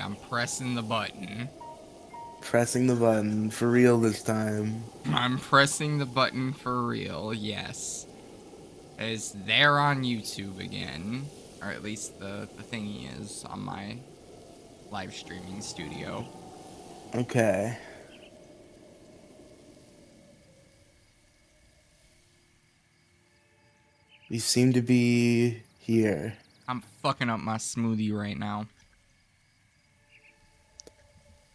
I'm pressing the button. Pressing the button for real this time. I'm pressing the button for real, yes. It's there on YouTube again. Or at least the thingy is on my live streaming studio. Okay. You seem to be here. I'm fucking up my smoothie right now.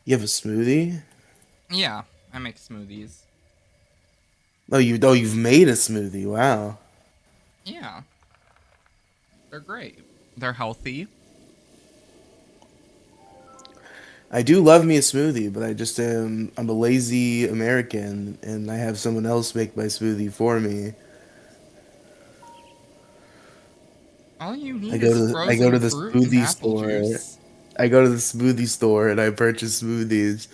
You have a smoothie? Yeah, I make smoothies. You've made a smoothie. Wow. Yeah, they're great. They're healthy. I do love me a smoothie, but I'm a lazy American and I have someone else make my smoothie for me. All you need is I go frozen to the fruit and smoothie apple store. juice. I go to the smoothie store and I purchase smoothies.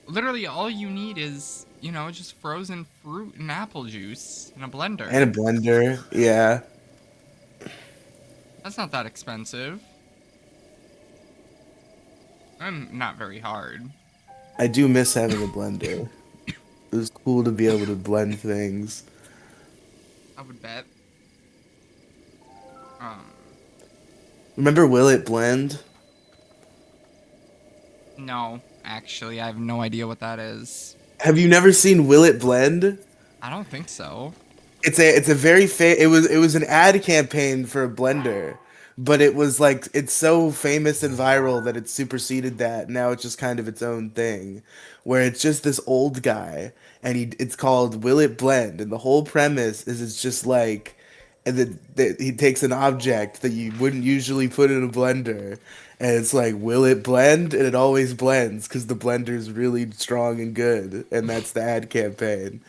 Literally, all you need is, just frozen fruit and apple juice in a And a blender. blender. Yeah. That's not that expensive. And not very hard. I do miss having a blender. It was cool to be able to blend things. I would bet. Um, Remember Will It Blend? no, actually, I have no idea what that is. Have you never seen Will It Blend? I don't think so. It's a very it was an ad campaign for a blender, but it was like it's so famous and viral that it superseded that. Now it's just kind of its own thing, where it's just this old guy and it's called Will It Blend, and the whole premise is it's just like and that he takes an object that you wouldn't usually put in a blender, and it's like, will it blend? And it always blends because the blender is really strong and good, and that's the ad campaign.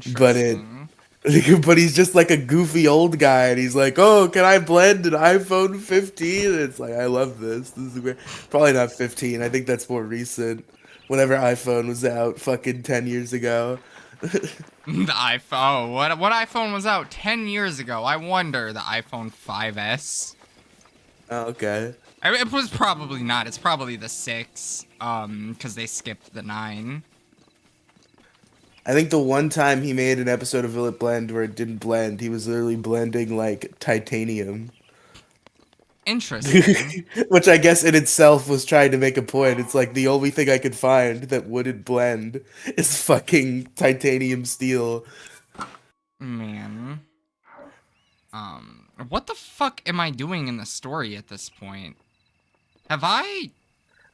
But it Interesting. but he's just like a goofy old guy, and he's like, "Oh, can I blend an iPhone 15?" And it's like, I love this. This is great. Probably not 15. I think that's more recent. Whenever iPhone was out, fucking 10 years ago. The iPhone. What iPhone was out 10 years ago? I wonder. The iPhone 5S. Oh, okay. I mean, it was probably not. It's probably the 6. Because they skipped the 9. I think the one time he made an episode of Will It Blend where it didn't blend, he was literally blending like titanium. Interesting. Which I guess in itself was trying to make a point. It's like the only thing I could find that wouldn't blend is fucking titanium steel. Man. What the fuck am I doing in the story at this point? Have I...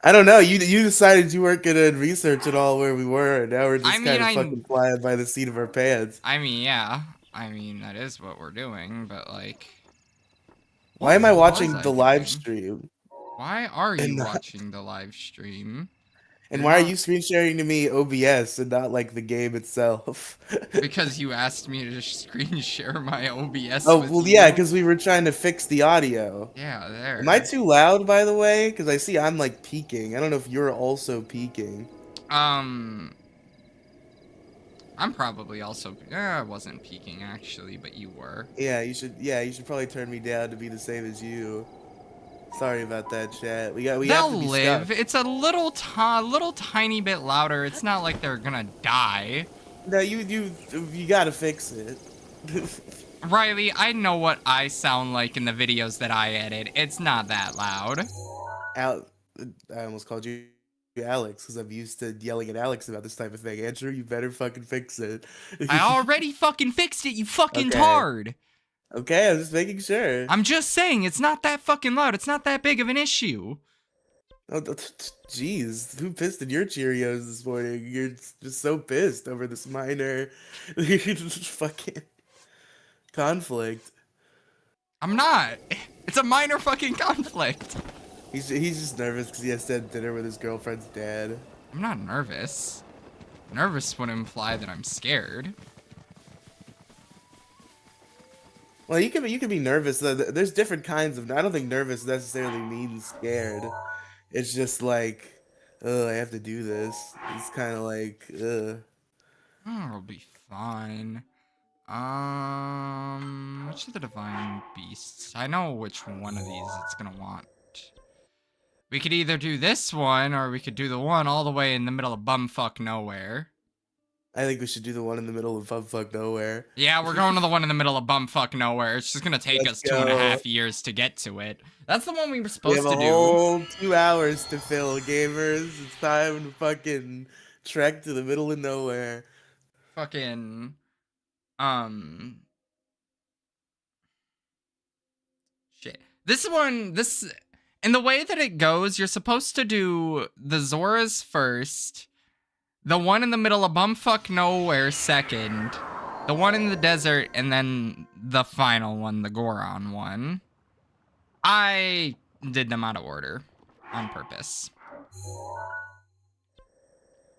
I don't know. You decided you weren't gonna research at all where we were, and now we're I just mean, kind of I... fucking flying by the seat of our pants. I mean, yeah. I mean, that is what we're doing, but, like... Why What am I was watching I the live doing? stream? Why are you And watching the live stream? and You're why are not... you screen sharing to me OBS and not like the game itself? Because you asked me to screen share my OBS Oh, with well, yeah, you? because we were trying to fix the audio. Yeah, Am I there. too loud, by the way? Because I see I'm like peaking. I don't know if you're also peaking. Um... I'm probably also... I wasn't peeking, actually, but you were. Yeah, you should probably turn me down to be the same as you. Sorry about that, chat. We have They'll to be stuck. live. It's a little tiny bit louder. It's not like they're gonna die. No, you gotta fix it. Riley, I know what I sound like in the videos that I edit. It's not that loud. Al, I almost called you Alex because I'm used to yelling at Alex about this type of thing. Andrew, you better fucking fix it. I already fucking fixed it, you fucking Okay. tard. Okay, I'm just making sure. I'm just saying, it's not that fucking loud. It's not that big of an issue. Oh, jeez, who pissed in your Cheerios this morning? You're just so pissed over this minor fucking conflict. I'm not. It's a minor fucking conflict. He's just nervous because he has to have dinner with his girlfriend's dad. I'm not nervous. Nervous would imply that I'm scared. Well, you can be nervous. There's different kinds of. I don't think nervous necessarily means scared. It's just like, I have to do this. It's kind of like, Oh, it'll be fine. Which of the divine beasts? I know which one of these it's gonna want. We could either do this one, or we could do the one all the way in the middle of bumfuck nowhere. I think we should do the one in the middle of bumfuck nowhere. Yeah, we're going to the one in the middle of bumfuck nowhere. It's just gonna take Let's us go. 2.5 years to get to it. That's the one we were We supposed have to a do. whole 2 hours to fill, gamers. It's time to fucking trek to the middle of nowhere. Fucking, shit. And the way that it goes, you're supposed to do the Zoras first, the one in the middle of bumfuck nowhere second, the one in the desert, and then the final one, the Goron one. I did them out of order on purpose.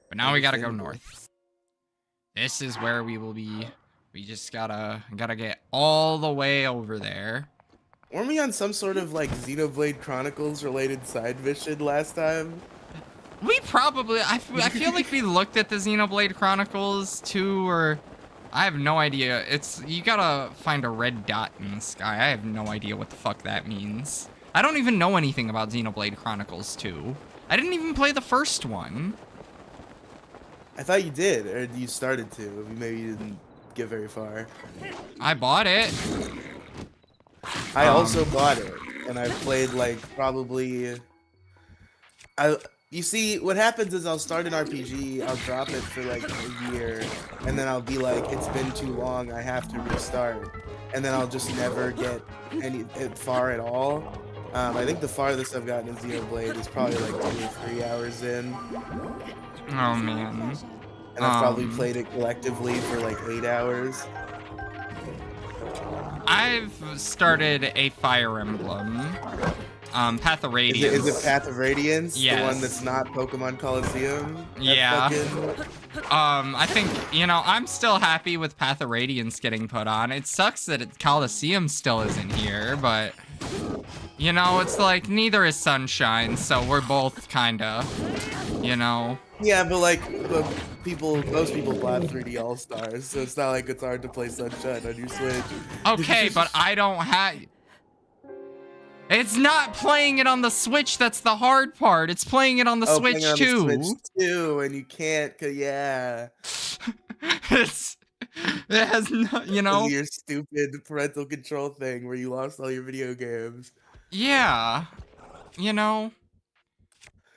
But now we gotta go north. This is where we will be. We just gotta get all the way over there. Weren't we on some sort of like Xenoblade Chronicles related side mission last time? We probably, I feel like we looked at the Xenoblade Chronicles too, or I have no idea. You gotta find a red dot in the sky. I have no idea what the fuck that means. I don't even know anything about Xenoblade Chronicles 2. I didn't even play the first one. I thought you did, or you started to. Maybe you didn't get very far. I bought it. I also bought it, and I've played like probably. You see, what happens is I'll start an RPG, I'll drop it for like a year, and then I'll be like, it's been too long, I have to restart, and then I'll just never get far at all. I think the farthest I've gotten in Xenoblade is probably like 2 or 3 hours in. Oh man. And I've probably played it collectively for like 8 hours. I've started a Fire Emblem. Path of Radiance. Is it Path of Radiance? Yes. The one that's not Pokemon Coliseum? Yeah. Fucking... I think, I'm still happy with Path of Radiance getting put on. It sucks that Coliseum still isn't here, but, it's like neither is Sunshine, so we're both kinda, Yeah, but like, most people bought 3D All-Stars, so it's not like it's hard to play Sunshine on your Switch. Okay, but I don't have... It's not playing it on the Switch that's the hard part. It's playing it on the Switch playing too. On the Switch too, and you can't, yeah. It has no, Your stupid parental control thing where you lost all your video games. Yeah.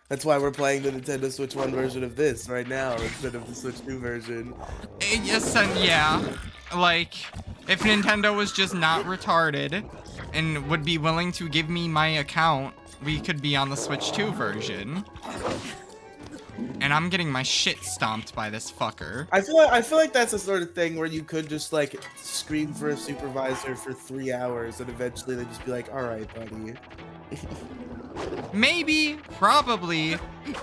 That's why we're playing the Nintendo Switch 1 version of this right now instead of the Switch 2 version. Yes, and yeah. Like, if Nintendo was just not retarded and would be willing to give me my account, we could be on the Switch 2 version. And I'm getting my shit stomped by this fucker. I feel like that's the sort of thing where you could just like scream for a supervisor for 3 hours and eventually they'd just be like, alright, buddy. Maybe, probably.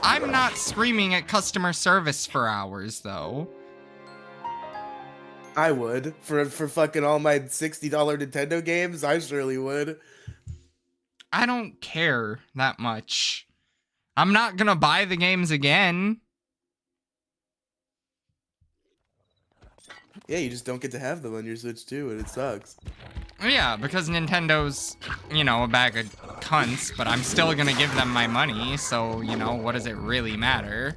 I'm not screaming at customer service for hours, though. I would. For fucking all my $60 Nintendo games, I surely would. I don't care that much. I'm not gonna buy the games again. Yeah, you just don't get to have them on your Switch 2, and it sucks. Yeah, because Nintendo's, a bag of cunts, but I'm still gonna give them my money, so, what does it really matter?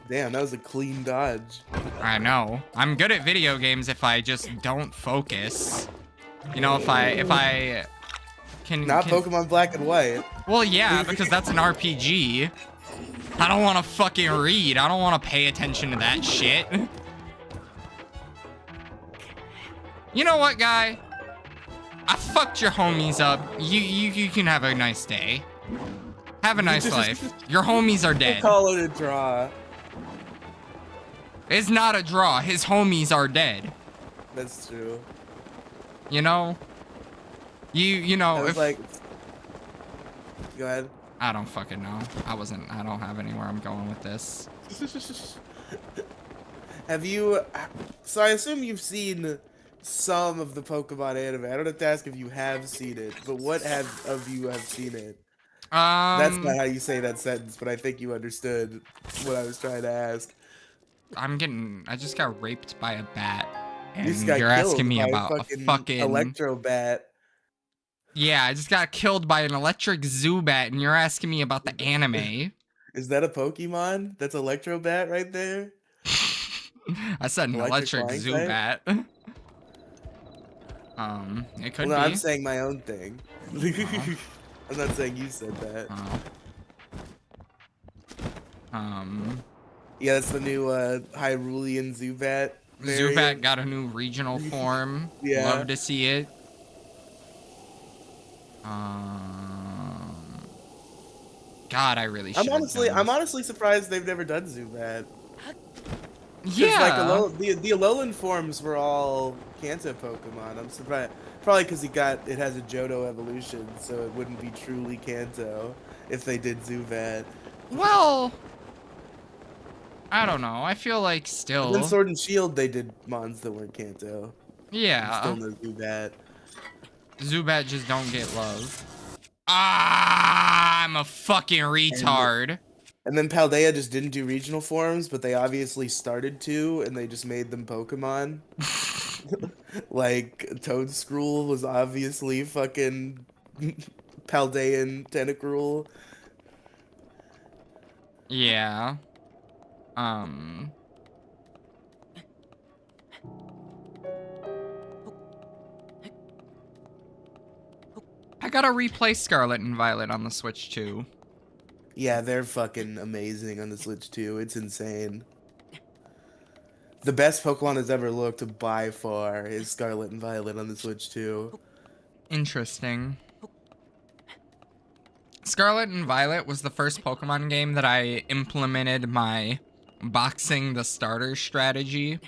Damn, that was a clean dodge. I know. I'm good at video games if I just don't focus. If I can... Pokemon Black and White. Well, yeah, because that's an RPG. I don't want to fucking read. I don't want to pay attention to that shit. You know what, guy? I fucked your homies up. You can have a nice day. Have a nice life. Your homies are dead. Call it a draw. It's not a draw. His homies are dead. That's true. You know, if like, go ahead. I don't fucking know. I don't have anywhere I'm going with this. Have you? So I assume you've seen some of the Pokemon anime. I don't have to ask if you have seen it, but what of you have seen it? That's not Um, how you say that sentence, but I think you understood what I was trying to ask. I just got raped by a bat, You just and got you're asking killed me by a about a fucking fucking. electro bat. Yeah, I just got killed by an electric Zubat, and you're asking me about the anime. Is that a Pokemon? That's electro bat right there. I said an Electric electric flying type. Zubat. It Well, could no, I'm be. saying my own thing. Oh, I'm not saying you said that. oh. Um, Yeah, that's the new Hyrulean Zubat Zubat variant. got a new regional form. Yeah. Love to see it. Um, God, I really I'm should have honestly done I'm this. honestly surprised they've never done Zubat. Because like Yeah. The Alolan forms were all Kanto Pokemon. I'm surprised, probably because it has a Johto evolution, so it wouldn't be truly Kanto if they did Zubat. Well, I don't know. I feel like But then still. Sword and Shield they did Mons that weren't Kanto. And still Yeah. no Zubat. Zubat just don't get love. Ah, I'm a fucking And retard. and then Paldea just didn't do regional forms, but they obviously started to, and they just made them Pokemon. Like Toedscruel was obviously fucking Paldean Tentacruel. Yeah. Um, I gotta replay Scarlet and Violet on the Switch too. Yeah, they're fucking amazing on the Switch too. It's insane. The best Pokemon has ever looked by far is Scarlet and Violet on the Switch too. Interesting. Scarlet and Violet was the first Pokemon game that I implemented my boxing the starter strategy.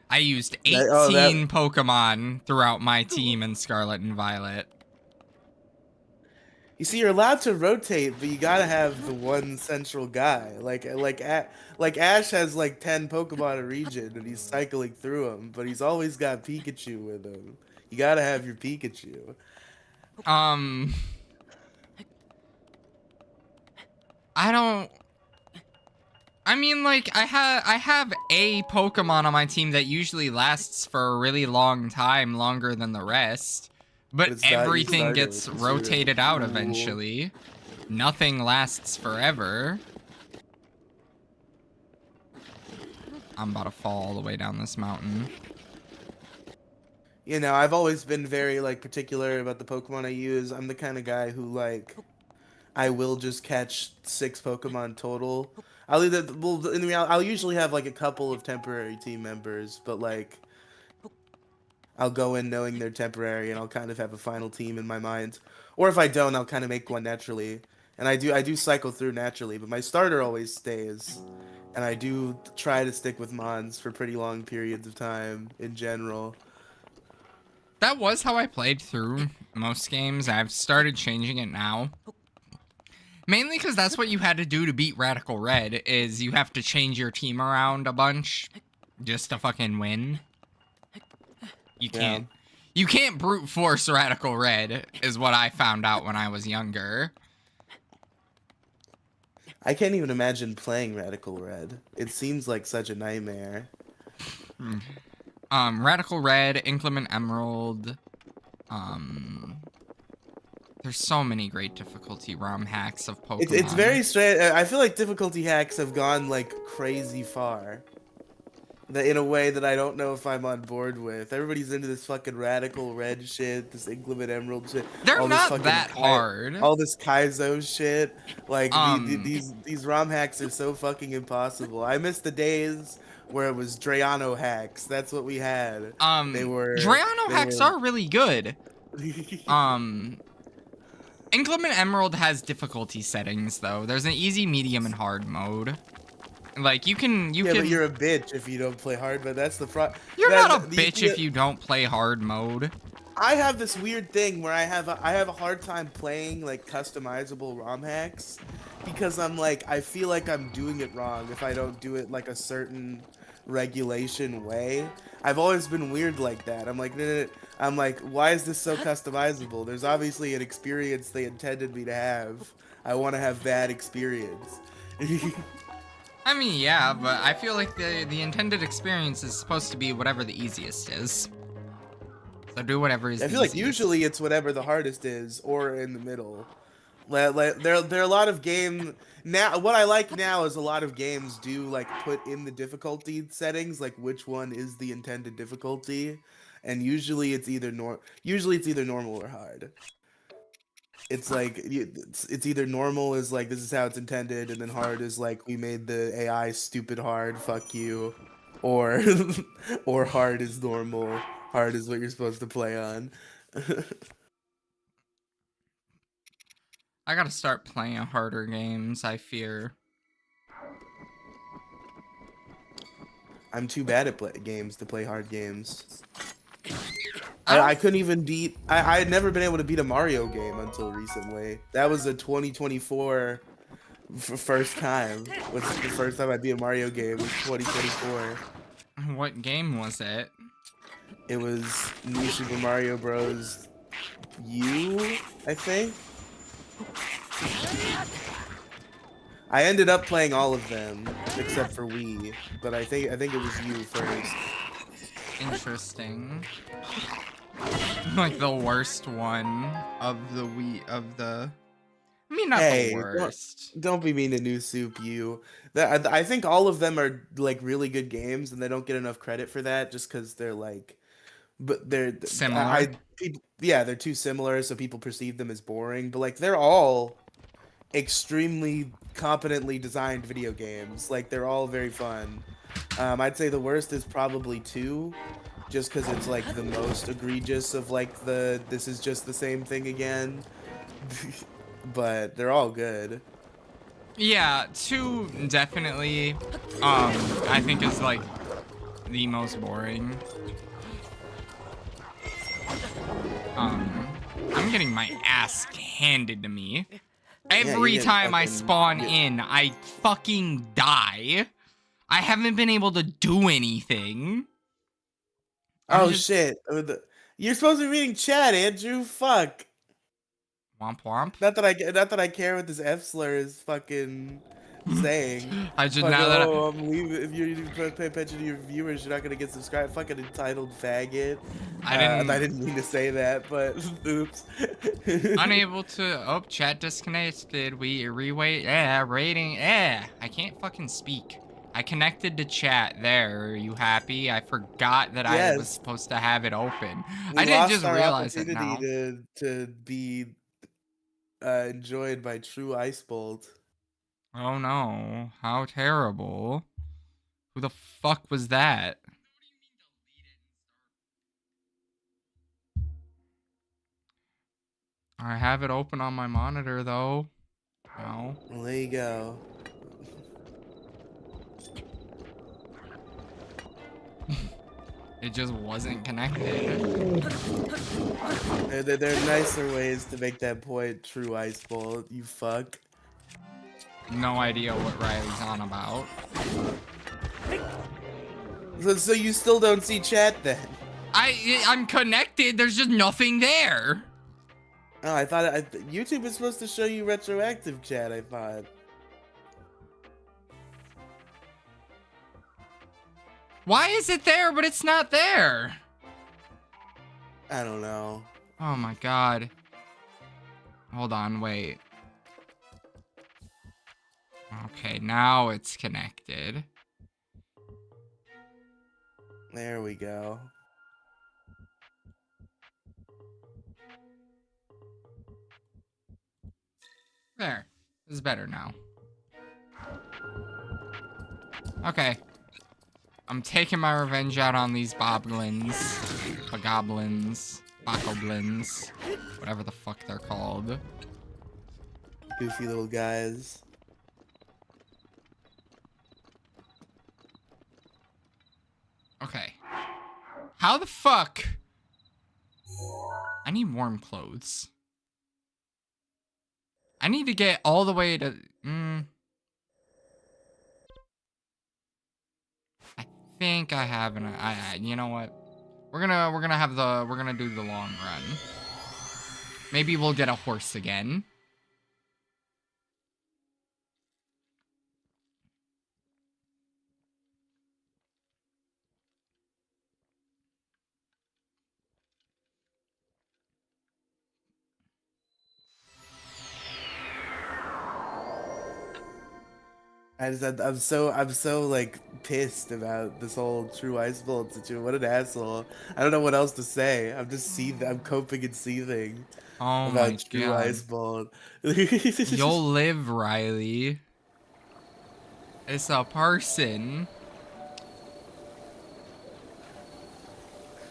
I used That 18 Pokemon throughout my team in Scarlet and Violet. you see, you're allowed to rotate, but you gotta have the one central guy. Like Ash has like 10 Pokemon a region, and he's cycling through them, but he's always got Pikachu with him. You gotta have your Pikachu. Um, I don't. I mean, like, I have a Pokemon on my team that usually lasts for a really long time, longer than the rest. But But it's not your everything starter, gets which is your rotated out cool. eventually. Nothing lasts forever. I'm about to fall all the way down this mountain. You know, I've always been very like particular about the Pokemon I use. I'm the kind of guy who like I will just catch 6 Pokemon total. I'll either well in reality I'll usually have like a couple of temporary team members, but like I'll go in knowing they're temporary and I'll kind of have a final team in my mind. Or if I don't, I'll kind of make one naturally. And I do cycle through naturally, but my starter always stays. And I do try to stick with Mons for pretty long periods of time in general. That was how I played through most games. I've started changing it now. Mainly because that's what you had to do to beat Radical Red, is you have to change your team around a bunch just to fucking win. You Yeah. can't you can't brute force Radical Red, is what I found out when I was younger. I can't even imagine playing Radical Red. It seems like such a nightmare. Radical Red, Inclement Emerald, um there's so many great difficulty ROM hacks of It's Pokemon. very strange. I feel like difficulty hacks have gone like crazy far. That in a way that I don't know if I'm on board with. Everybody's into this fucking Radical Red shit, this Inclement Emerald shit, They're all this not fucking that hard. all this Kaizo shit. Like Um these ROM hacks are so fucking impossible. I miss the days where it was Drayano hacks. That's what we had. Drayano They hacks were are really good. Um Inclement Emerald has difficulty settings though. There's an easy, medium, and hard mode. Like you can Yeah, but you're a bitch if you don't play hard. But that's the you're not a that bitch if you don't play hard mode. I have this weird thing where I have a hard time playing like customizable ROM hacks because I'm like I feel like I'm doing it wrong if I don't do it like a certain regulation way. I've always been weird like that. I'm like, I'm like, why is this so customizable? There's obviously an experience they intended me to have. I want to have that experience. I mean, yeah, but I feel like the intended experience is supposed to be whatever the easiest is. So do whatever is I the feel like easiest. usually it's whatever the hardest is, or in the middle. There are a lot of game now. What I like now is a lot of games do like put in the difficulty settings, like which one is the intended difficulty, and usually it's either normal or hard. It's like it's either normal is like this is how it's intended, and then hard is like we made the AI stupid hard, fuck you, or or hard is normal. Hard is what you're supposed to play on. I gotta start playing harder games, I fear. I'm too bad at games to play hard games. I don't. I couldn't even beat. I had never been able to beat a Mario game until recently. That was a 2024 first time. Was the first time I beat a Mario game was 2024. What game was it? It was New Super Mario Bros. U, I think. I ended up playing all of them except for Wii, but I think it was U first. Interesting. Like the worst one of the I mean, not the Hey, worst. don't be mean to New Soup U. That I think all of them are like really good games, and they don't get enough credit for that just because they're like, but they're Similar. people, yeah, they're too similar, so people perceive them as boring. But like they're all extremely competently designed video games. Like they're all very fun. I'd say the worst is probably two, just because it's like the most egregious of like the this is just the same thing again. But they're all good. Yeah, two definitely. I think is like the most boring. I'm getting my ass handed to me. Yeah, you're Every getting time I fucking. spawn in, I fucking die. I haven't been able to do anything. I'm Oh just shit! You're supposed to be reading chat, Andrew. Fuck. womp womp. Not that I care what this F slur is fucking saying. I just Fucking now that oh, I'm leaving. If you didn't pay attention to your viewers, you're not gonna get subscribed. Fucking entitled faggot. I I didn't didn't mean to say that, but oops. unable to chat disconnected. We rewait rating I can't fucking speak. I connected to chat. There, are you happy? I forgot that I was Yes, supposed to have it open. we I didn't lost just our realize it opportunity now. to be enjoyed by true Ice Bolt. Oh no, how terrible. Who the fuck was that? I have it open on my monitor though. No. Well, there you go. It just wasn't connected. There are nicer ways to make that point, true Ice Bolt. You fuck. No idea what Riley's on about. So you still don't see chat then? I'm connected. There's just nothing there. Oh, YouTube is supposed to show you retroactive chat. I thought. Why is it there, but it's not there? I don't know. Oh my god. Hold on, wait. Okay, now it's connected. There we go. There. This is better now. Okay. I'm taking my revenge out on these boblins. Bogoblins. Bokoblins. Whatever the fuck they're called. Goofy little guys. Okay. How the fuck? I need warm clothes. I need to get all the way to... I think I have an. You know what? We're gonna do the long run. Maybe we'll get a horse again. I'm so like pissed about this whole True Ice Bullet situation. What an asshole! I don't know what else to say. I'm coping and seething Oh my about True god. Ice Bullet. You'll live, Riley. It's a person.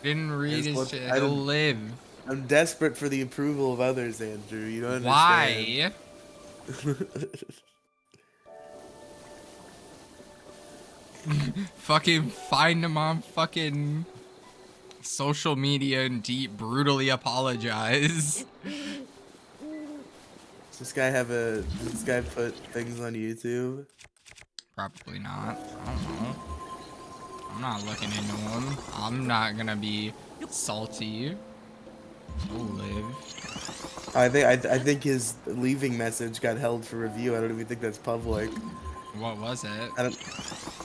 Didn't read Ice his Bullet- shit. I He'll don't, live. I'm desperate for the approval of others, Andrew. You don't understand. Why? Fucking find him on fucking social media and brutally apologize. Does this guy put things on YouTube? Probably not. I don't know. I'm not looking into him. I'm not gonna be salty. He'll live. I think his leaving message got held for review. I don't even think that's public. What was it? I don't.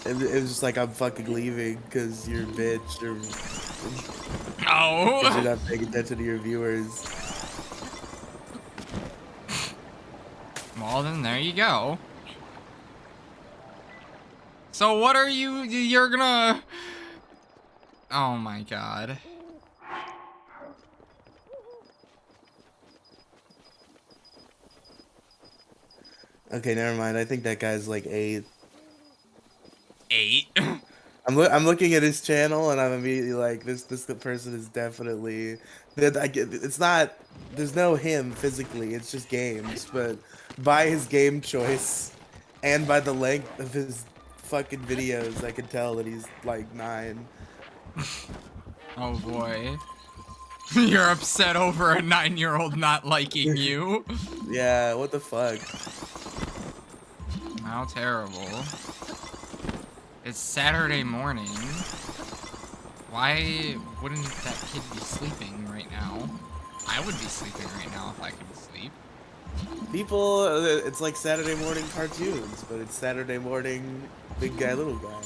It was just like I'm fucking leaving because you're a bitch or because you're No. not paying attention to your viewers. Well, then there you go. So what are you're gonna... Oh my god. Okay, never mind. I think that guy's like 8. 8? I'm looking at his channel and I'm immediately like, this person is definitely that it's not. There's no him physically. It's just games, but by his game choice and by the length of his fucking videos, I can tell that he's like 9. Oh boy. You're upset over a 9-year-old not liking you? Yeah, what the fuck? How terrible. It's Saturday morning. Why wouldn't that kid be sleeping right now? I would be sleeping right now if I could sleep. People, it's like Saturday morning cartoons, but it's Saturday morning big guy, little guy.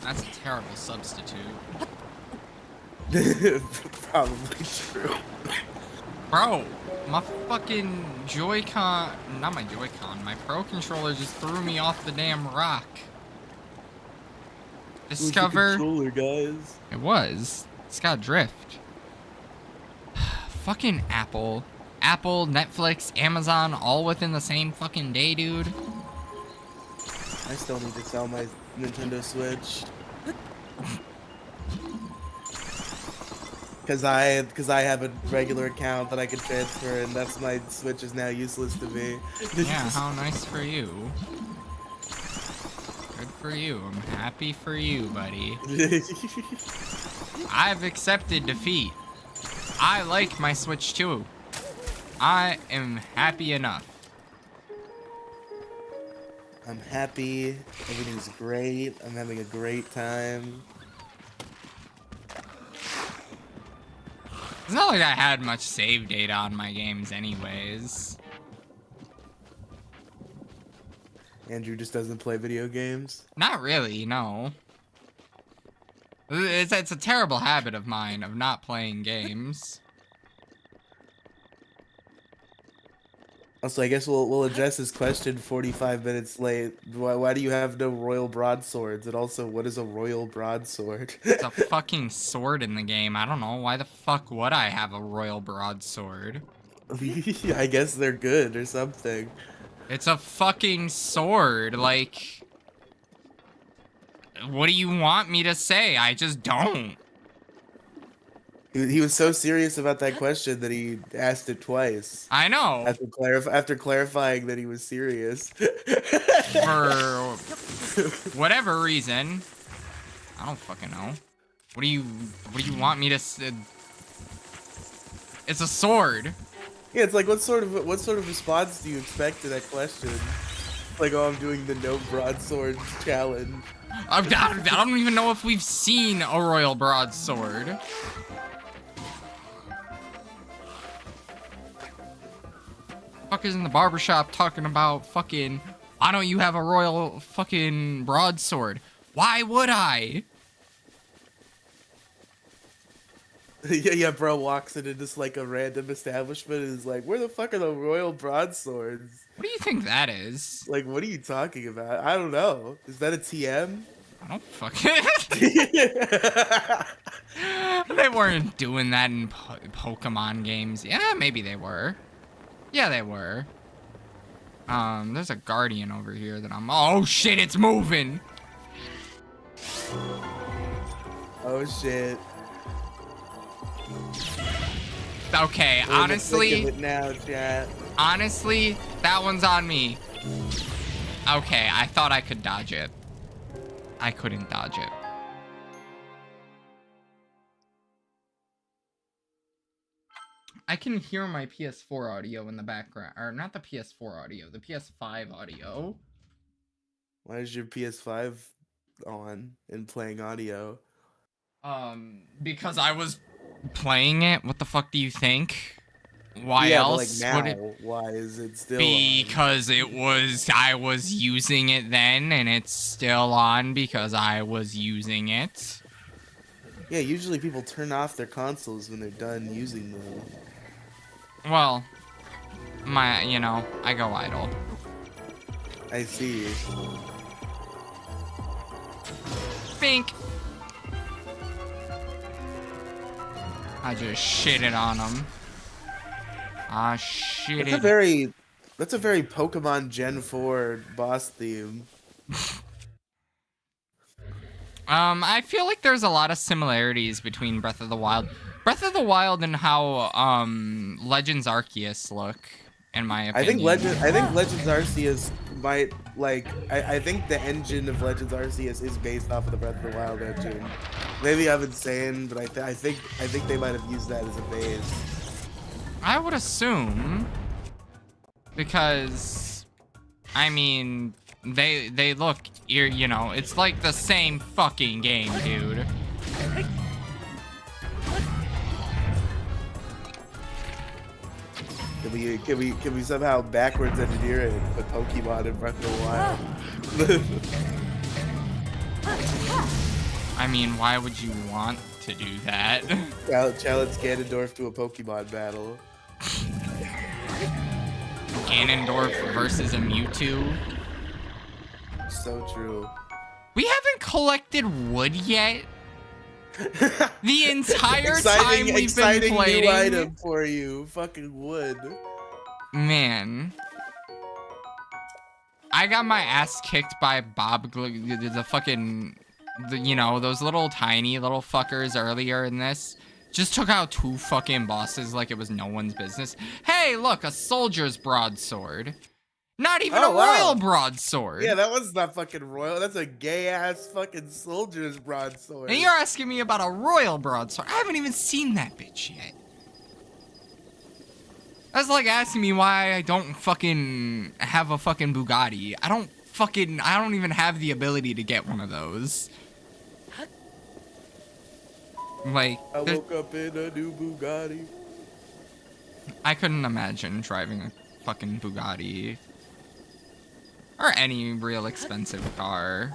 That's a terrible substitute. Probably true. Bro, my fucking Joy-Con, not my Joy-Con, my Pro Controller just threw me off the damn rock. Discover. Controller, guys. It was. It's got drift. Fucking Apple. Apple, Netflix, Amazon, all within the same fucking day, dude. I still need to sell my Nintendo Switch. Cause I have a regular account that I can transfer, and that's my Switch is now useless to me. Yeah, how nice for you. Good for you. I'm happy for you, buddy. I've accepted defeat. I like my Switch too. I am happy enough. I'm happy. Everything's great. I'm having a great time. It's not like I had much save data on my games anyways. Andrew just doesn't play video games. Not really, no. It's a terrible habit of mine of not playing games. Also, I guess we'll address this question 45 minutes late. Why do you have no royal broadswords? And also, what is a royal broadsword? It's a fucking sword in the game. I don't know. Why the fuck would I have a royal broadsword? I guess they're good or something. It's a fucking sword. Like, what do you want me to say? I just don't. He was so serious about that question that he asked it twice. I know. After clarifying that he was serious. For whatever reason. I don't fucking know. What do you want me to say? It's a sword. Yeah, it's like what sort of response do you expect to that question? Like, oh, I'm doing the no broadswords challenge. I don't even know if we've seen a royal broadsword. Fuckers in the barbershop talking about fucking, why don't you have a royal fucking broadsword? Why would I? Yeah, bro walks into just like a random establishment and is like, where the fuck are the royal broadswords? What do you think that is? Like, what are you talking about? I don't know. Is that a TM? I don't fucking... They weren't doing that in Pokemon games. Yeah, maybe they were. Yeah, they were. There's a guardian over here that I'm... Oh, shit, it's moving! Oh, shit. Okay, We're in the honestly... thick of it now, chat. Honestly, that one's on me. Okay, I thought I could dodge it. I couldn't dodge it. I can hear my PS4 audio in the background. Or not the PS4 audio, the PS5 audio. Why is your PS5 on and playing audio? Because I was playing it. What the fuck do you think? Why yeah, else but like would now, it? why is it still Because I was using it then, and it's still on because I was using it. Yeah, usually people turn off their consoles when they're done using them. Well, I go idle. I see. Fink. I just shitted on him. Ah, shit. That's a very Pokemon Gen 4 boss theme. I feel like there's a lot of similarities between Breath of the Wild. Breath of the Wild and how, Legends Arceus look, in my opinion. I think Legends Arceus might, like, I think the engine of Legends Arceus is based off of the Breath of the Wild engine. Maybe I'm insane, but I think they might have used that as a base. I would assume, because, I mean, they look, it's like the same fucking game, dude. Can we somehow backwards engineer it and put Pokemon in Breath of the Wild? I mean, why would you want to do that? Challenge Ganondorf to a Pokemon battle. Ganondorf versus a Mewtwo. So true. We haven't collected wood yet. The entire time we've been playing. New item for you, fucking wood. Man, I got my ass kicked by Bob, the fucking, those little tiny little fuckers earlier in this. Just took out 2 fucking bosses like it was no one's business. Hey, look, a soldier's broadsword. Not even a royal broadsword. Yeah, that one's not fucking royal. That's a gay-ass fucking soldier's broadsword. And you're asking me about a royal broadsword. I haven't even seen that bitch yet. That's like asking me why I don't fucking have a fucking Bugatti. I don't even have the ability to get one of those. Like, I woke up in a new Bugatti. I couldn't imagine driving a fucking Bugatti. Or any real expensive car.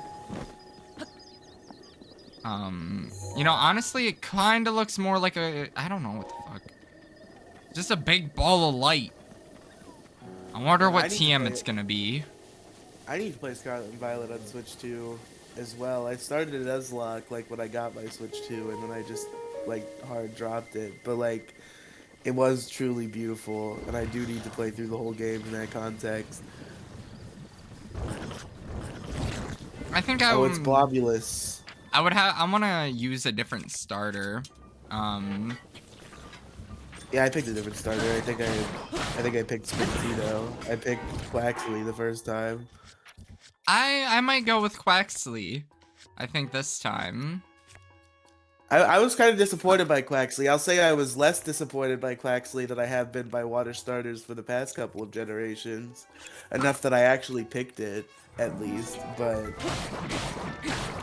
Honestly, it kind of looks more like I don't know what the fuck. Just a big ball of light. I wonder what TM it's gonna be. I need to play Scarlet and Violet on Switch 2 as well. I started it as Nuzlocke, like, when I got my Switch 2, and then I just, like, hard dropped it. But, like, it was truly beautiful, and I do need to play through the whole game in that context. I think Oh, it's globulous. I wanna use a different starter. Yeah, I picked a different starter. I think I picked Spintino. I picked Quaxley the first time. I might go with Quaxley. I think this time. I was kind of disappointed by Quaxley. I'll say I was less disappointed by Quaxley than I have been by water starters for the past couple of generations. Enough that I actually picked it, at least. But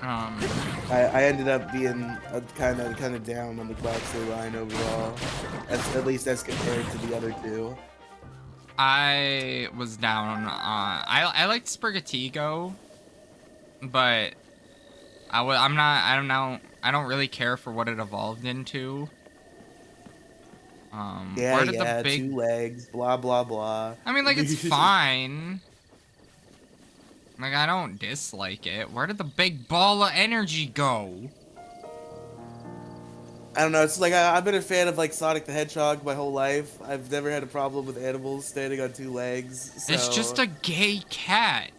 Um, I ended up being kind of down on the Quaxley line overall, at least as compared to the other two. I was down. I liked Sprigatito, but I'm not. I don't know. I don't really care for what it evolved into. Yeah, Where did the yeah, big? two legs, blah blah blah. I mean, like it's fine. Like I don't dislike it. Where did the big ball of energy go? I don't know. It's like I've been a fan of like Sonic the Hedgehog my whole life. I've never had a problem with animals standing on two legs. It's just So a gay cat.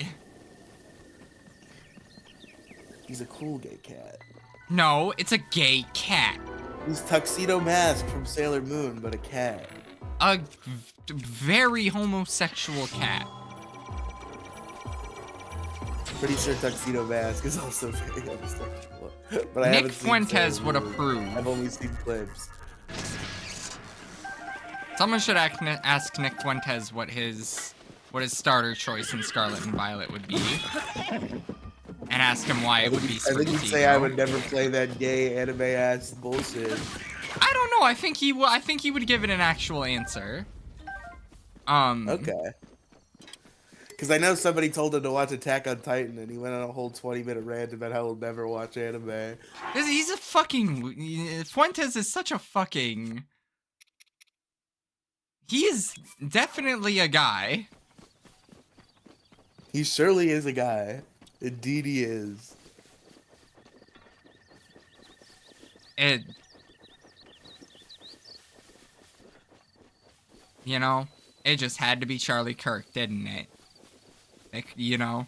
he's a cool gay cat. No, it's a gay cat. He's Tuxedo Mask from Sailor Moon, but a cat. A very homosexual cat. Pretty sure Tuxedo Mask is also very homosexual. But I Nick haven't seen Fuentes Sailor would Moon. approve. I've only seen clips. Someone should ask Nick Fuentes what his starter choice in Scarlet and Violet would be, and ask him why it would be I think he'd say I would Sprigatito. never play that gay anime ass bullshit. I don't know. I think he will. I think he would give it an actual answer. Okay. Because I know somebody told him to watch Attack on Titan, and he went on a whole 20-minute rant about how he'll never watch anime. He's a fucking Fuentes is such a fucking. He is definitely a guy. He surely is a guy. Indeed, he is. It. You know, it just had to be Charlie Kirk, didn't it? Like, you know.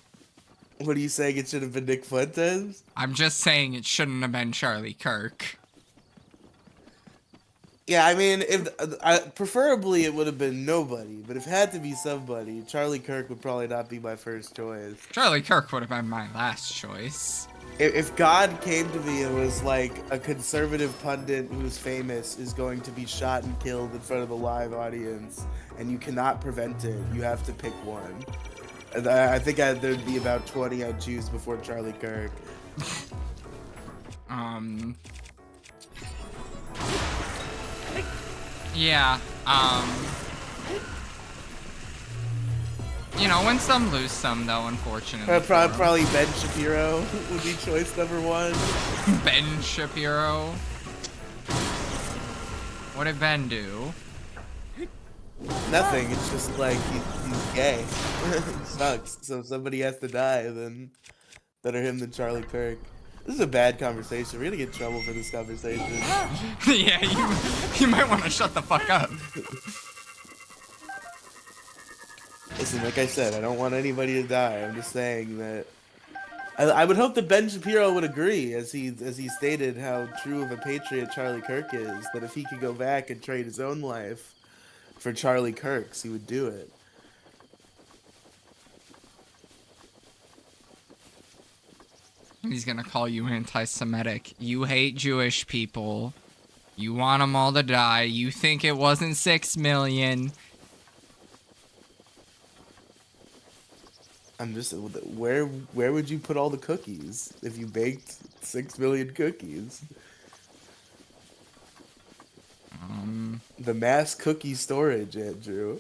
What are you saying? It should have been Nick Fuentes? I'm just saying it shouldn't have been Charlie Kirk. Yeah, I mean, if preferably it would have been nobody, but if it had to be somebody, Charlie Kirk would probably not be my first choice. Charlie Kirk would have been my last choice. If God came to me and was like a conservative pundit who's famous is going to be shot and killed in front of a live audience, and you cannot prevent it, you have to pick one. And I think there'd be about 20 I'd choose before Charlie Kirk. Yeah, you know, win some, lose some, though, unfortunately. Probably Ben Shapiro would be choice number one. Ben Shapiro. What did Ben do? Nothing. It's just like he's gay. He sucks. So if somebody has to die, then better him than Charlie Kirk. This is a bad conversation. We're gonna get in trouble for this conversation. Yeah, you might want to shut the fuck up. Listen, like I said, I don't want anybody to die. I'm just saying that I would hope that Ben Shapiro would agree, as he stated how true of a patriot Charlie Kirk is. That if he could go back and trade his own life for Charlie Kirk's, he would do it. He's gonna call you anti-Semitic. You hate Jewish people. You want them all to die. You think it wasn't 6 million. I'm just where would you put all the cookies if you baked 6 million cookies? The mass cookie storage, Andrew.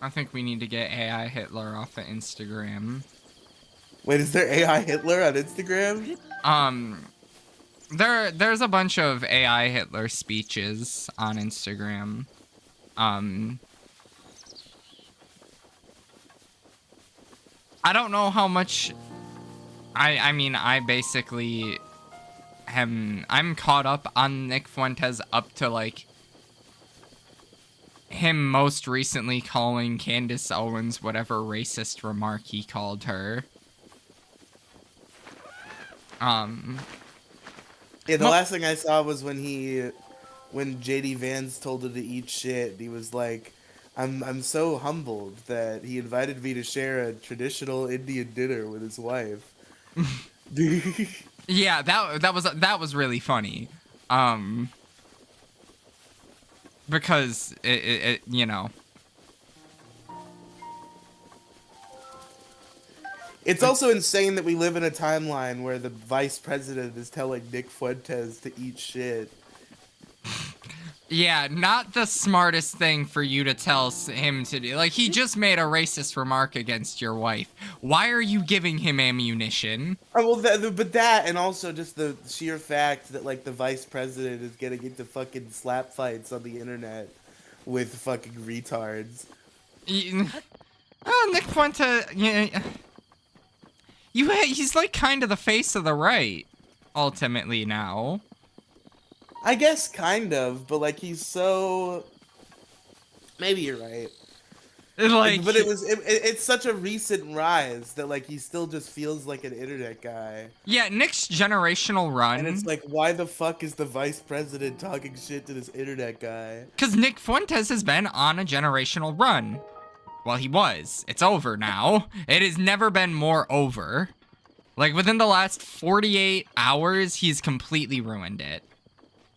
I think we need to get AI Hitler off of Instagram. Wait, is there AI Hitler on Instagram? There's a bunch of AI Hitler speeches on Instagram. I don't know how much. I mean, I basically I'm caught up on Nick Fuentes up to like him most recently calling Candace Owens whatever racist remark he called her. Yeah, the last thing I saw was when JD Vance told him to eat shit. He was like, I'm so humbled that he invited me to share a traditional Indian dinner with his wife. Yeah, that was really funny. Um, because it you know. It's also insane that we live in a timeline where the vice president is telling Nick Fuentes to eat shit. Yeah, not the smartest thing for you to tell him to do. Like, he just made a racist remark against your wife. Why are you giving him ammunition? Oh, well, but that, and also just the sheer fact that like the vice president is getting into fucking slap fights on the internet with fucking retards. Y- Oh, Nick Fuente, yeah, he's like kind of the face of the right, ultimately now. I guess kind of, but like he's so. Maybe you're right. Like, But it's such a recent rise that like he still just feels like an internet guy. yeah, Nick's generational And it's run, like, why the fuck is the vice president talking shit to this internet guy? because Nick Fuentes has been on a generational run. Well, he was. It's over now. It has never been more over. Like, within the last 48 hours, he's completely ruined it.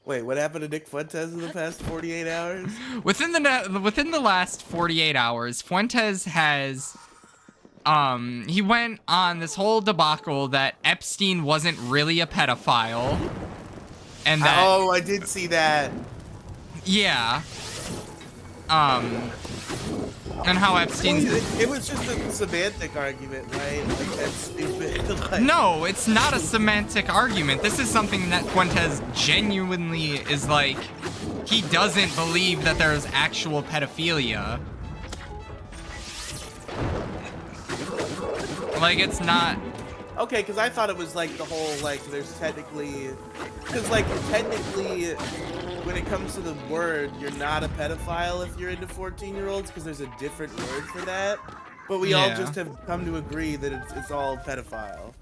Wait, what happened to Nick Fuentes in the past 48 hours? Within the last 48 hours, Fuentes has he went on this whole debacle that Epstein wasn't really a pedophile, and that Oh, I did see that. yeah, and how Epstein's It was just a semantic argument, right? Like, that's stupid. Like, no, it's not a semantic argument. This is something that Fuentes genuinely is like, he doesn't believe that there's actual pedophilia. Like, it's not. okay, because I thought it was like the whole, like, there's technically. Because, like, technically, when it comes to the word, you're not a pedophile if you're into 14-year-olds, because there's a different word for that. But we all Yeah. just have come to agree that it's all pedophile.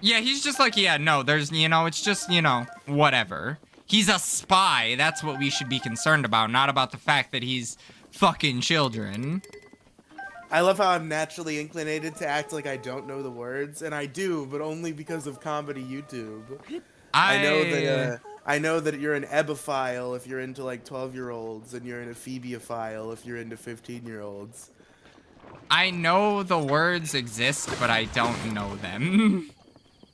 Yeah, he's just like, yeah, no, there's, it's just, whatever. He's a spy. That's what we should be concerned about, not about the fact that he's fucking children. I love how I'm naturally inclinated to act like I don't know the words, and I do, but only because of comedy YouTube. I know that you're an ebophile if you're into like 12-year-olds, and you're an ephebiophile if you're into 15-year-olds. I know the words exist, but I don't know them.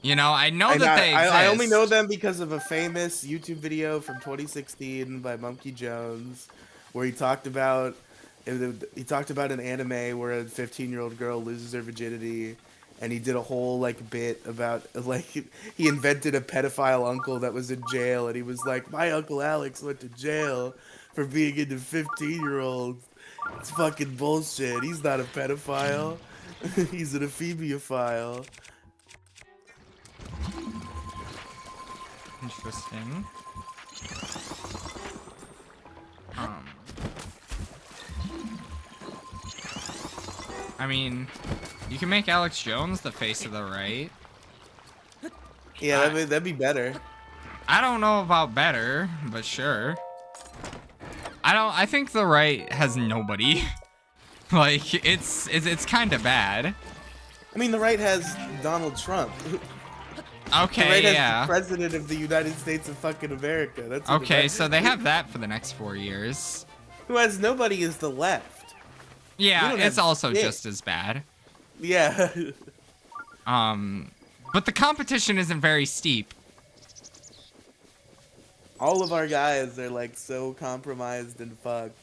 I know that they exist. I only know them because of a famous YouTube video from 2016 by Monkey Jones, where he talked about an anime where a 15-year-old girl loses her virginity, and he did a whole like bit about like he invented a pedophile uncle that was in jail, and he was like, my uncle Alex went to jail for being into 15-year-olds. It's fucking bullshit. He's not a pedophile. He's an ephebiophile. Interesting. I mean, you can make Alex Jones the face of the right. Yeah, that'd be better. I don't know about better, but sure. I think the right has nobody. Like, it's kind of bad. I mean, the right has Donald Trump. Okay, the right yeah. has the president of the United States of fucking America. That's okay, so they have that for the next 4 years. Who has nobody is the left. Yeah, it's also just as bad. Yeah. But the competition isn't very steep. All of our guys are like so compromised and fucked.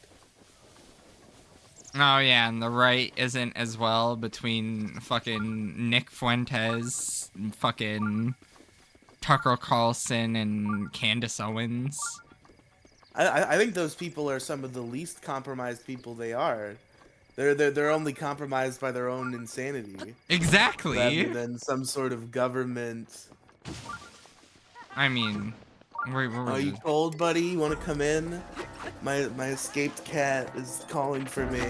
Oh yeah, and the right isn't as well between fucking Nick Fuentes, and fucking Tucker Carlson, and Candace Owens. I think those people are some of the least compromised people they are. They're only compromised by their own insanity. Exactly. Rather than some sort of government. I mean, are you cold, buddy? You want to come in? My escaped cat is calling for me.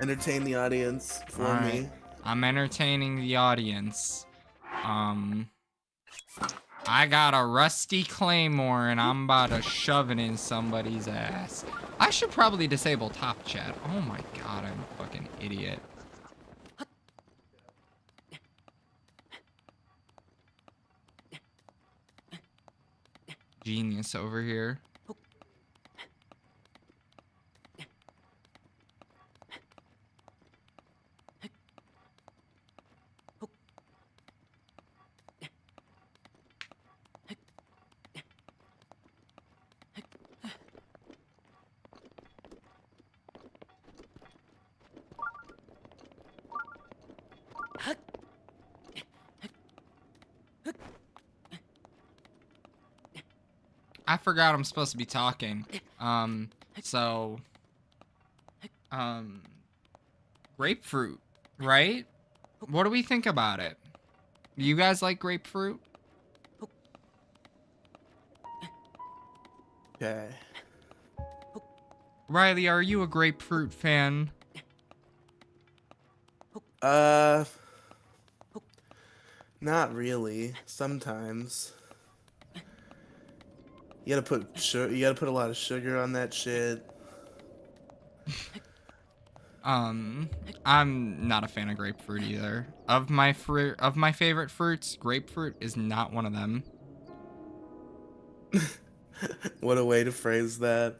Entertain the audience for me. I'm entertaining the audience. I got a rusty claymore and I'm about to shove it in somebody's ass. I should probably disable top chat. Oh my god, I'm a fucking idiot. Genius over here. I forgot I'm supposed to be talking. So, grapefruit, right? What do we think about it? Do you guys like grapefruit? Okay. Riley, are you a grapefruit fan? Not really. Sometimes. You gotta put a lot of sugar on that shit. I'm not a fan of grapefruit either. Of my favorite fruits, grapefruit is not one of them. What a way to phrase that.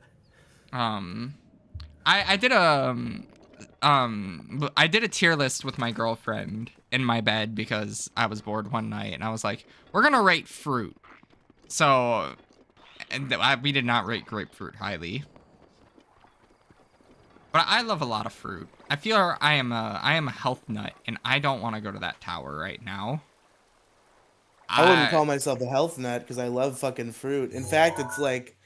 I did I did a tier list with my girlfriend in my bed because I was bored one night and I was like, we're gonna rate fruit. So, we did not rate grapefruit highly. But I love a lot of fruit. I feel I am a health nut and I don't want to go to that tower right now. I wouldn't call myself a health nut because I love fucking fruit. In fact, it's like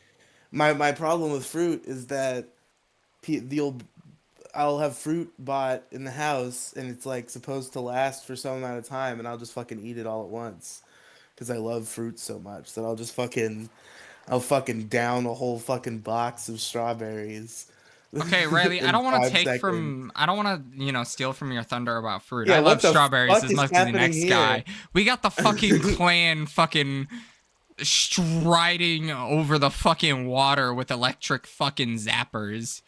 my problem with fruit is that I'll have fruit bought in the house and it's like supposed to last for some amount of time and I'll just fucking eat it all at once because I love fruit so much that I'll fucking down a whole fucking box of strawberries. Okay, Riley, I in don't want to 5 take seconds. I don't want to, steal from your thunder about fruit. I Yeah, love what the strawberries fuck as is much as the happening next here? guy. We got the fucking clan fucking striding over the fucking water with electric fucking zappers.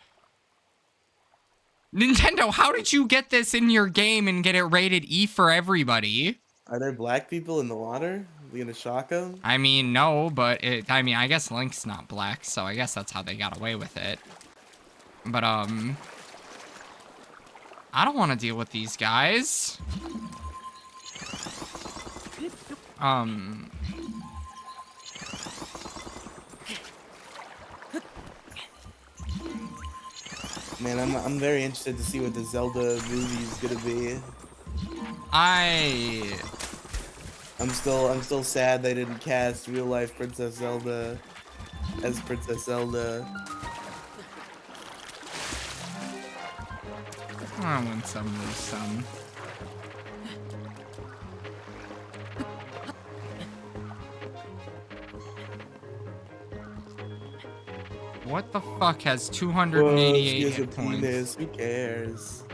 Nintendo, how did you get this in your game and get it rated E for everybody? Are there black people in the water? Are we gonna shock them? I mean, no, but I guess Link's not black, so I guess that's how they got away with it. But, I don't want to deal with these guys. Man, I'm very interested to see what the Zelda movie is gonna be. I'm still sad they didn't cast real life Princess Zelda as Princess Zelda. I want some of this some. What the fuck has 288 Whoa, she has a hit points? penis. Who cares?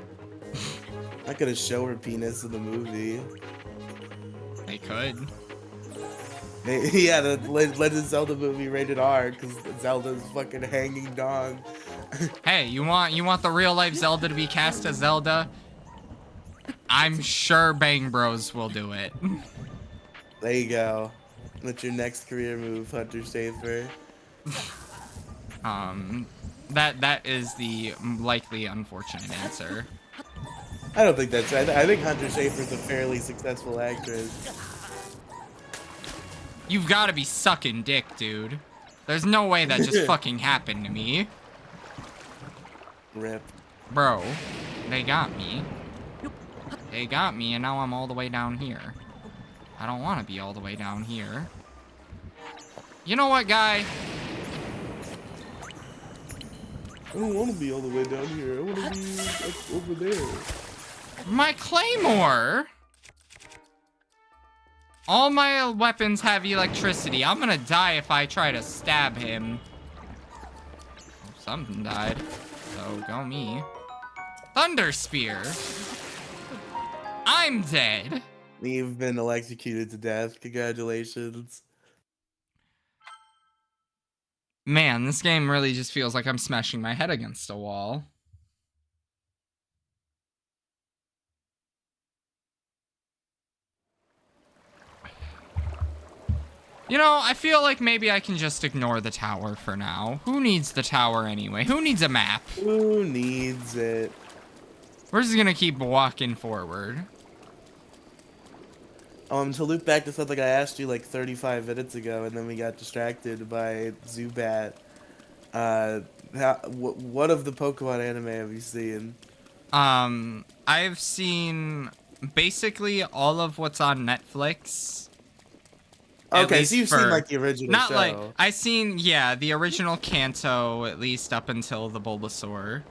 Not gonna show her penis in the movie. They could. Yeah, the Legend of Zelda movie rated R because Zelda's fucking hanging dong. Hey, you want the real life Zelda to be cast as Zelda? I'm sure Bang Bros will do it. There you go. That's your next career move, Hunter Safer. That is the likely unfortunate answer. I don't think that's right. I think Hunter Safer's a fairly successful actress. You've got to be sucking dick, dude. There's no way that just fucking happened to me. Rip. Bro, they got me. They got me, and now I'm all the way down here. I don't want to be all the way down here. You know what, guy? I don't want to be all the way down here. I want to be like, over there. My claymore! All my weapons have electricity. I'm gonna die if I try to stab him. Oh, something died. So, go me. Thunder Spear! I'm dead! You've been electrocuted to death. Congratulations. Man, this game really just feels like I'm smashing my head against a wall. You know, I feel like maybe I can just ignore the tower for now. Who needs the tower anyway? Who needs a map? Who needs it? We're just gonna keep walking forward. To loop back to something I asked you like 35 minutes ago, and then we got distracted by Zubat. What of the Pokemon anime have you seen? I've seen basically all of what's on Netflix. Okay, so you've seen like the original not show. like I've seen, yeah, the original Kanto at least up until the Bulbasaur.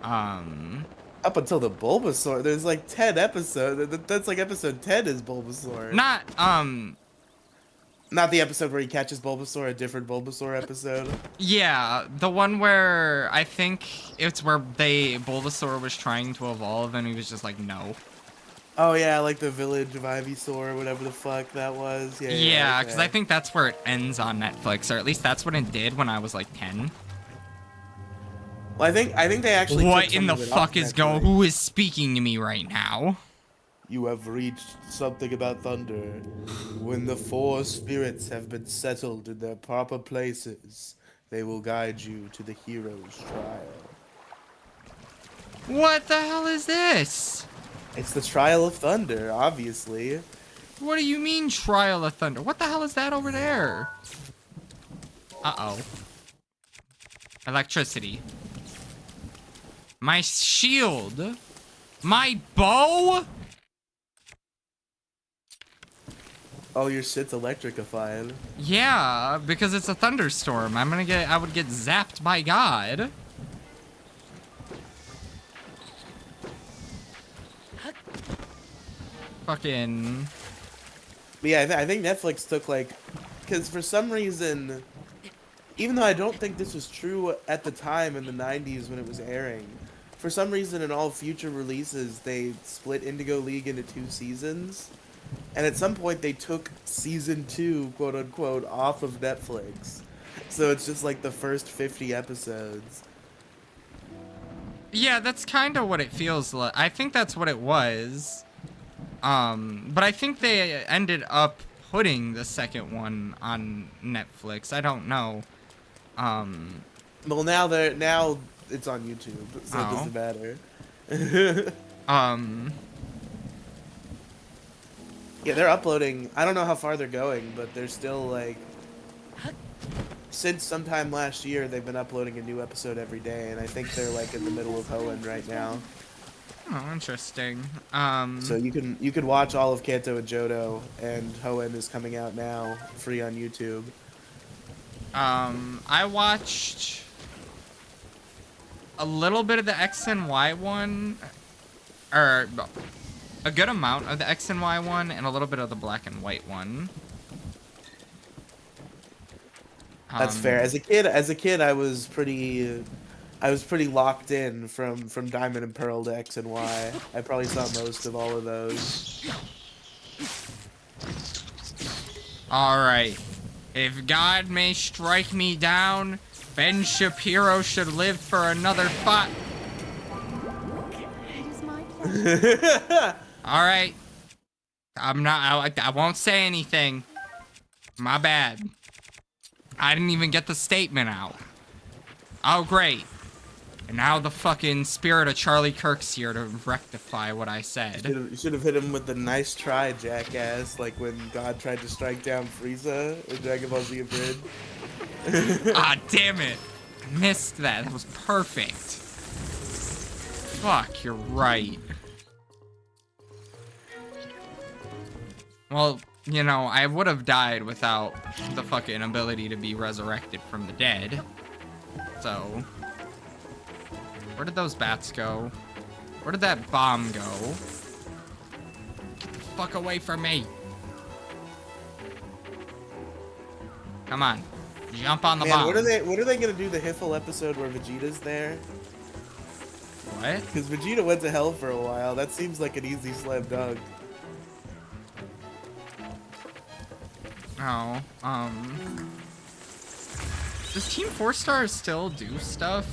Up until the Bulbasaur, there's like 10 episodes. That's like episode 10 is Bulbasaur. Not the episode where he catches Bulbasaur, a different Bulbasaur episode. Yeah, the one where I think it's where Bulbasaur was trying to evolve and he was just like, no. Oh yeah, like the Village of Ivysaur or whatever the fuck that was. Yeah, because okay. I think that's where it ends on Netflix, or at least that's what it did when I was like 10. Well, I think they actually. What in the fuck is going? Who is speaking to me right now? You have reached something about thunder. When the four spirits have been settled in their proper places, they will guide you to the hero's trial. What the hell is this? It's the Trial of Thunder, obviously. What do you mean, Trial of Thunder? What the hell is that over there? Uh-oh. Electricity. My shield. My bow? Oh, your shit's electrified. Yeah, because it's a thunderstorm. I would get zapped by God. Fucking. But yeah, I think Netflix took like, because for some reason, even though I don't think this was true at the time in the 90s when it was airing, for some reason in all future releases they split Indigo League into 2 seasons, and at some point they took season 2, quote unquote, off of Netflix. So it's just like the first 50 episodes. Yeah, that's kind of what it feels like. I think that's what it was. But I think they ended up putting the second one on Netflix. I don't know. Well, now it's on YouTube, so it doesn't matter. Yeah, they're uploading. I don't know how far they're going, but they're still like, since sometime last year, they've been uploading a new episode every day, and I think they're like in the middle of Hoenn right now. Oh, interesting. So you can watch all of Kanto and Johto, and Hoenn is coming out now, free on YouTube. I watched a little bit of the X and Y one, or a good amount of the X and Y one, and a little bit of the Black and White one. That's fair. As a kid, I was pretty locked in from Diamond and Pearl to X and Y. I probably saw most of all of those. All right. If God may strike me down, Ben Shapiro should live for another fight. All right. I won't say anything. My bad. I didn't even get the statement out. Oh, great. And now the fucking spirit of Charlie Kirk's here to rectify what I said. You should have hit him with the nice try, jackass, like when God tried to strike down Frieza in Dragon Ball Z Abridged. Ah, damn it. I missed that. That was perfect. Fuck, you're right. Well, you know, I would have died without the fucking ability to be resurrected from the dead. So, where did those bats go? Where did that bomb go? Get the fuck away from me. Come on. Jump on the bomb. What are they gonna do the Hiffle episode where Vegeta's there? What? Because Vegeta went to hell for a while. That seems like an easy slam dunk. Oh, does Team 4 Star still do stuff?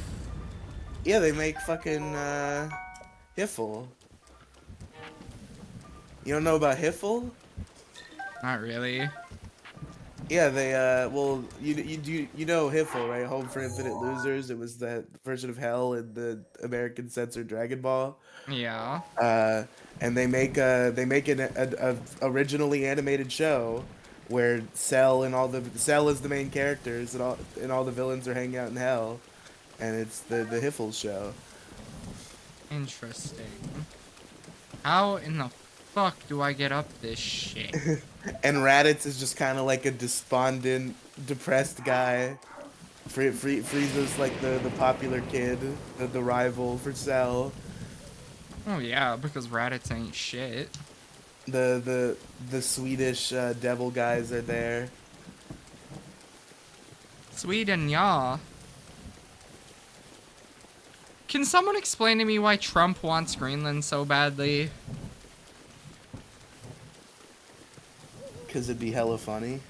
Yeah, they make fucking Hiffle. You don't know about Hiffle? Not really. Yeah, they well, you know Hiffle, right? Home for Infinite Losers. It was that version of Hell in the American censored Dragon Ball. Yeah. Uh, and they make a originally animated show where Cell is the main characters and all the villains are hanging out in Hell, and it's the Hiffle show. Interesting. How in the fuck do I get up this shit? And Raditz is just kind of like a despondent, depressed guy. Frieza's like the popular kid, the rival for Cell. Oh yeah, because Raditz ain't shit. The Swedish devil guys are there. Sweden, yeah. Can someone explain to me why Trump wants Greenland so badly? Cause it'd be hella funny.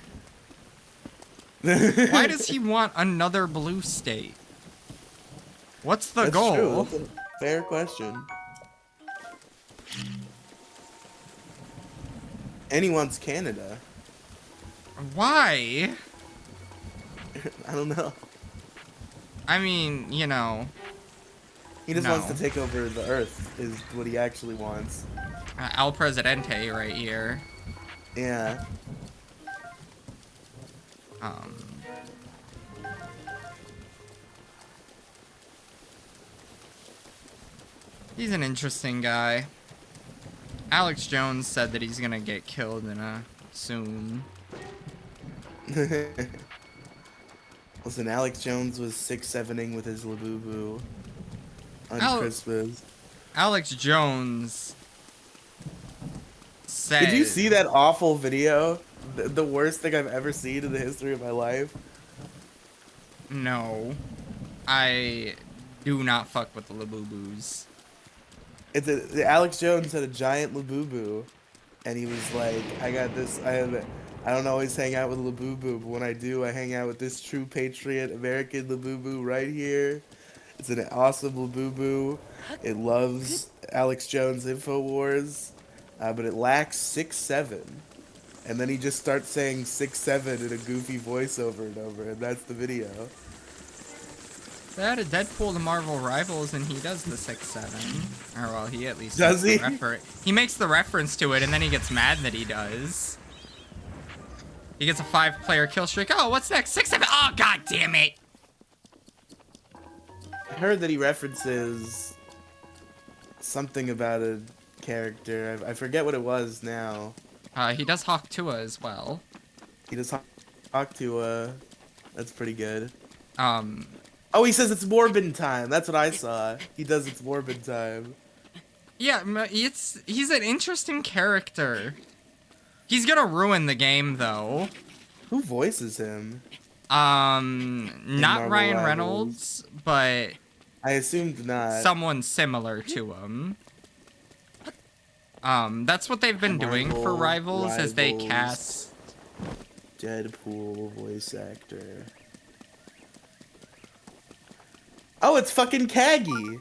Why does he want another blue state? What's the That's goal? true. That's a fair question. And he wants Canada. Why? I don't know. I mean, you know. He just No. wants to take over the Earth, is what he actually wants. El Presidente right here. Yeah. He's an interesting guy. Alex Jones said that he's gonna get killed in a soon. Listen, Alex Jones was 6'7"ing with his Labubu on Christmas. Alex Jones said... Did you see that awful video? The worst thing I've ever seen in the history of my life? No. I do not fuck with the Labubus. Alex Jones had a giant Labubu, and he was like, I don't always hang out with Labubu, but when I do, I hang out with this true patriot American Labubu right here. It's an awesome Labubu. It loves Alex Jones InfoWars, but it lacks 6'7". And then he just starts saying 6'7" in a goofy voice over and over, and that's the video. They had a Deadpool to Marvel Rivals, and he does the 6'7". Or, well, he at least does he? He makes the reference to it, and then he gets mad that he does. He gets a 5-player kill streak. Oh, what's next? 6'7". Oh, god damn it! I heard that he references something about a character. I forget what it was now. He does Hawk Tua as well. He does Hawk Tua. That's pretty good. Oh, he says it's Morbin time. That's what I saw. He does it's Morbin time. Yeah, he's an interesting character. He's gonna ruin the game, though. Who voices him? Not Ryan Reynolds, but I assumed not. someone similar to him. That's what they've been doing for Rivals, is they cast Deadpool voice actor. Oh, it's fucking Kagi.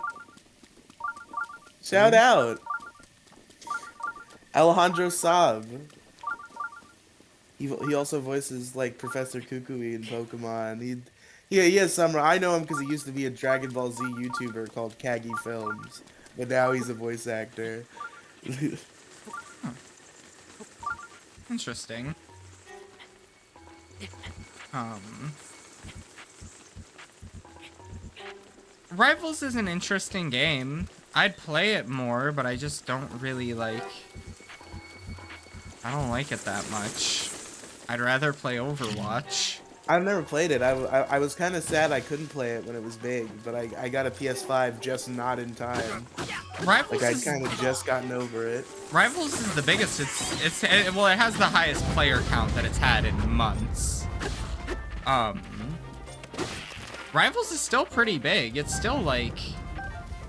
Shout out. Alejandro Saab. He also voices like Professor Kukui in Pokemon. He has some. I know him because he used to be a Dragon Ball Z YouTuber called Kagi Films, but now he's a voice actor. Interesting. Rivals is an interesting game. I'd play it more, but I just don't really like... I don't like it that much. I'd rather play Overwatch. I've never played it. I was kind of sad I couldn't play it when it was big, but I got a PS5 just not in time. Rivals I'd kind of just gotten over it. Rivals is the biggest. Well, it has the highest player count that it's had in months. Rivals is still pretty big. It's still like,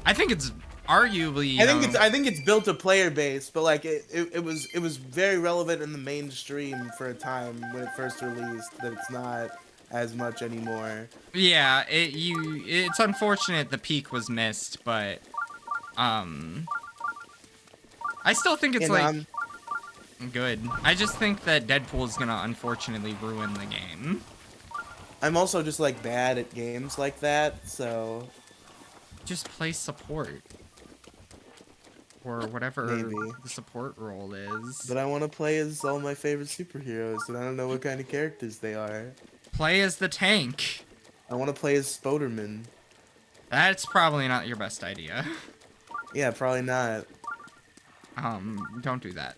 I think it's arguably, you I think know, it's built a player base, but like it was very relevant in the mainstream for a time when it first released. That it's not as much anymore. yeah, it's unfortunate the peak was missed, but um I still think it's And like good. I just think that Deadpool is gonna unfortunately ruin the game. I'm also just like bad at games like that, so Just play support or whatever maybe. the support role is. But I want to play as all my favorite superheroes, and I don't know what kind of characters they are. Play as the tank. I want to play as Spoderman. That's probably not your best idea. Yeah, probably not. Don't do that.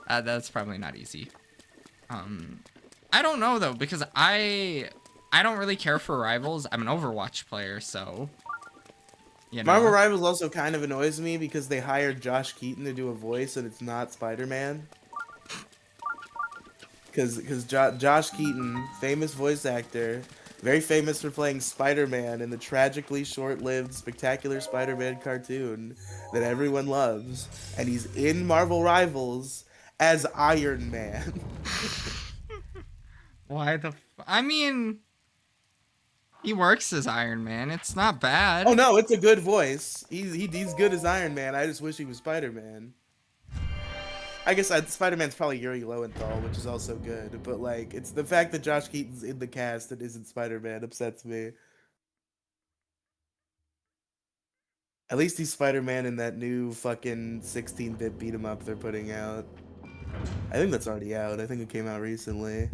That's probably not easy. I don't know though, because I don't really care for Rivals. I'm an Overwatch player, so you Marvel know. Rivals also kind of annoys me because they hired Josh Keaton to do a voice, and it's not Spider-Man. Because Josh Keaton, famous voice actor, very famous for playing Spider-Man in the tragically short-lived Spectacular Spider-Man cartoon that everyone loves, and he's in Marvel Rivals as Iron Man. Why the I mean, he works as Iron Man. It's not bad. Oh no, it's a good voice. He's good as Iron Man. I just wish he was Spider-Man. I guess Spider-Man's probably Yuri Lowenthal, which is also good. But like, it's the fact that Josh Keaton's in the cast and isn't Spider-Man upsets me. At least he's Spider-Man in that new fucking 16-bit beat 'em up they're putting out. I think that's already out. I think it came out recently.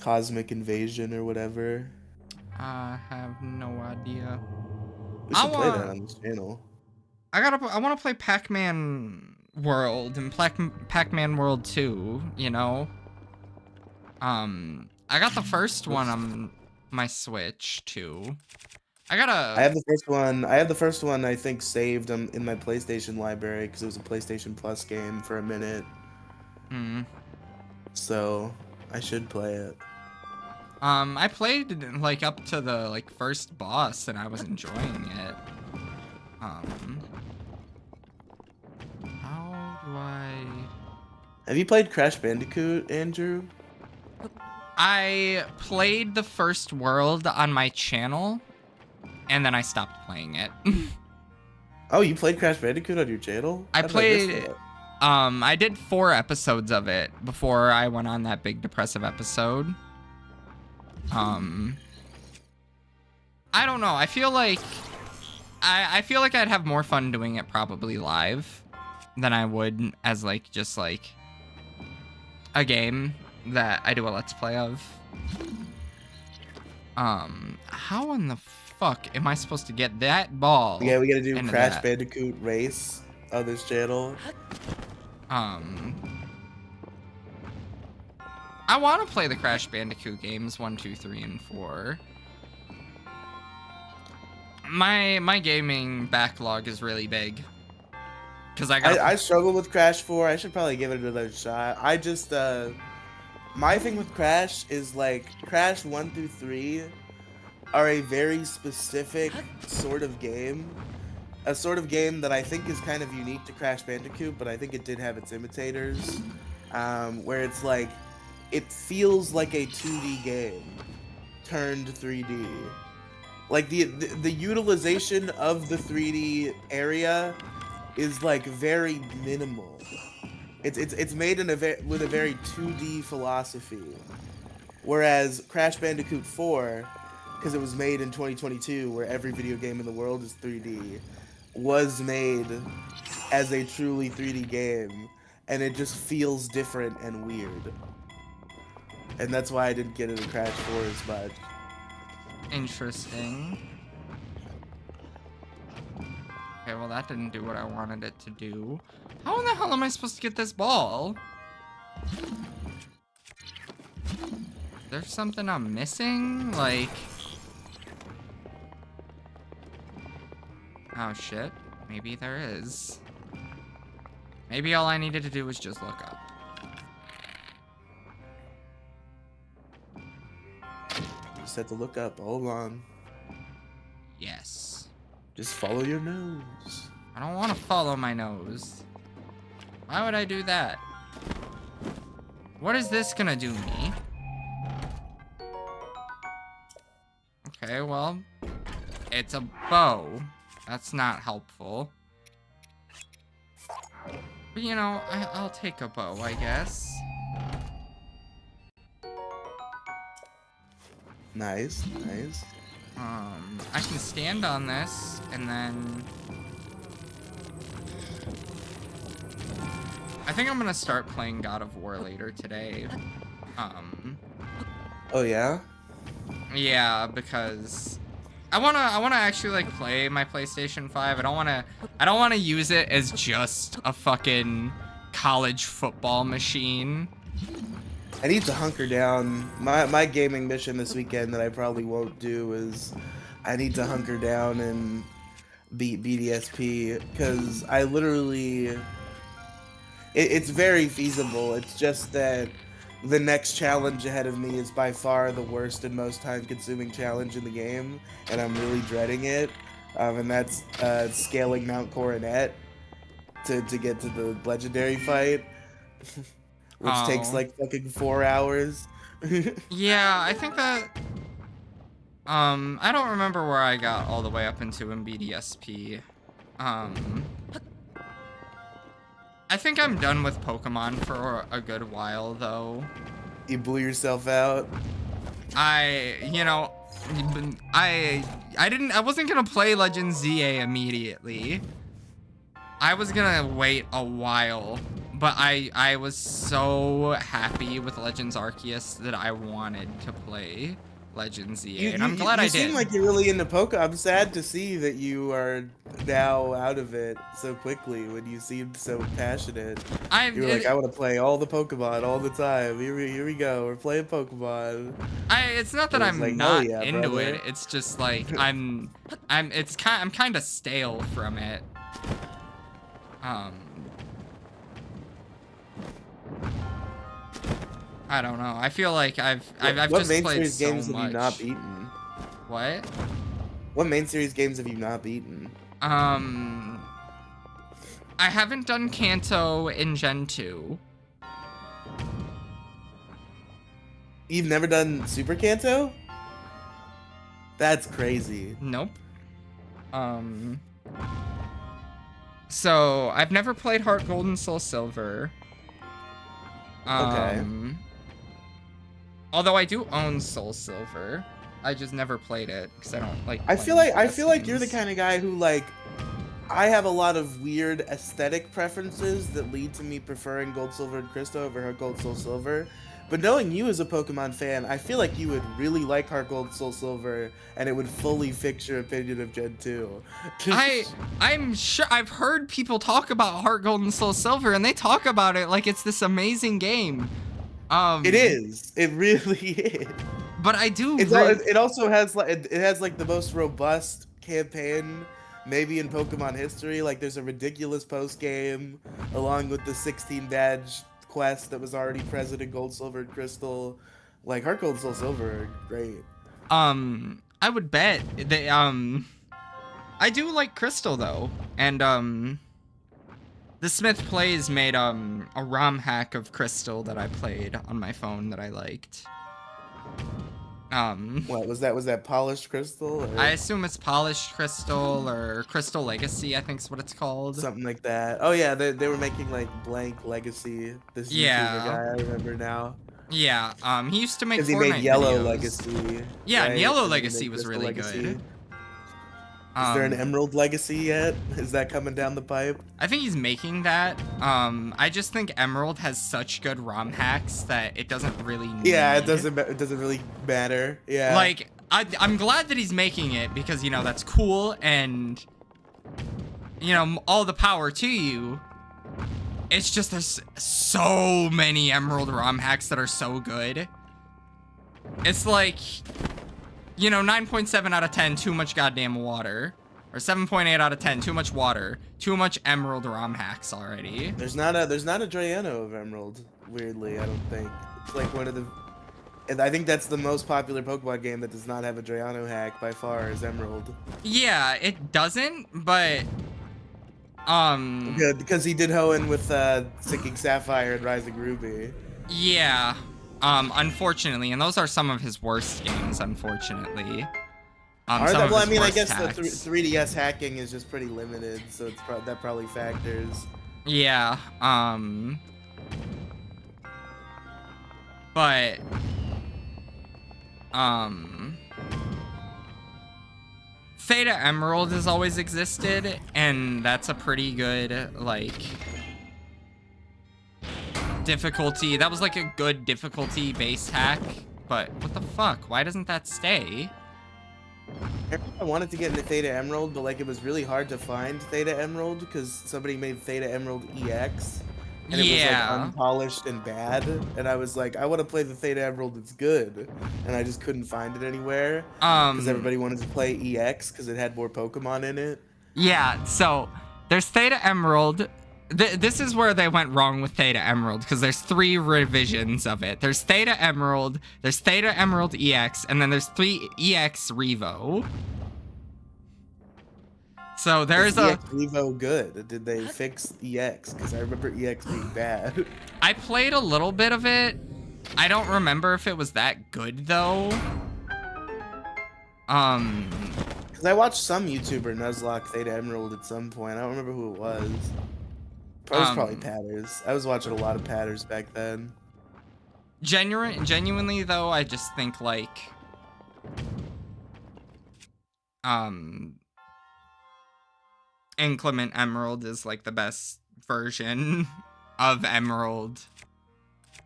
Cosmic Invasion or whatever. I have no idea. We I should play that want on this channel. I want to play Pac-Man World and Pac-Man World 2, you know. I got the first one on my Switch too. I got I a have the first one. I have the first one. I think saved in my PlayStation library because it was a PlayStation Plus game for a minute. hmm. So I should play it. I played like up to the like first boss and I was enjoying it. Um how do I Have you played Crash Bandicoot, Andrew? I played the first world on my channel and then I stopped playing it. Oh, you played Crash Bandicoot on your channel? I How did I miss played that? I did 4 episodes of it before I went on that big depressive episode. I don't know. I feel like I feel like I'd have more fun doing it probably live than I would as like just like a game that I do a let's play of. How in the fuck am I supposed to get that ball? Yeah, we gotta do into Crash that? Bandicoot Race on this channel. I want to play the Crash Bandicoot games 1, 2, 3, and 4. My gaming backlog is really big. Cause I struggle with Crash 4. I should probably give it another shot. I just my thing with Crash is like Crash 1 through 3 are a very specific sort of game. A sort of game that I think is kind of unique to Crash Bandicoot, but I think it did have its imitators. Where it's like it feels like a 2D game turned 3D. Like the utilization of the 3D area is like very minimal. It's made in with a very 2D philosophy. Whereas Crash Bandicoot 4, because it was made in 2022, where every video game in the world is 3D, was made as a truly 3D game, and it just feels different and weird. And that's why I didn't get into Crash 4 as much. Interesting. Okay, well that didn't do what I wanted it to do. How in the hell am I supposed to get this ball? There's something I'm missing? Like... Oh shit. Maybe there is. Maybe all I needed to do was just look up. Just had to look up. Hold on. Yes. Just follow your nose. I don't want to follow my nose. Why would I do that? What is this gonna do me? Okay, well, it's a bow. That's not helpful. But you know, I'll take a bow, I guess. Nice, nice. I can stand on this, and then... I think I'm gonna start playing God of War later today. Oh yeah? Yeah, because I wanna actually like play my PlayStation 5. I don't wanna use it as just a fucking college football machine. I need to hunker down. My gaming mission this weekend that I probably won't do is I need to hunker down and beat BDSP, because I literally... It's very feasible. It's just that the next challenge ahead of me is by far the worst and most time-consuming challenge in the game, and I'm really dreading it. And that's scaling Mount Coronet to get to the legendary fight, which takes like fucking 4 hours. Yeah, I think that... I don't remember where I got all the way up into in BDSP. I think I'm done with Pokemon for a good while, though. You blew yourself out. You know, I wasn't gonna play Legends ZA immediately. I was gonna wait a while, but I was so happy with Legends Arceus that I wanted to play Legends ZA, and I'm glad I did. You seem like you're really into Pokemon. I'm sad to see that you are now out of it so quickly when you seemed so passionate. You were like, I want to play all the Pokemon all the time. Here we go. We're playing Pokemon. It's not that I'm like, not yeah, into brother. it. It's just like I'm kind of stale from it. I don't know. I feel like I've just played so much. What main series games have you not beaten? What? What main series games have you not beaten? I haven't done Kanto in Gen 2. You've never done Super Kanto? That's crazy. Nope. So I've never played Heart Gold and Soul Silver. Okay. Although I do own Soul Silver, I just never played it because I don't like. I feel like you're the kind of guy who, like, I have a lot of weird aesthetic preferences that lead to me preferring Gold, Silver, and Crystal over Heart Gold, Soul Silver. But knowing you as a Pokemon fan, I feel like you would really like Heart Gold, Soul Silver, and it would fully fix your opinion of Gen 2. I'm sure I've heard people talk about Heart Gold and Soul Silver, and they talk about it like it's this amazing game. It is. It really is. But I do. It also has like the most robust campaign maybe in Pokemon history. Like, there's a ridiculous post game along with the 16 badge quest that was already present in Gold, Silver, and Crystal. Like, Heart Gold, Soul Silver are great. I would bet they I do like Crystal though, and the Smith Plays made a ROM hack of Crystal that I played on my phone that I liked. What was that? Was that Polished Crystal? Or? I assume it's Polished Crystal or Crystal Legacy, I think is what it's called. Something like that. Oh yeah, they were making like Blank Legacy. This YouTuber guy, I remember now. Yeah, he used to make Fortnite he made Yellow videos. Legacy. Yeah, right? Yellow Legacy was really good. Is there an Emerald Legacy yet? Is that coming down the pipe? I think he's making that. I just think Emerald has such good ROM hacks that it doesn't really need... Yeah, it doesn't really matter. Yeah. Like, I'm glad that he's making it because, you know, that's cool and, you know, all the power to you. It's just there's so many Emerald ROM hacks that are so good. It's like... You know, 9.7 out of 10, too much goddamn water. Or 7.8 out of 10, too much water. Too much Emerald ROM hacks already. There's not a Drayano of Emerald, weirdly, I don't think. It's like one of the... And I think that's the most popular Pokemon game that does not have a Drayano hack by far is Emerald. Yeah, it doesn't, but um, Good, because he did Hoenn with Sinking Sapphire and Rising Ruby. yeah, unfortunately, and those are some of his worst games, unfortunately. Are Some that, of well, I his mean, I worst guess the hacks. 3DS hacking is just pretty limited, so that probably factors. Yeah, but um, Theta Emerald has always existed, and that's a pretty good, like, difficulty. That was like a good difficulty base hack, but what the fuck? Why doesn't that stay? I wanted to get into Theta Emerald, but like it was really hard to find Theta Emerald because somebody made Theta Emerald EX, and it was like Yeah. unpolished and bad. And I was like, I want to play the Theta Emerald that's good, and I just couldn't find it anywhere because Um, everybody wanted to play EX because it had more Pokemon in it. yeah, so there's Theta Emerald. This is where they went wrong with Theta Emerald, because there's 3 revisions of it. There's Theta Emerald, there's Theta Emerald EX, and then there's 3 EX Revo. So Is there's a... EX Revo good? Did they fix EX? Because I remember EX being bad. I played a little bit of it. I don't remember if it was that good, though. Because I watched some YouTuber Nuzlocke Theta Emerald at some point. I don't remember who it was. It was probably um, Patters. I was watching a lot of Patters back then. genuinely, though, I just think, like, um, Inclement Emerald is like the best version of Emerald.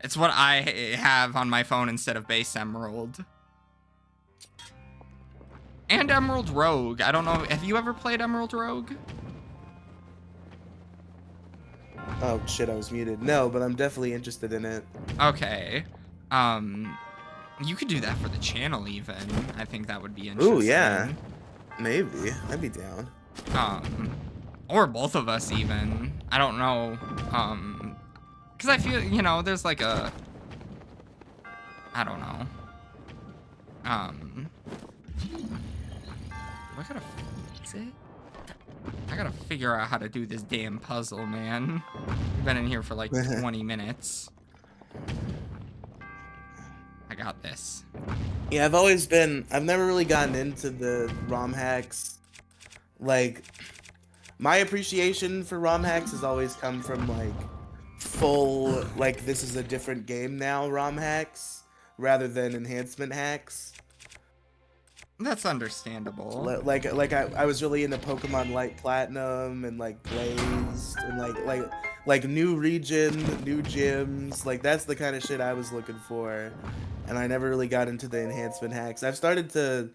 It's what I have on my phone instead of base Emerald. And Emerald Rogue. I don't know. Have you ever played Emerald Rogue? Oh shit, I was muted. No, but I'm definitely interested in it. Okay. You could do that for the channel even. I think that would be interesting. Ooh, yeah. Maybe. I'd be down. Or both of us even. I don't know. Because I feel, you know, there's like a... I don't know. I gotta fix it? I gotta figure out how to do this damn puzzle, man. We've been in here for like 20 minutes. I got this. Yeah, I've never really gotten into the ROM hacks. Like, my appreciation for ROM hacks has always come from like full, like this is a different game now ROM hacks rather than enhancement hacks. That's understandable. I was really into Pokemon Light Platinum and like Blazed and like new region, new gyms. Like that's the kind of shit I was looking for, and I never really got into the enhancement hacks. I've started to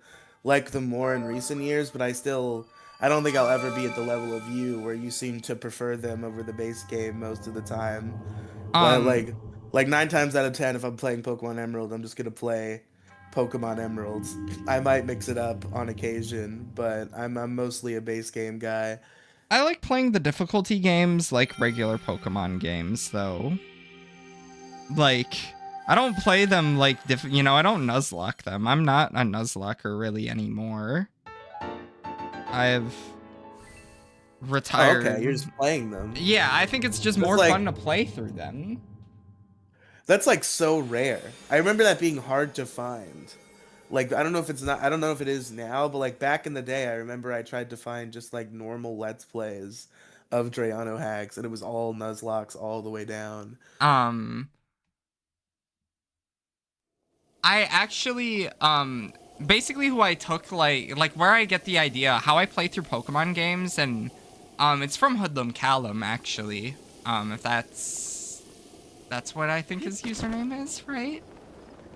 like them more in recent years, but I don't think I'll ever be at the level of you where you seem to prefer them over the base game most of the time. Well, like 9 times out of 10, if I'm playing Pokemon Emerald, I'm just gonna play Pokemon Emeralds. I might mix it up on occasion, but I'm mostly a base game guy. I like playing the difficulty games like regular Pokemon games, though. Like, I don't play them like, you know, I don't Nuzlocke them. I'm not a Nuzlocker really anymore. I've retired. Oh, okay, you're just playing them. Yeah, I think it's just That's more like, fun to play through them. that's like so rare. I remember that being hard to find. Like I don't know if it is now, but like back in the day, I remember I tried to find just like normal Let's Plays of Drayano hacks, and it was all Nuzlocks all the way down. Um, I actually, basically who I took, like where I get the idea, how I play through Pokemon games, and, it's from Hoodlum Callum, actually. If that's what I think his username is, right?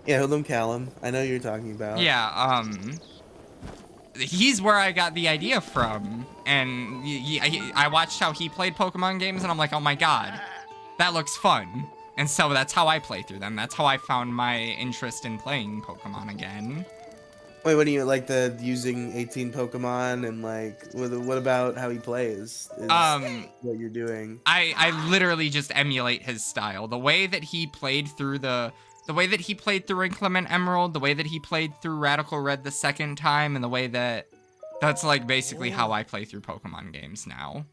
Yeah, Hoodlum Callum. I know who you're talking about. Yeah, he's where I got the idea from, and I watched how he played Pokemon games, and I'm like, oh my god, that looks fun. And so that's how I play through them. That's how I found my interest in playing Pokemon again. Wait, what do you like the using 18 Pokemon and like what about how he plays? Is what you're doing? I literally just emulate his style. The way that he played through the the way that he played through Inclement Emerald, the way that he played through Radical Red the second time, and the way that's like basically how I play through Pokemon games now.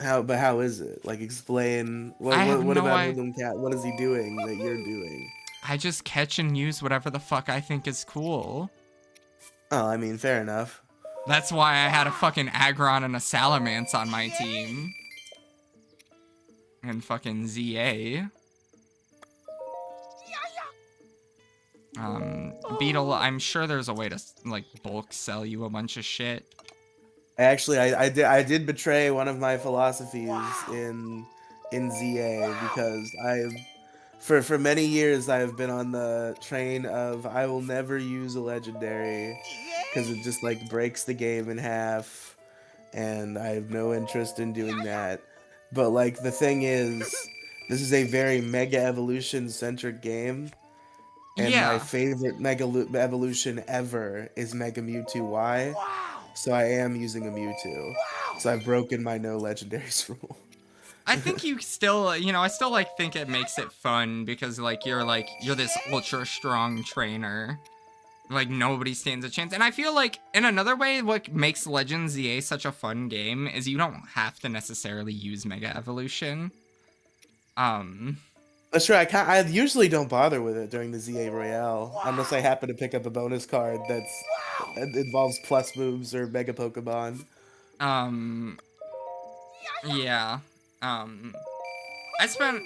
How is it? Like, explain I have what no about I Hoodlum Cat? What is he doing that you're doing? I just catch and use whatever the fuck I think is cool. Oh, I mean, fair enough. That's why I had a fucking Aggron and a Salamence on my team. And fucking ZA. Beetle, I'm sure there's a way to, like, bulk sell you a bunch of shit. Actually, I did betray one of my philosophies in ZA because for many years I have been on the train of I will never use a legendary because it just like breaks the game in half, and I have no interest in doing that. But like the thing is, this is a very Mega Evolution centric game, and my Yeah. favorite Evolution ever is Mega Mewtwo Y. So I am using a Mewtwo. So I've broken my no legendaries rule. I think you still, I still, like, think it makes it fun because, like, you're this ultra strong trainer. Like, nobody stands a chance. And I feel like, in another way, what makes Legends ZA such a fun game is you don't have to necessarily use Mega Evolution. That's true. I usually don't bother with it during the ZA Royale unless I happen to pick up a bonus card that involves plus moves or Mega Pokemon. um, yeah. I spent...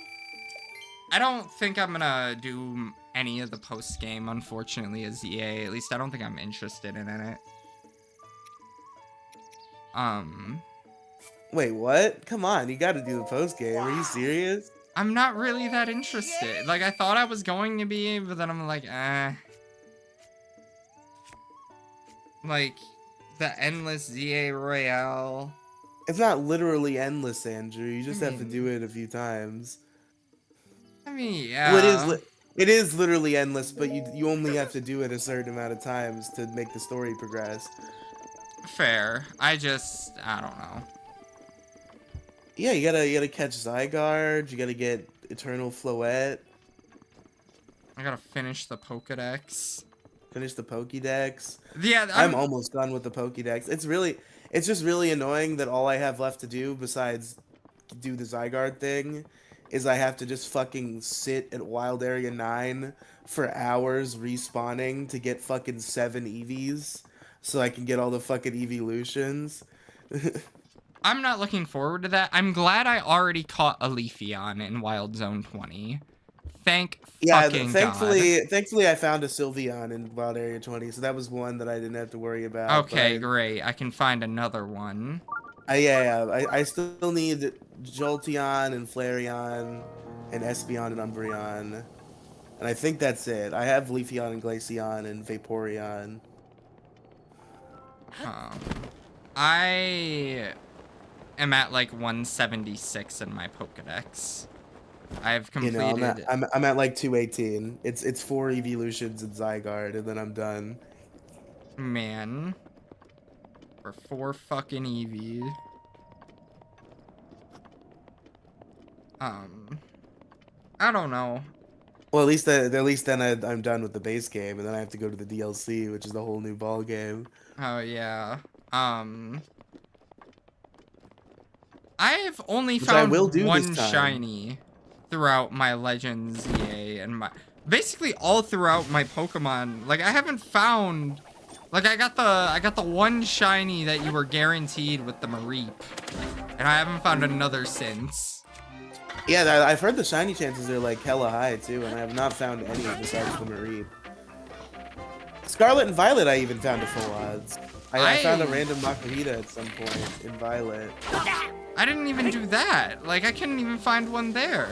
I don't think I'm gonna do any of the post-game, unfortunately, as ZA. At least I don't think I'm interested in it. Wait, what? Come on, you got to do the post game. Are you serious? I'm not really that interested. Like, I thought I was going to be, but then I'm like, Like, the endless ZA Royale. It's not literally endless, Andrew. You just have to do it a few times. I mean, yeah. Well, it is literally endless, but you only have to do it a certain amount of times to make the story progress. Fair. I don't know. Yeah, you gotta catch Zygarde, you gotta get Eternal Floette, I gotta finish the Pokedex. finish the Pokédex. Yeah, I'm almost done with the Pokédex. It's just really annoying that all I have left to do besides do the Zygarde thing is I have to just fucking sit at Wild Area 9 for hours respawning to get fucking 7 EVs so I can get all the fucking evolutions. I'm not looking forward to that. I'm glad I already caught a Leafeon in Wild Zone 20. Thank fucking God. Thankfully I found a Sylveon in Wild Area 20, so that was one that I didn't have to worry about. Okay, great. I can find another one. I still need Jolteon and Flareon and Espeon and Umbreon. And I think that's it. I have Leafeon and Glaceon and Vaporeon. I am at like 176 in my Pokedex. I've completed. I'm at like 218. It's 4 evolutions in Zygarde, and then I'm done. Man, for 4 fucking EV. I don't know. Well, at least then I'm done with the base game, and then I have to go to the DLC, which is the whole new ball game. Oh yeah. I've only found one shiny throughout my Legends EA and basically all throughout my Pokemon. Like I haven't found, like I got the one shiny that you were guaranteed with the Mareep, and I haven't found another since. Yeah, I've heard the shiny chances are like hella high too, and I have not found any besides the Mareep. Scarlet and Violet, I even found to full odds. I found a random Makuhita at some point in Violet. I didn't even do that. Like, I couldn't even find one there.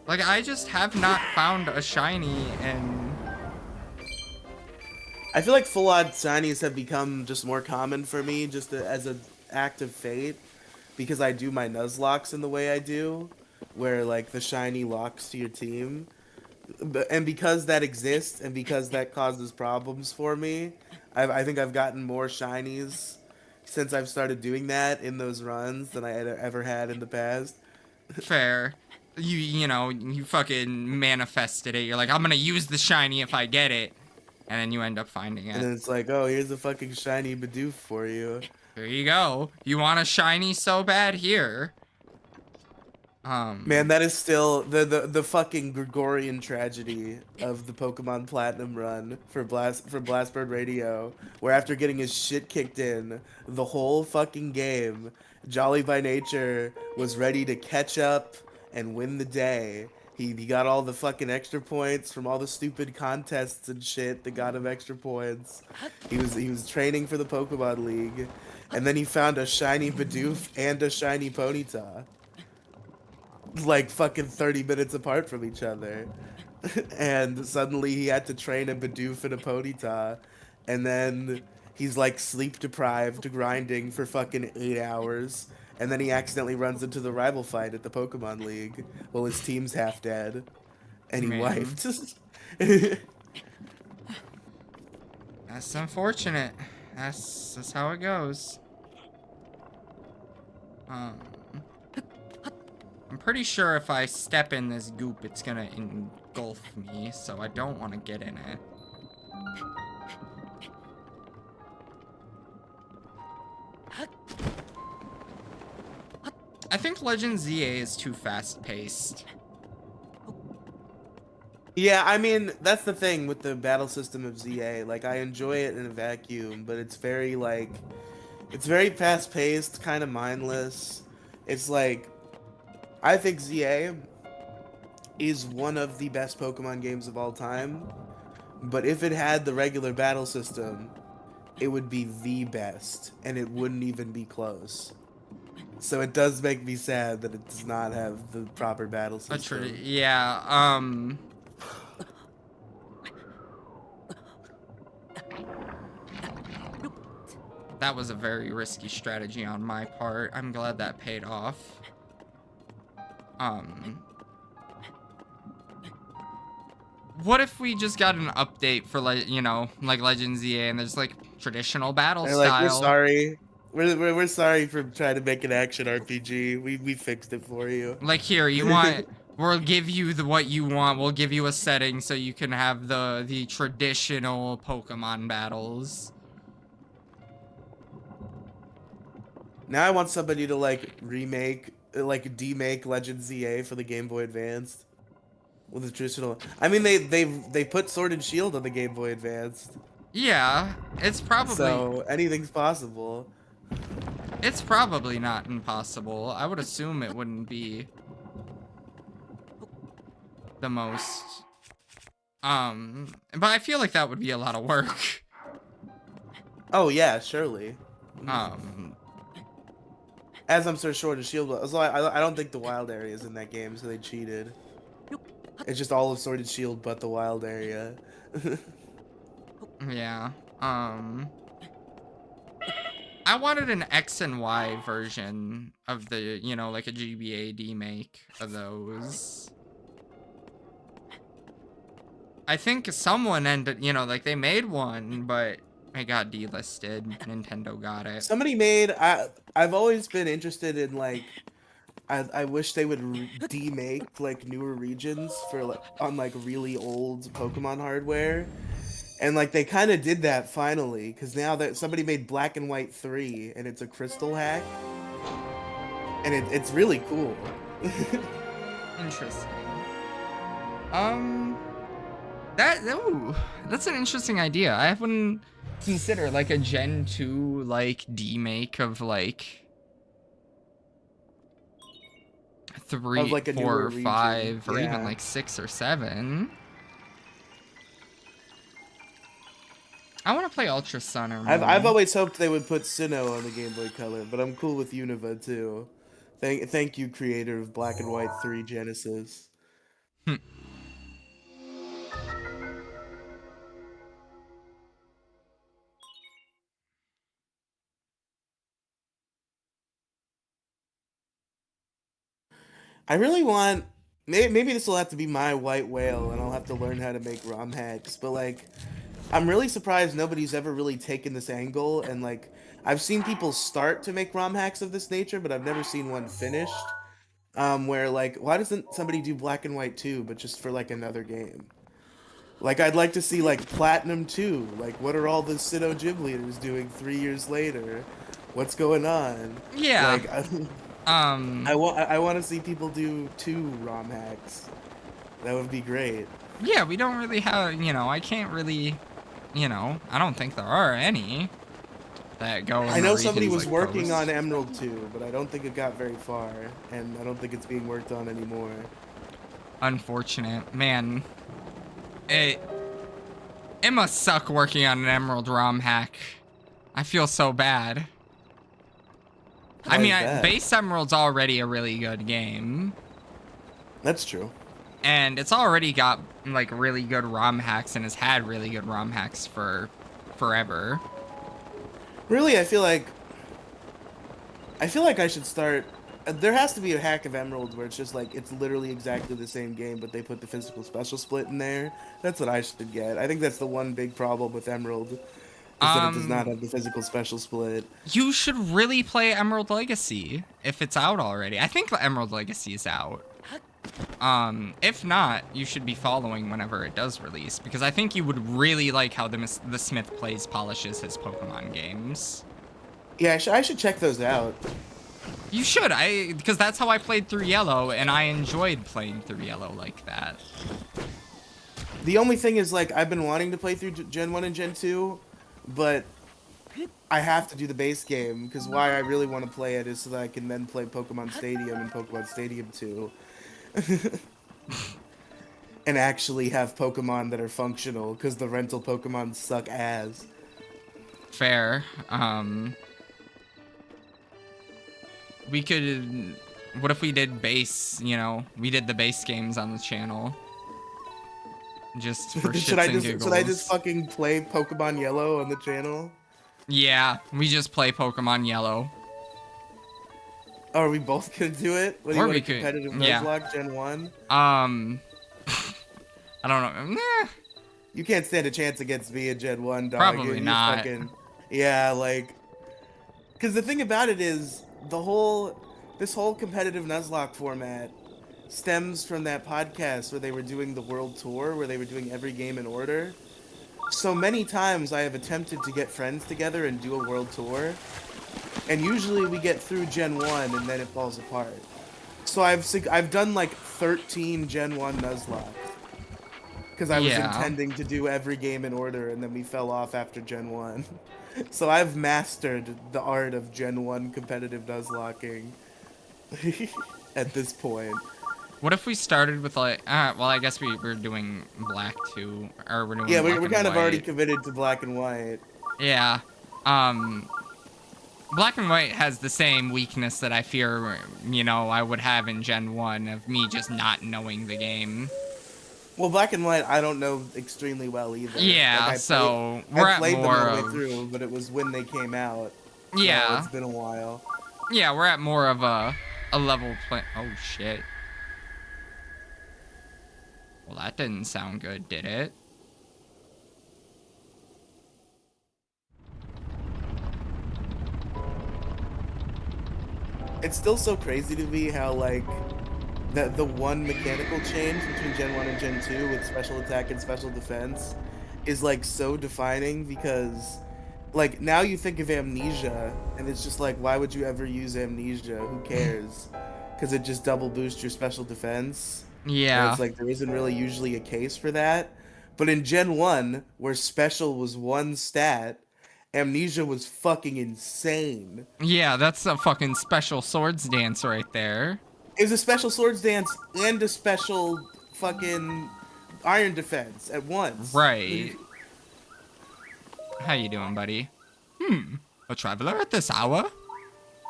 Like, I just have not found a shiny, and... I feel like full odd shinies have become just more common for me, just as an act of fate, because I do my Nuzlocks in the way I do, where, like, the shiny locks to your team. And because that exists, and because that causes problems for me, I think I've gotten more shinies since I've started doing that in those runs than I had ever had in the past. Fair. you fucking manifested it. You're like, I'm gonna use the shiny if I get it, and then you end up finding And it. then it's like, oh, here's a fucking shiny Bidoof for you. Here you go. You want a shiny so bad here. Man, Um, that is still the fucking Gregorian tragedy of the Pokemon Platinum run for Blastbird Radio, where after getting his shit kicked in the whole fucking game, Jolly by Nature was ready to catch up and win the day. He got all the fucking extra points from all the stupid contests and shit that got him extra points. He was training for the Pokemon League, and then he found a shiny Bidoof and a shiny Ponyta like fucking 30 minutes apart from each other. And suddenly he had to train a Bidoof and a Ponyta. And then he's like sleep deprived, grinding for fucking 8 hours. And then he accidentally runs into the rival fight at the Pokemon League while his team's half dead. And he man, wiped. that's unfortunate. That's how it goes. Um, I'm pretty sure if I step in this goop, it's gonna engulf me, so I don't want to get in it. I think Legend ZA is too fast-paced. Yeah, I mean, that's the thing with the battle system of ZA. Like, I enjoy it in a vacuum, but it's very, like, it's very fast paced, kind of mindless. It's like, I think ZA is one of the best Pokemon games of all time, but if it had the regular battle system, it would be the best, and it wouldn't even be close. So it does make me sad that it does not have the proper battle system. Yeah, that was a very risky strategy on my part. I'm glad that paid off. What if we just got an update for, like, like Legend ZA, and there's like traditional battle They're like, we're style? sorry. We're sorry for trying to make an action RPG. We fixed it for you. Like, here, you want, we'll give you what you want. We'll give you a setting so you can have the traditional Pokemon battles. Now I want somebody to like remake, like demake Legend ZA for the Game Boy Advanced with the traditional. I mean, they put Sword and Shield on the Game Boy Advanced, Yeah, so anything's possible. it's probably not impossible. I would assume it wouldn't be the most, but I feel like that would be a lot of work. Oh yeah, surely. Um, As I'm sure Sword and Shield was. So I don't think the wild area is in that game, so they cheated. It's just all of Sword and Shield but the wild area. yeah, I wanted an X and Y version of the, like a GBA make of those. I think someone ended, like they made one, but it got delisted. Nintendo got it. Somebody made. I've always been interested in like. I wish they would demake like newer regions for like on like really old Pokemon hardware, and like they kind of did that finally because now that somebody made Black and White 3 and it's a crystal hack, and it's really cool. Interesting. Ooh, that's an interesting idea. I wouldn't consider like a Gen 2 like demake of like Of 3, like a 4, newer or region. 5, or even Yeah. like 6 or 7. I want to play Ultra Sun or I've Moon. always hoped they would put Sinnoh on the Game Boy Color, but I'm cool with Unova too. Thank you, creator of Black and White 3 Genesis. Hmm. I really want. Maybe this will have to be my white whale, and I'll have to learn how to make ROM hacks. But like, I'm really surprised nobody's ever really taken this angle. And like, I've seen people start to make ROM hacks of this nature, but I've never seen one finished. Where like, why doesn't somebody do Black and White 2, but just for like another game? Like, I'd like to see like Platinum 2. Like, what are all the Sinnoh Gym leaders doing 3 years later? What's going on? Yeah. Like, Um, I want to see people do 2 ROM hacks. That would be great. yeah, we don't really have, I can't really, I don't think there are any that go in I the know somebody regions was like working on Coast. Emerald 2, but I don't think it got very far, and I don't think it's being worked on anymore. Unfortunate. Man, it it must suck working on an Emerald ROM hack. I feel so bad. I Why mean, is that? Base Emerald's already a really good game. That's true. And it's already got, like, really good ROM hacks and has had really good ROM hacks for forever. Really, I feel like I should start. There has to be a hack of Emerald where it's just like it's literally exactly the same game, but they put the physical special split in there. That's what I should get. I think that's the one big problem with Emerald, is that it does not Um, have the physical special split. you should really play Emerald Legacy if it's out already. I think the Emerald Legacy is out. If not, you should be following whenever it does release, because I think you would really like how the Smith plays polishes his Pokemon games. Yeah, I should check those out. You should, because that's how I played through Yellow, and I enjoyed playing through Yellow like that. The only thing is, like, I've been wanting to play through Gen 1 and Gen 2, but I have to do the base game, because why I really want to play it is so that I can then play Pokemon Stadium and Pokemon Stadium 2. And actually have Pokemon that are functional, because the rental Pokemon suck ass. Fair. We could, what if we did base, we did the base games on the channel? Just for shits and giggles. Should I just fucking play Pokemon Yellow on the channel? Yeah, we just play Pokemon Yellow. Oh, are we both gonna do it? What do Or you want, we a could, competitive yeah. Nuzlocke Gen 1? I don't know. Nah, You can't stand a chance against me in Gen 1, dog. probably You're not. fucking... Yeah, like... Because the thing about it is, this whole competitive Nuzlocke format stems from that podcast where they were doing the world tour, where they were doing every game in order. So many times I have attempted to get friends together and do a world tour, and usually we get through Gen 1 and then it falls apart. So I've done like 13 Gen 1 Nuzlocke. Because I was intending to do every game in order, and then we fell off after Gen 1. So I've mastered the art of Gen 1 competitive Nuzlocking at this point. What if we started with like, well, I guess we're doing black too, or we're doing Yeah, black we're and kind of already white. committed to black and white. Yeah. Black and white has the same weakness that I fear, I would have in Gen 1 of me just not knowing the game. Well, black and white, I don't know extremely well either. Yeah, like so I played them all the way through, but it was when they came out. Yeah. So it's been a while. Yeah, we're at more of a level play. Oh, shit. Well, that didn't sound good, did it? It's still so crazy to me how, like, the one mechanical change between Gen 1 and Gen 2 with special attack and special defense is, like, so defining because, like, now you think of Amnesia, and it's just like, why would you ever use Amnesia? Who cares? Because it just double boosts your special defense. Yeah. And it's like, there isn't really usually a case for that. But in Gen 1, where special was one stat, Amnesia was fucking insane. Yeah, that's a fucking special swords dance right there. It was a special swords dance and a special fucking iron defense at once. Right. How you doing, buddy? A traveler at this hour?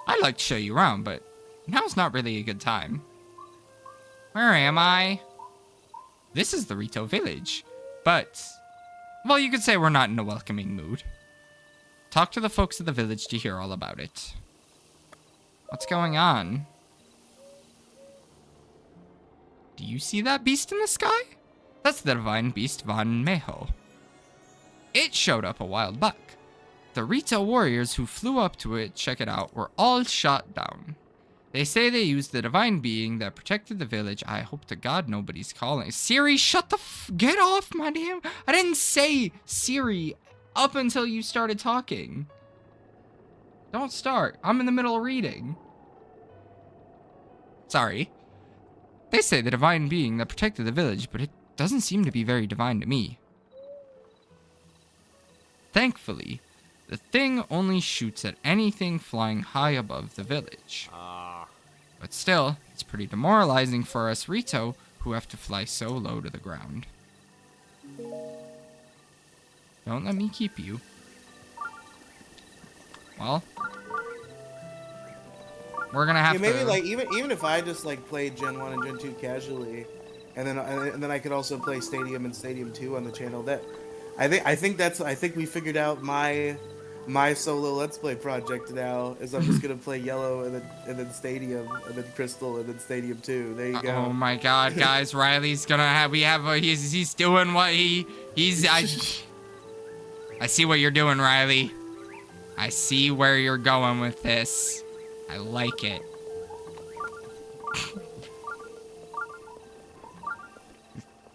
I'd like to show you around, but now's not really a good time. Where am I? This is the Rito village, but, well, you could say we're not in a welcoming mood. Talk to the folks of the village to hear all about it. What's going on? Do you see that beast in the sky? That's the divine beast Van Meho. It showed up a while back. The Rito warriors who flew up to it, check it out, were all shot down. They say they used the divine being that protected the village. I hope to God nobody's calling. Siri, shut the get off my damn. I didn't say Siri up until you started talking. Don't start. I'm in the middle of reading. Sorry. They say the divine being that protected the village, but it doesn't seem to be very divine to me. Thankfully, the thing only shoots at anything flying high above the village. But still, it's pretty demoralizing for us Rito, who have to fly so low to the ground. Don't let me keep you. Well, we're gonna have maybe to... like even if I just like played Gen 1 and Gen 2 casually, and then I could also play Stadium and Stadium 2 on the channel. That I think we figured out my solo Let's Play project now. Is I'm just gonna play Yellow and then Stadium and then Crystal and then Stadium 2. There you go. Oh my God, guys! Riley's gonna have. He's doing what he's. I see what you're doing, Riley. I see where you're going with this. I like it.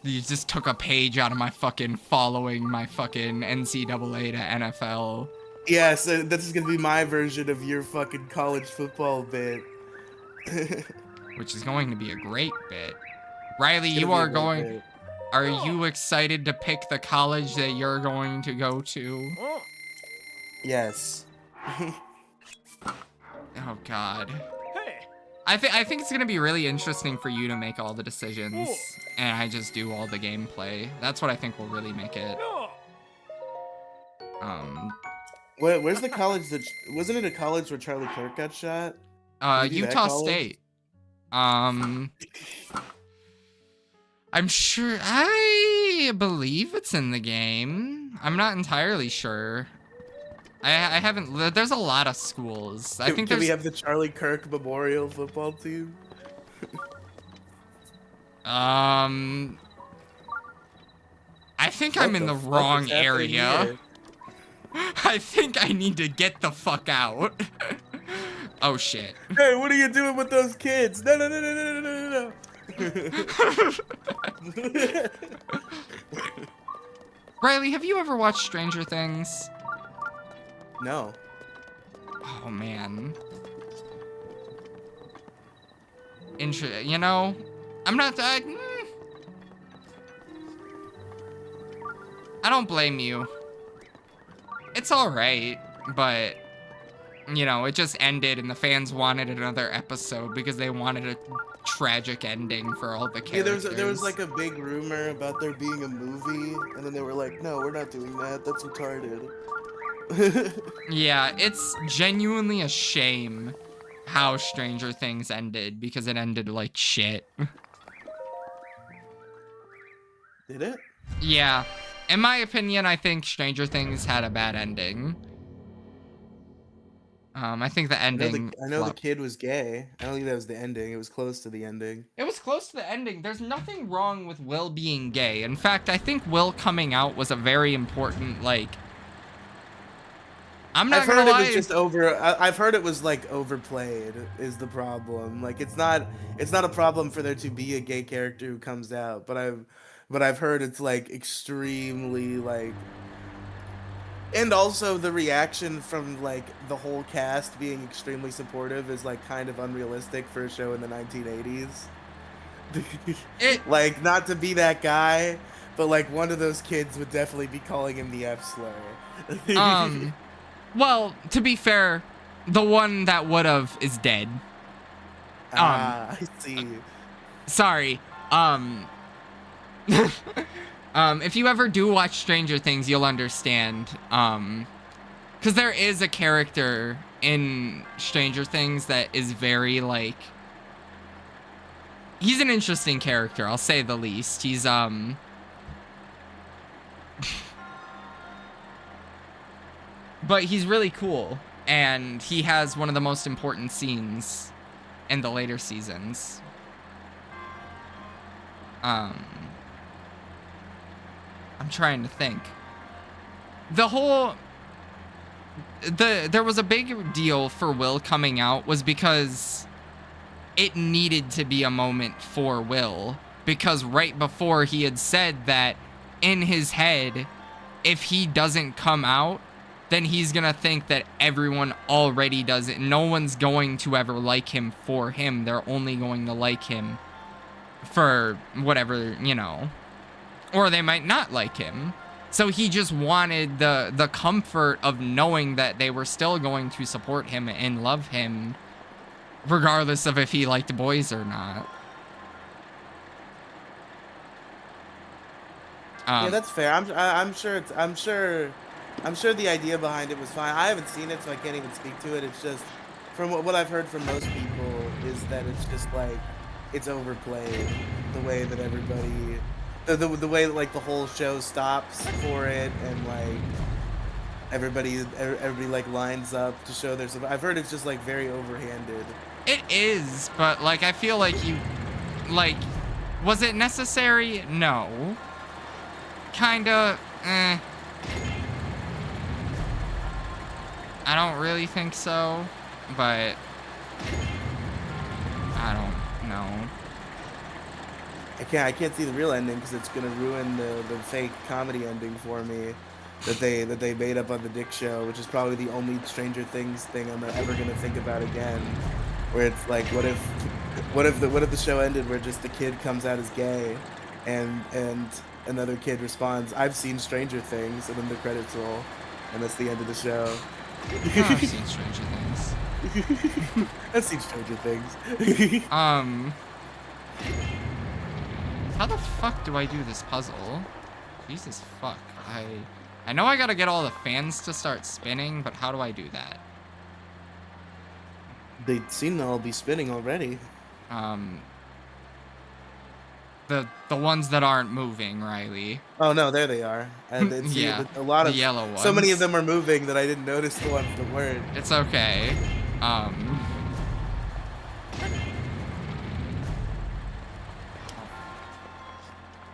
You just took a page out of my fucking following my fucking NCAA to NFL. Yeah, so this is gonna be my version of your fucking college football bit. Which is going to be a great bit. Riley, you are going... Bit. Are you excited to pick the college that you're going to go to? Yes. Oh God. I think it's gonna be really interesting for you to make all the decisions, and I just do all the gameplay. That's what I think will really make it. Where's the college that wasn't it a college where Charlie Kirk got shot? Utah State. I'm sure. I believe it's in the game. I'm not entirely sure. I haven't. There's a lot of schools. I think Can we have the Charlie Kirk Memorial football team? I think I'm in the wrong area. I think I need to get the fuck out. Oh shit. Hey, what are you doing with those kids? No. Riley, have you ever watched Stranger Things? No. Oh man. You know, I'm not. I don't blame you. It's all right, but you know, it just ended, and the fans wanted another episode because they wanted a tragic ending for all the characters. Yeah, there was like a big rumor about there being a movie, and then they were like, "No, we're not doing that. That's retarded." Yeah, it's genuinely a shame how Stranger Things ended, because it ended like shit. Did it? Yeah. In my opinion, I think Stranger Things had a bad ending. I think the ending... I know the kid was gay. I don't think that was the ending. It was close to the ending. It was close to the ending. There's nothing wrong with Will being gay. In fact, I think Will coming out was a very important, like... I'm not gonna lie. I've heard it was just I've heard it was like overplayed is the problem. Like it's not a problem for there to be a gay character who comes out, but I've heard it's like extremely like, and also the reaction from like the whole cast being extremely supportive is like kind of unrealistic for a show in the 1980s. Like, not to be that guy, but like one of those kids would definitely be calling him the F slur. Well, to be fair, the one that would've is dead. I see. Sorry. If you ever do watch Stranger Things, you'll understand. Because there is a character in Stranger Things that is very, like... He's an interesting character, I'll say the least. He's, But he's really cool, and he has one of the most important scenes in the later seasons. I'm trying to think. There was a big deal for Will coming out was because it needed to be a moment for Will, because right before he had said that in his head, if he doesn't come out, then he's gonna think that everyone already does it. No one's going to ever like him for him. They're only going to like him for whatever, you know, or they might not like him. So he just wanted the comfort of knowing that they were still going to support him and love him regardless of if he liked boys or not. Yeah, that's fair. I'm sure I'm sure the idea behind it was fine. I haven't seen it, so I can't even speak to it. It's just from what I've heard from most people is that it's just like it's overplayed the way that everybody the way that like the whole show stops for it and like everybody like lines up to show their I've heard it's just like very overhanded. It is, but like I feel like you like was it necessary? No. Kinda I don't really think so, but I don't know. I can't see the real ending because it's gonna ruin the fake comedy ending for me that they made up on the Dick Show, which is probably the only Stranger Things thing I'm ever gonna think about again. Where it's like, what if the show ended where just the kid comes out as gay, and another kid responds, "I've seen Stranger Things," and then the credits roll, and that's the end of the show. Oh, I've seen Stranger Things. I've seen Stranger Things. How the fuck do I do this puzzle? Jesus fuck. I know I gotta get all the fans to start spinning, but how do I do that? They seem to all be spinning already. The ones that aren't moving, Riley. Oh no, there they are. And it's Yeah, a lot the of yellow so many of ones. them are moving that I didn't notice the ones that weren't. It's okay.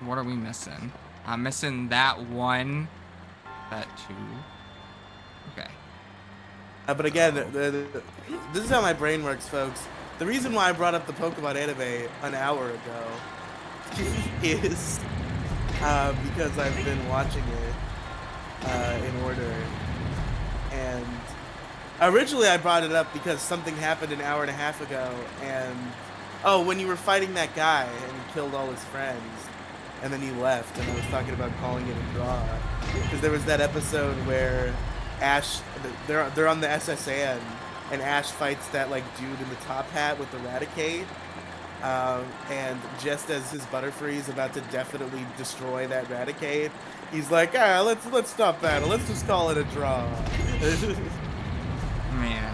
What are we missing? I'm missing that one, that two. Okay. But again, this is how my brain works, folks. The reason why I brought up the Pokemon anime an hour ago is because I've been watching it in order. And originally I brought it up because something happened an hour and a half ago, and oh, when you were fighting that guy and you killed all his friends, and then you left, and I was talking about calling it a draw, because there was that episode where Ash, they're on the SSN, and Ash fights that like dude in the top hat with Eradicate, and just as his Butterfree is about to definitely destroy that Eradicate, he's like, ah, let's stop battle, let's just call it a draw. Man.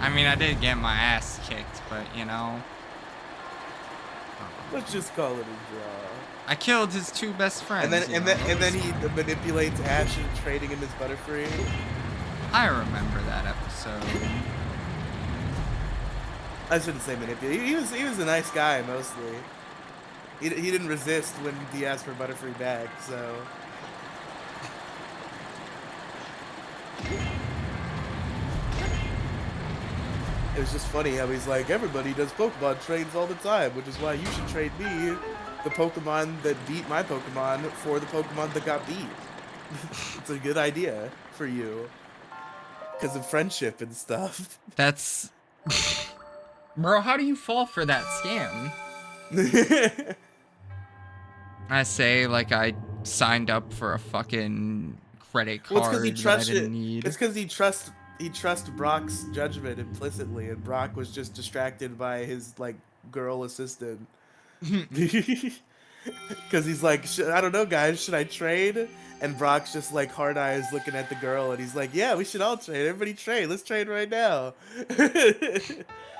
I mean, I did get my ass kicked, but you know. Let's just call it a draw. I killed his two best friends. And then he manipulates Ash into trading him his Butterfree. I remember that episode. I shouldn't say manipulate. He was a nice guy mostly. He didn't resist when he asked for Butterfree back, so. It was just funny how he's like, everybody does Pokemon trades all the time, which is why you should trade me the Pokemon that beat my Pokemon for the Pokemon that got beat. It's a good idea for you. Because of friendship and stuff. That's... Bro, how do you fall for that scam? I say, like, I signed up for a fucking credit card that I didn't need. It's because he trusts Brock's judgment implicitly, and Brock was just distracted by his like girl assistant. Because he's like, I don't know, guys, should I trade? And Brock's just like hard eyes looking at the girl, and he's like, yeah, we should all trade. Everybody trade. Let's trade right now.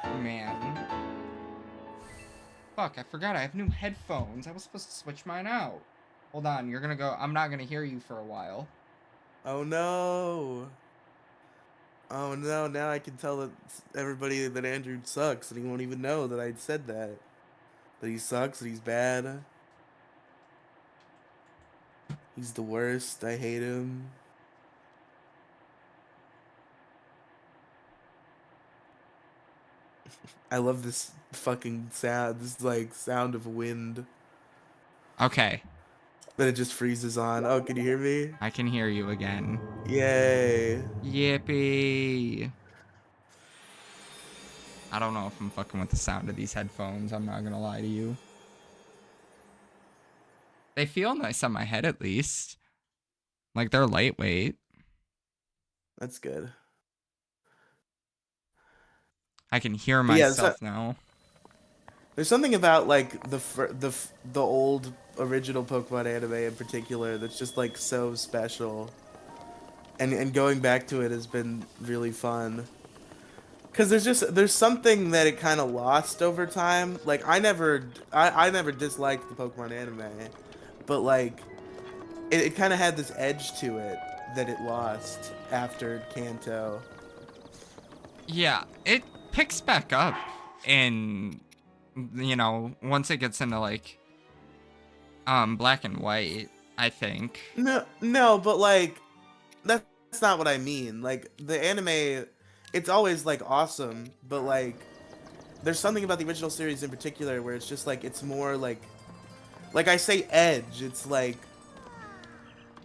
Man. Fuck, I forgot I have new headphones. I was supposed to switch mine out. Hold on, you're gonna go. I'm not gonna hear you for a while. Oh no. Oh no, now I can tell that everybody that Andrew sucks, and he won't even know that I said that. That he sucks, that he's bad. He's the worst. I hate him. I love this fucking sound. This like sound of wind Okay, that it just freezes on. Oh, can you hear me? I can hear you again. Yay. Yippee. I don't know if I'm fucking with the sound of these headphones. I'm not gonna lie to you. They feel nice on my head at least. Like they're lightweight. That's good. I can hear But yeah, myself now. there's something about like the old original Pokemon anime in particular that's just like so special. And going back to it has been really fun. Cause there's something that it kind of lost over time. Like I never disliked the Pokemon anime, but like it kind of had this edge to it that it lost after Kanto. Yeah, it picks back up and once it gets into like black and white, I think. No, but like that's not what I mean. Like the anime, it's always like awesome, but like there's something about the original series in particular where it's just like it's more like I say edge. It's like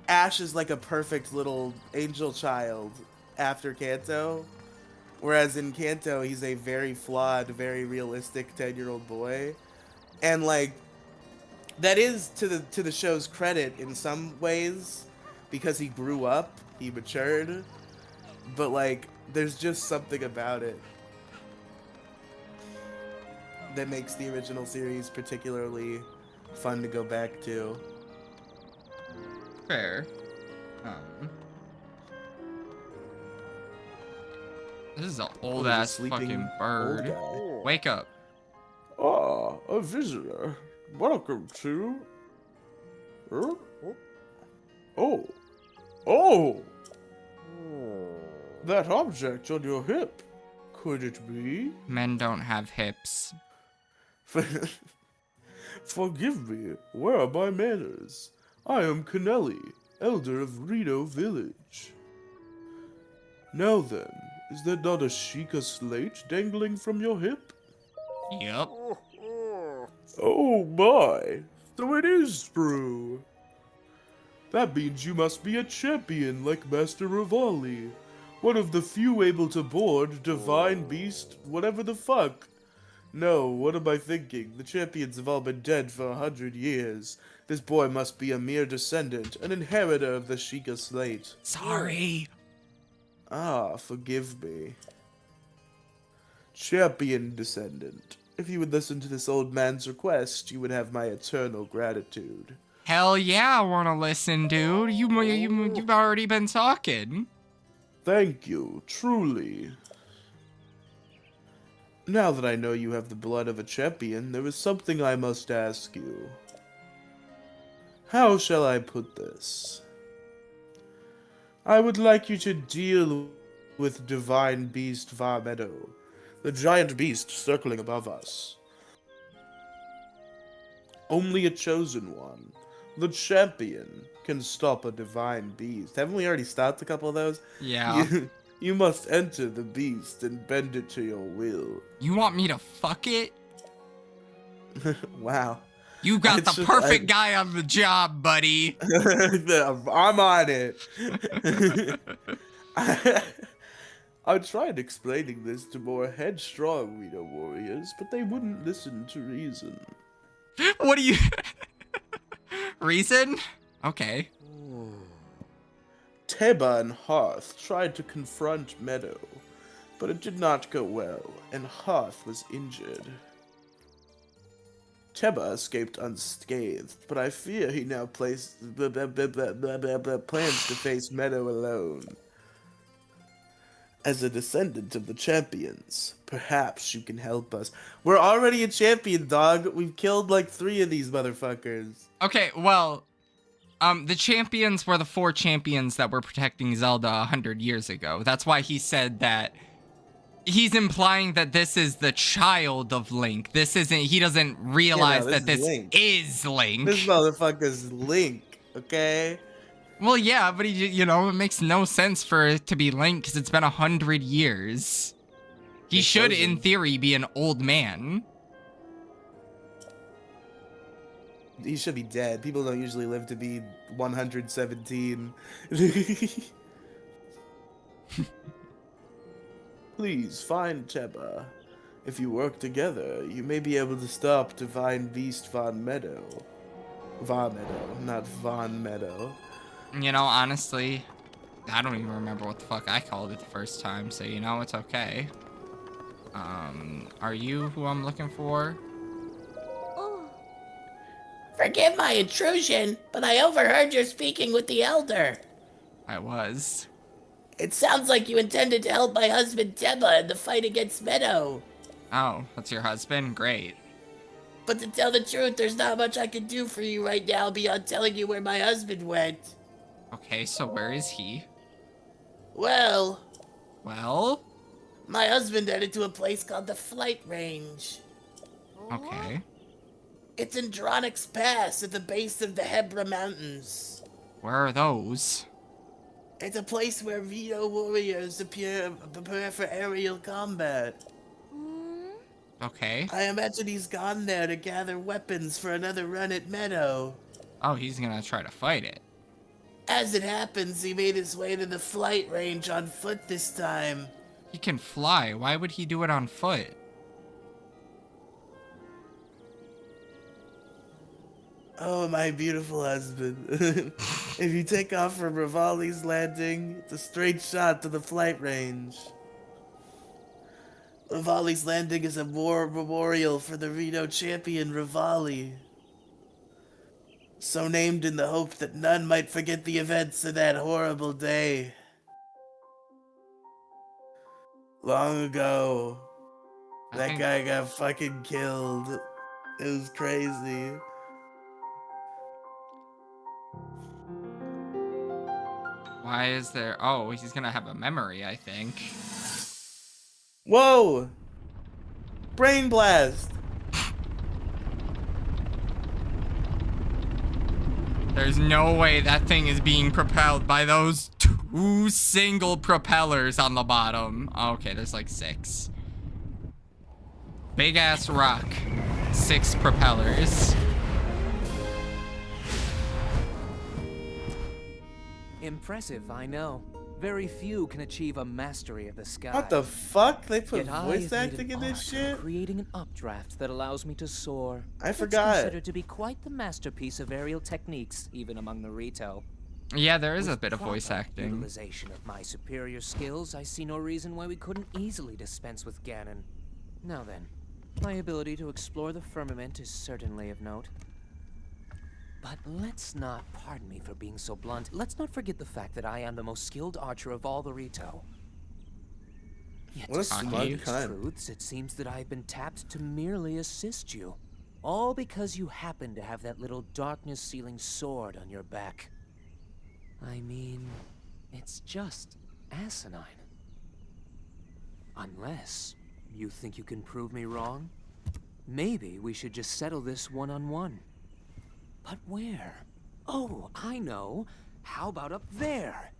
Ash is like a perfect little angel child after Kanto, whereas in Kanto he's a very flawed, very realistic 10-year-old boy, and like that is to the show's credit in some ways because he grew up, he matured, but like there's just something about it that makes the original series particularly fun to go back to. Fair. Um, this is an Oh, old there's a ass sleeping fucking old bird. guy. Wake up. Ah, a visitor. Welcome to. Huh? Oh, oh, that object on your hip. Could it be? Men don't have hips. Forgive me. Where are my manners? I am Canelli, elder of Reno Village. Now then, is there not a Sheikah slate dangling from your hip? Yep. Oh my! So it is true! That means you must be a champion like Master Rivali. One of the few able to board Divine Beast, whatever the fuck. No, what am I thinking? The champions have all been dead for 100 years. This boy must be a mere descendant, an inheritor of the Sheikah slate. Sorry. Ah, forgive me. Champion descendant. If you would listen to this old man's request, you would have my eternal gratitude. Hell yeah, I want to listen, dude. You've already been talking. Thank you, truly. Now that I know you have the blood of a champion, there is something I must ask you. How shall I put this? I would like you to deal with Divine Beast Varmeadow, the giant beast circling above us. Only a chosen one, the champion, can stop a divine beast. Haven't we already stopped a couple of those? Yeah. You must enter the beast and bend it to your will. You want me to fuck it? Wow. You got the perfect guy on the job, buddy. I'm on it. I tried explaining this to more headstrong Reno warriors, but they wouldn't listen to reason. What do you... Reason? Okay. Teba and Hearth tried to confront Meadow, but it did not go well, and Hearth was injured. Teba escaped unscathed, but I fear he now plans to face Meadow alone. As a descendant of the champions, perhaps you can help us. We're already a champion, dog. We've killed like 3 of these motherfuckers. Okay, well, the champions were the 4 champions that were protecting Zelda 100 years ago. That's why he said that. He's implying that this is the child of Link. This isn't, he doesn't realize that this is Link. This motherfucker's Link, okay? Well, yeah, but it makes no sense for it to be Link because it's been 100 years. He Get should, in frozen. theory, be an old man. He should be dead. People don't usually live to be 117. Please find Cheba. If you work together, you may be able to stop Divine Beast Von Meadow. Von Meadow, not Von Meadow. You know, honestly, I don't even remember what the fuck I called it the first time, so you know, it's okay. Are you who I'm looking for? Forgive my intrusion, but I overheard you speaking with the elder. I was. It sounds like you intended to help my husband Teba in the fight against Meadow. Oh, that's your husband? Great. But to tell the truth, there's not much I can do for you right now beyond telling you where my husband went. Okay, so where is he? Well, Well? my husband headed to a place called the Flight Range. Okay. It's in Dronix Pass at the base of the Hebra Mountains. Where are those? It's a place where Vito warriors prepare for aerial combat. Okay. I imagine he's gone there to gather weapons for another run at Meadow. Oh, he's gonna try to fight it. As it happens, he made his way to the Flight Range on foot this time. He can fly. Why would he do it on foot? Oh, my beautiful husband. If you take off from Rivali's Landing, it's a straight shot to the Flight Range. Rivali's Landing is a war memorial for the Reno champion Rivali. So named in the hope that none might forget the events of that horrible day. Long ago, I that think- guy got fucking killed. It was crazy. Why is there... Oh, he's gonna have a memory, I think. Whoa! Brain blast! There's no way that thing is being propelled by those 2 single propellers on the bottom. Okay, there's like 6. Big ass rock. 6 propellers. Impressive, I know. Very few can achieve a mastery of the sky. What the fuck? They put Yet I voice have made acting an in art this of shit? creating an updraft that allows me to soar. I It's forgot. considered to be quite the masterpiece of aerial techniques, even among the Rito. Yeah, there is a With bit of voice proper acting. Utilization of my superior skills, I see no reason why we couldn't easily dispense with Ganon. Now then, my ability to explore the firmament is certainly of note. But let's not, pardon me for being so blunt, let's not forget the fact that I am the most skilled archer of all the Rito. Yet What a despite smug these cunt. truths, it seems that I've been tapped to merely assist you. All because you happen to have that little darkness-sealing sword on your back. I mean, it's just asinine. Unless you think you can prove me wrong? Maybe we should just settle this one-on-one. But where? Oh, I know. How about up there?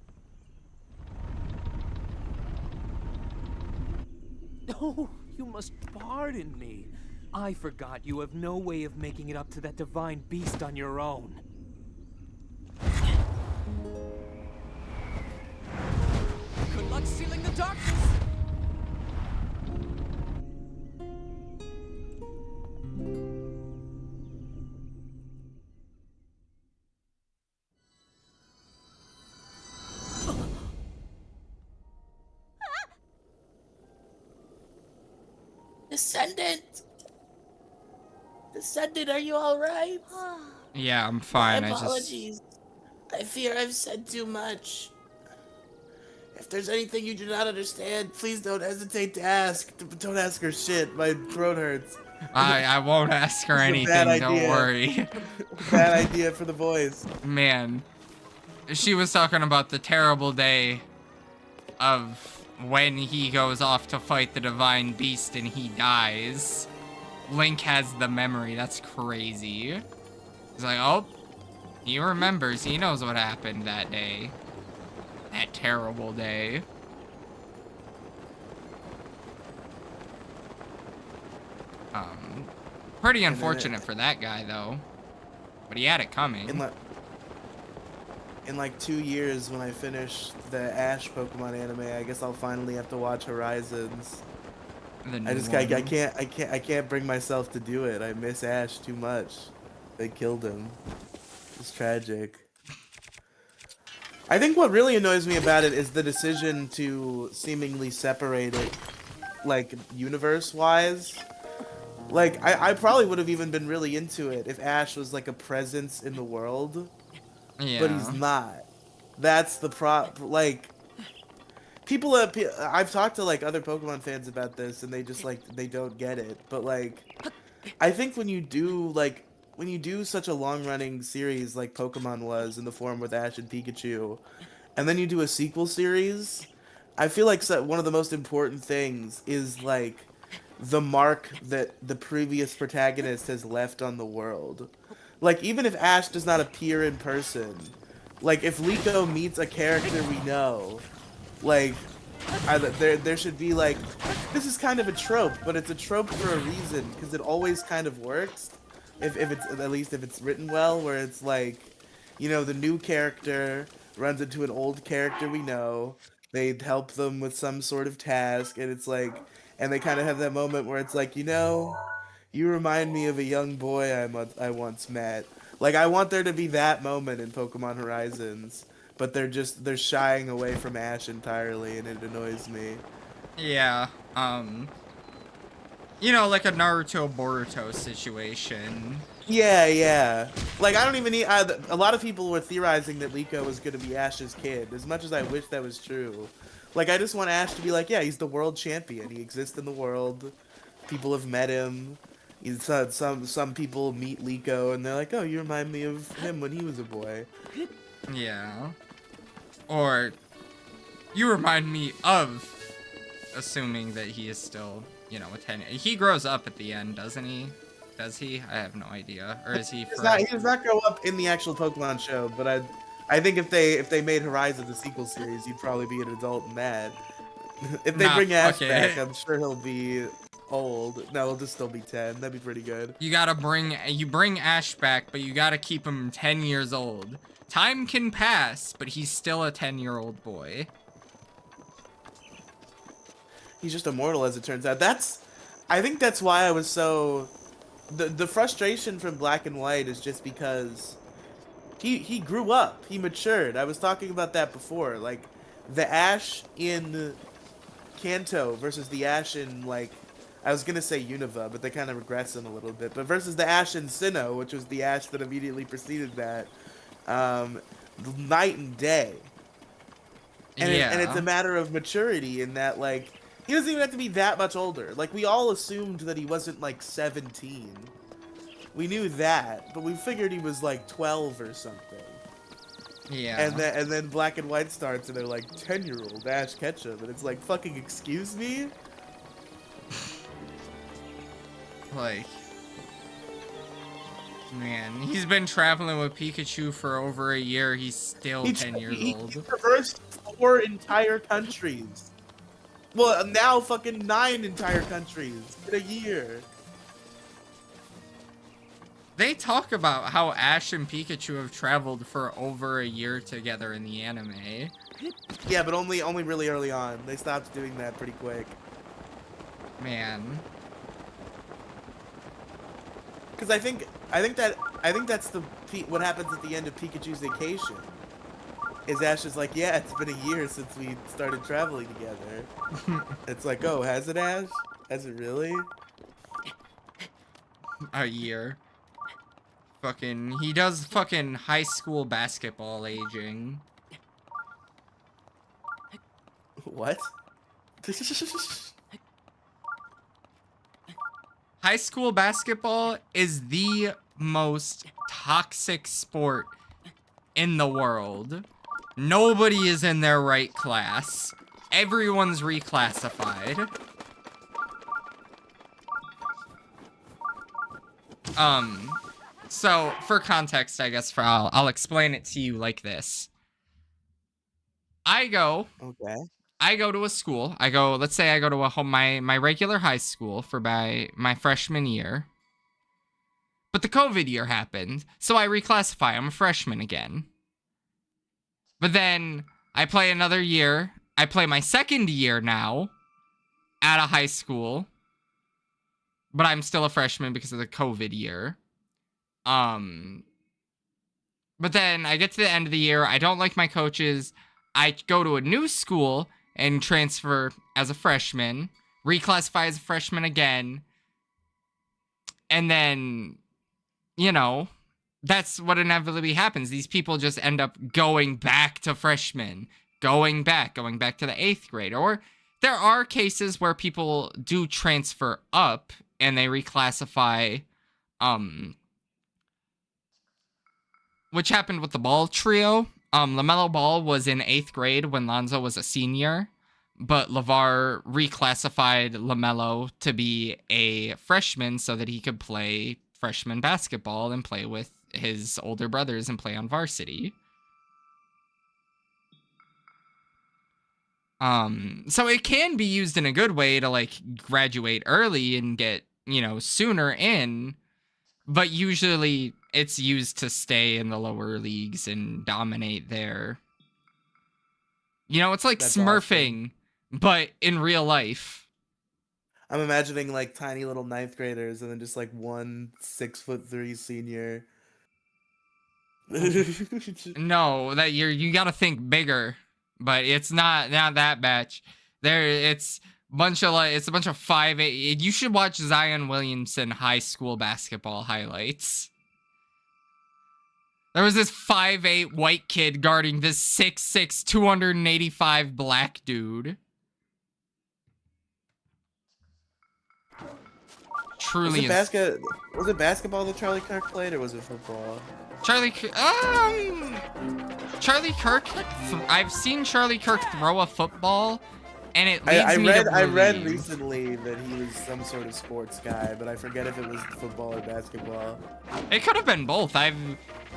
Oh, you must pardon me. I forgot you have no way of making it up to that divine beast on your own. Good luck sealing the darkness! Descendant! Descendant, are you alright? Yeah, I'm fine. My I just... apologies. I fear I've said too much. If there's anything you do not understand, Please don't hesitate to ask. Don't ask her shit. My throat hurts. I won't ask her It's a anything, bad don't idea. worry. Bad idea for the voice. Man, she was talking about the terrible day of when he goes off to fight the divine beast and he dies. Link has the memory. That's crazy. He's like, oh, he remembers. He knows what happened that day. That terrible day. Pretty And then unfortunate for that guy though, but he had it coming. In like 2 years, when I finish the Ash Pokemon anime, I guess I'll finally have to watch Horizons. The I new just one. I can't bring myself to do it. I miss Ash too much. They killed him. It's tragic. I think what really annoys me about it is the decision to seemingly separate it, like, universe-wise. Like, I probably would have even been really into it if Ash was like a presence in the world, but he's Yeah. not. That's the like, I've talked to like other Pokemon fans about this, and they just like they don't get it. But like, I think when you do such a long-running series like Pokemon was in the form with Ash and Pikachu, and then you do a sequel series, I feel like one of the most important things is like the mark that the previous protagonist has left on the world. Like, even if Ash does not appear in person, like if Liko meets a character we know, like there should be like, this is kind of a trope, but it's a trope for a reason because it always kind of works if it's, at least if it's written well, where it's like, you know, the new character runs into an old character we know, they help them with some sort of task, and it's like, and they kind of have that moment where it's like, you know, you remind me of a young boy I once met. Like, I want there to be that moment in Pokemon Horizons, but they're shying away from Ash entirely, and it annoys me. Yeah. You know, like a Naruto Boruto situation. Yeah, yeah. Like, I don't even need. A lot of people were theorizing that Liko was gonna be Ash's kid. As much as I wish that was true, like, I just want Ash to be like, yeah, he's the world champion. He exists in the world. People have met him. Some people meet Liko and they're like, oh, you remind me of him when he was a boy. Yeah. Or you remind me of, assuming that he is still, you know, a 10. He grows up at the end, doesn't he? Does he? I have no idea. Or is he He does not grow up in the actual Pokemon show, but I think if they made Horizon the sequel series, he'd probably be an adult in that. If they Nah, bring Ash fuck it. back, I'm sure he'll be old. No, he'll just still be 10. That'd be pretty good. You bring Ash back, but you gotta keep him 10 years old. Time can pass, but he's still a 10-year-old boy. He's just immortal, as it turns out. I think that's why I was so. The frustration from Black and White is just because he grew up, he matured. I was talking about that before, like the Ash in Kanto versus the Ash in, like, I was gonna say Unova, but they kind of regress him a little bit. But versus the Ash in Sinnoh, which was the Ash that immediately preceded that, um, night and day. And it's a matter of maturity in that, like, he doesn't even have to be that much older. Like, we all assumed that he wasn't like 17. We knew that, but we figured he was like 12 or something. Yeah. And then Black and White starts, and they're like 10-year-old Ash Ketchum, and it's like, fucking excuse me. Like, man, he's been traveling with Pikachu for over a year. He's still 10 years old. He traversed 4 entire countries. Well, now fucking 9 entire countries in a year. They talk about how Ash and Pikachu have traveled for over a year together in the anime. Yeah, but only really early on. They stopped doing that pretty quick. Man. Because I think that's what happens at the end of Pikachu's vacation. Is Ash is like, yeah, it's been a year since we started traveling together. It's like, oh, has it, Ash? Has it really? A year. Fucking, he does fucking high school basketball aging. What? High school basketball is the most toxic sport in the world. Nobody is in their right class. Everyone's reclassified. So for context, I guess I'll explain it to you like this. I go Okay. I go to a school. Let's say I go to my regular high school for my freshman year. But the COVID year happened, so I reclassify. I'm a freshman again. But then I play another year. I play my second year now at a high school. But I'm still a freshman because of the COVID year. But then I get to the end of the year. I don't like my coaches. I go to a new school and transfer as a freshman. Reclassify as a freshman again. And then, you know, that's what inevitably happens. These people just end up going back to freshmen. Going back to the 8th grade. Or there are cases where people do transfer up and they reclassify, which happened with the Ball trio. LaMelo Ball was in 8th grade when Lonzo was a senior, but LeVar reclassified LaMelo to be a freshman so that he could play freshman basketball and play with his older brothers and play on varsity. So it can be used in a good way to like graduate early and get, you know, sooner in, but usually it's used to stay in the lower leagues and dominate there. You know, it's like That's smurfing, but in real life. I'm imagining like tiny little 9th graders and then just like one 6'3" senior. No, that you got to think bigger, but it's not that batch. It's a bunch of 5'8". You should watch Zion Williamson high school basketball highlights. There was this 5'8" white kid guarding this 6'6", 285 black dude. Truly was it basketball that Charlie Kirk played, or was it football? Charlie Kirk, I've seen Charlie Kirk throw a football, and it leads me to believe. I read recently that he was some sort of sports guy, but I forget if it was football or basketball. It could have been both.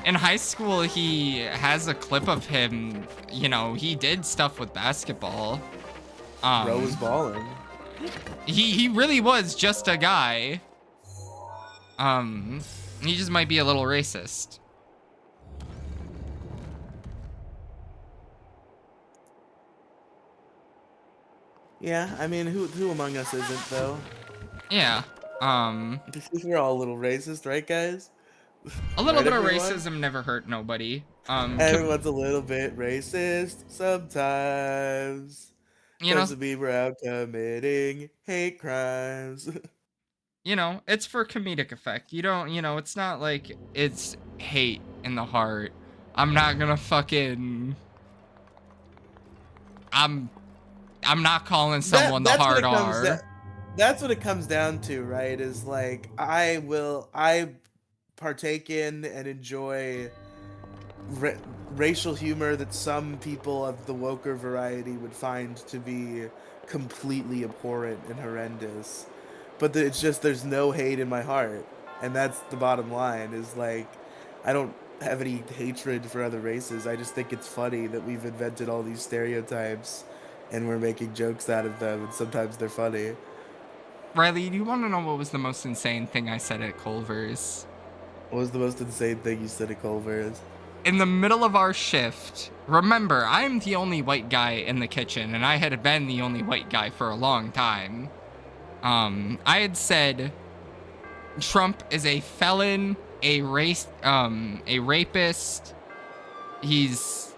In high school, he has a clip of him, you know, he did stuff with basketball. Bro was balling. He really was just a guy. He just might be a little racist. Yeah, I mean, who among us isn't, though? Yeah. We're all a little racist, right, guys? A little Right, bit of everyone? racism never hurt nobody. Everyone's a little bit racist sometimes. You know, Doesn't mean we're out committing hate crimes. you know, it's for comedic effect. You don't, you know, it's not like it's hate in the heart. I'm not gonna fucking. I'm not calling someone the hard R. That's what it comes down to, right? Is like I partake in and enjoy racial humor that some people of the woker variety would find to be completely abhorrent and horrendous. But it's just there's no hate in my heart, and that's the bottom line. Is like I don't have any hatred for other races. I just think it's funny that we've invented all these stereotypes and we're making jokes out of them, and sometimes they're funny. Riley, do you want to know what was the most insane thing I said at Culver's? What was the most insane thing you said at Culver's? In the middle of our shift, remember, I'm the only white guy in the kitchen, and I had been the only white guy for a long time. I had said Trump is a felon, a rapist. He's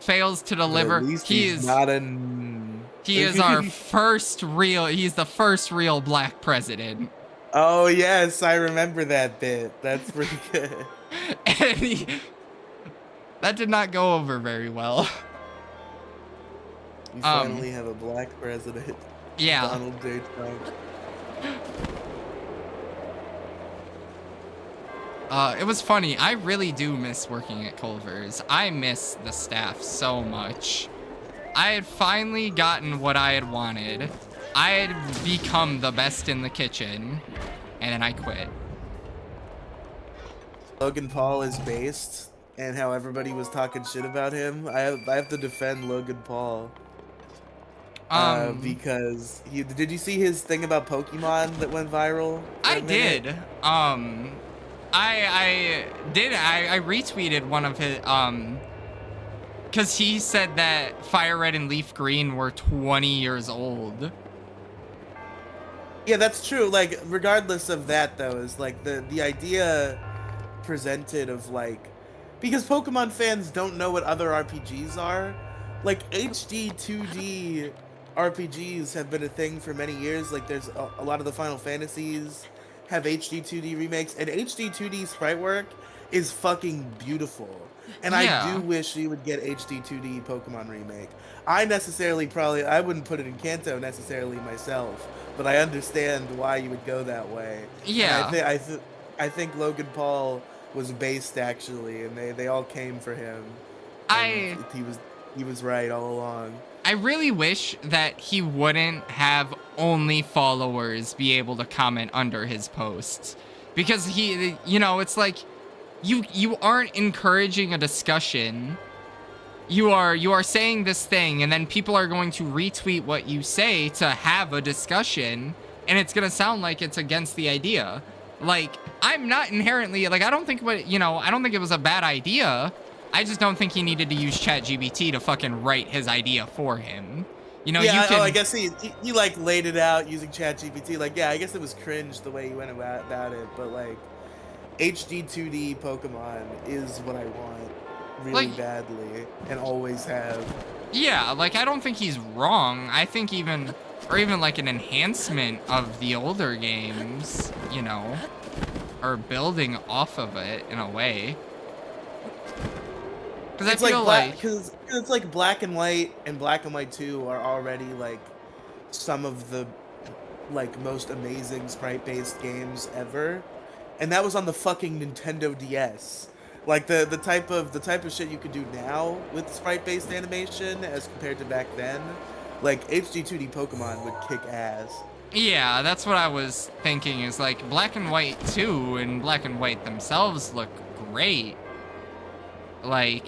fails to deliver. He's the first real black president. Oh yes, I remember that bit. That's pretty good. And that did not go over very well. We finally have a black president. Yeah. Donald J. Trump. It was funny. I really do miss working at Culver's. I miss the staff so much. I had finally gotten what I had wanted. I had become the best in the kitchen, and then I quit. Logan Paul is based and how everybody was talking shit about him, I have to defend Logan Paul. Because did you see his thing about Pokemon that went viral for I a minute? did. I did. I retweeted one of his because he said that Fire Red and Leaf Green were 20 years old. Yeah, that's true. Like, regardless of that, though, is like the idea presented of like, because Pokemon fans don't know what other RPGs are. Like HD 2D RPGs have been a thing for many years. Like, there's a lot of the Final Fantasies have HD 2D remakes, and HD 2D sprite work is fucking beautiful. And I do Yeah. wish we would get HD 2D Pokemon remake. I wouldn't put it in Kanto necessarily myself, but I understand why you would go that way. And Yeah. I think Logan Paul was based actually, and they all came for him, and I he was right all along. I really wish that he wouldn't have only followers be able to comment under his posts, because it's like you aren't encouraging a discussion. You are saying this thing, and then people are going to retweet what you say to have a discussion, and it's gonna sound like it's against the idea. Like, I'm not inherently like, I don't think it was a bad idea. I just don't think he needed to use ChatGPT to fucking write his idea for him. Yeah, you can. I guess he like laid it out using ChatGPT. Like, yeah, I guess it was cringe the way he went about it, but like HD 2D Pokemon is what I want really badly and always have. Yeah, like, I don't think he's wrong. I think even like an enhancement of the older games, or building off of it in a way. Because I feel because it's like Black and White and Black and White 2 are already like some of the like most amazing sprite-based games ever, and that was on the fucking Nintendo DS. Like the type of shit you could do now with sprite-based animation as compared to back then, like HD 2D Pokemon would kick ass. Yeah, that's what I was thinking, is like Black and White 2 and Black and White themselves look great. Like,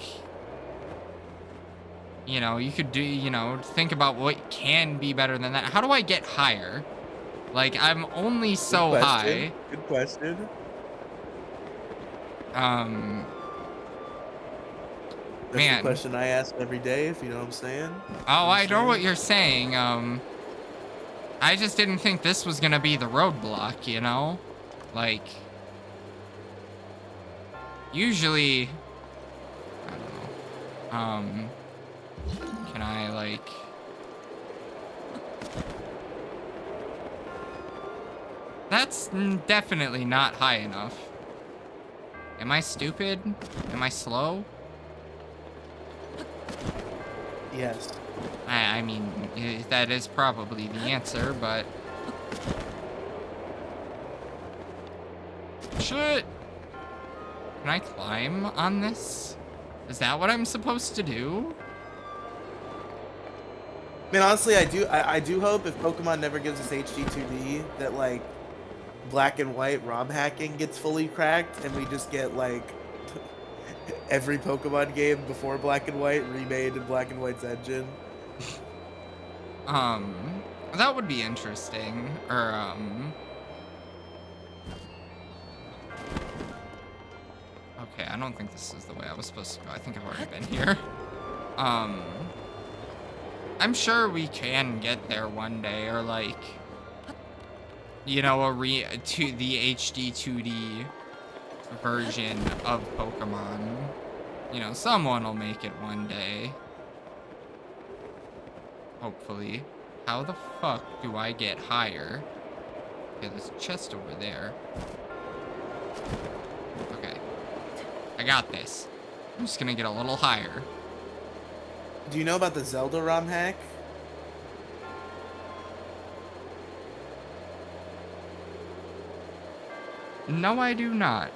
you could do, think about what can be better than that. How do I get higher? Like, I'm only so high. Good question. That's Man. the question I ask every day, if you know what I'm saying. Oh, I know what you're saying. I just didn't think this was gonna be the roadblock, Like, usually, I don't know. Can I, like... That's definitely not high enough. Am I stupid? Am I slow? Yes. I mean, that is probably the answer, but... Shit! Can I climb on this? Is that what I'm supposed to do? I mean, honestly, I do hope if Pokemon never gives us HD 2D that like Black and White ROM hacking gets fully cracked and we just get like every Pokemon game before Black and White remade in Black and White's engine. That would be interesting. Or okay, I don't think this is the way I was supposed to go. I think I've already been here. I'm sure we can get there one day, or like, the HD 2D version of Pokemon. Someone will make it one day. Hopefully. How the fuck do I get higher? Okay, there's a chest over there. Okay. I got this. I'm just gonna get a little higher. Do you know about the Zelda ROM hack? No, I do not.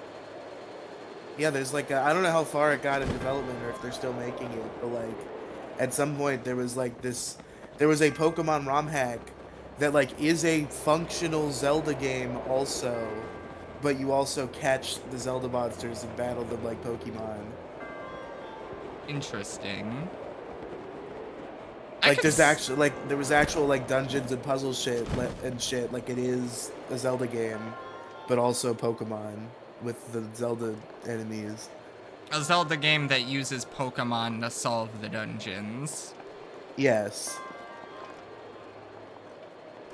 Yeah, there's like I don't know how far it got in development or if they're still making it, but like at some point there was a Pokemon ROM hack that like is a functional Zelda game also, but you also catch the Zelda monsters and battle them like Pokemon. interesting. Like there's actually like there was actual like dungeons and puzzle shit and shit like it is a Zelda game, but also Pokemon with the Zelda enemies. A Zelda game that uses Pokemon to solve the dungeons. Yes.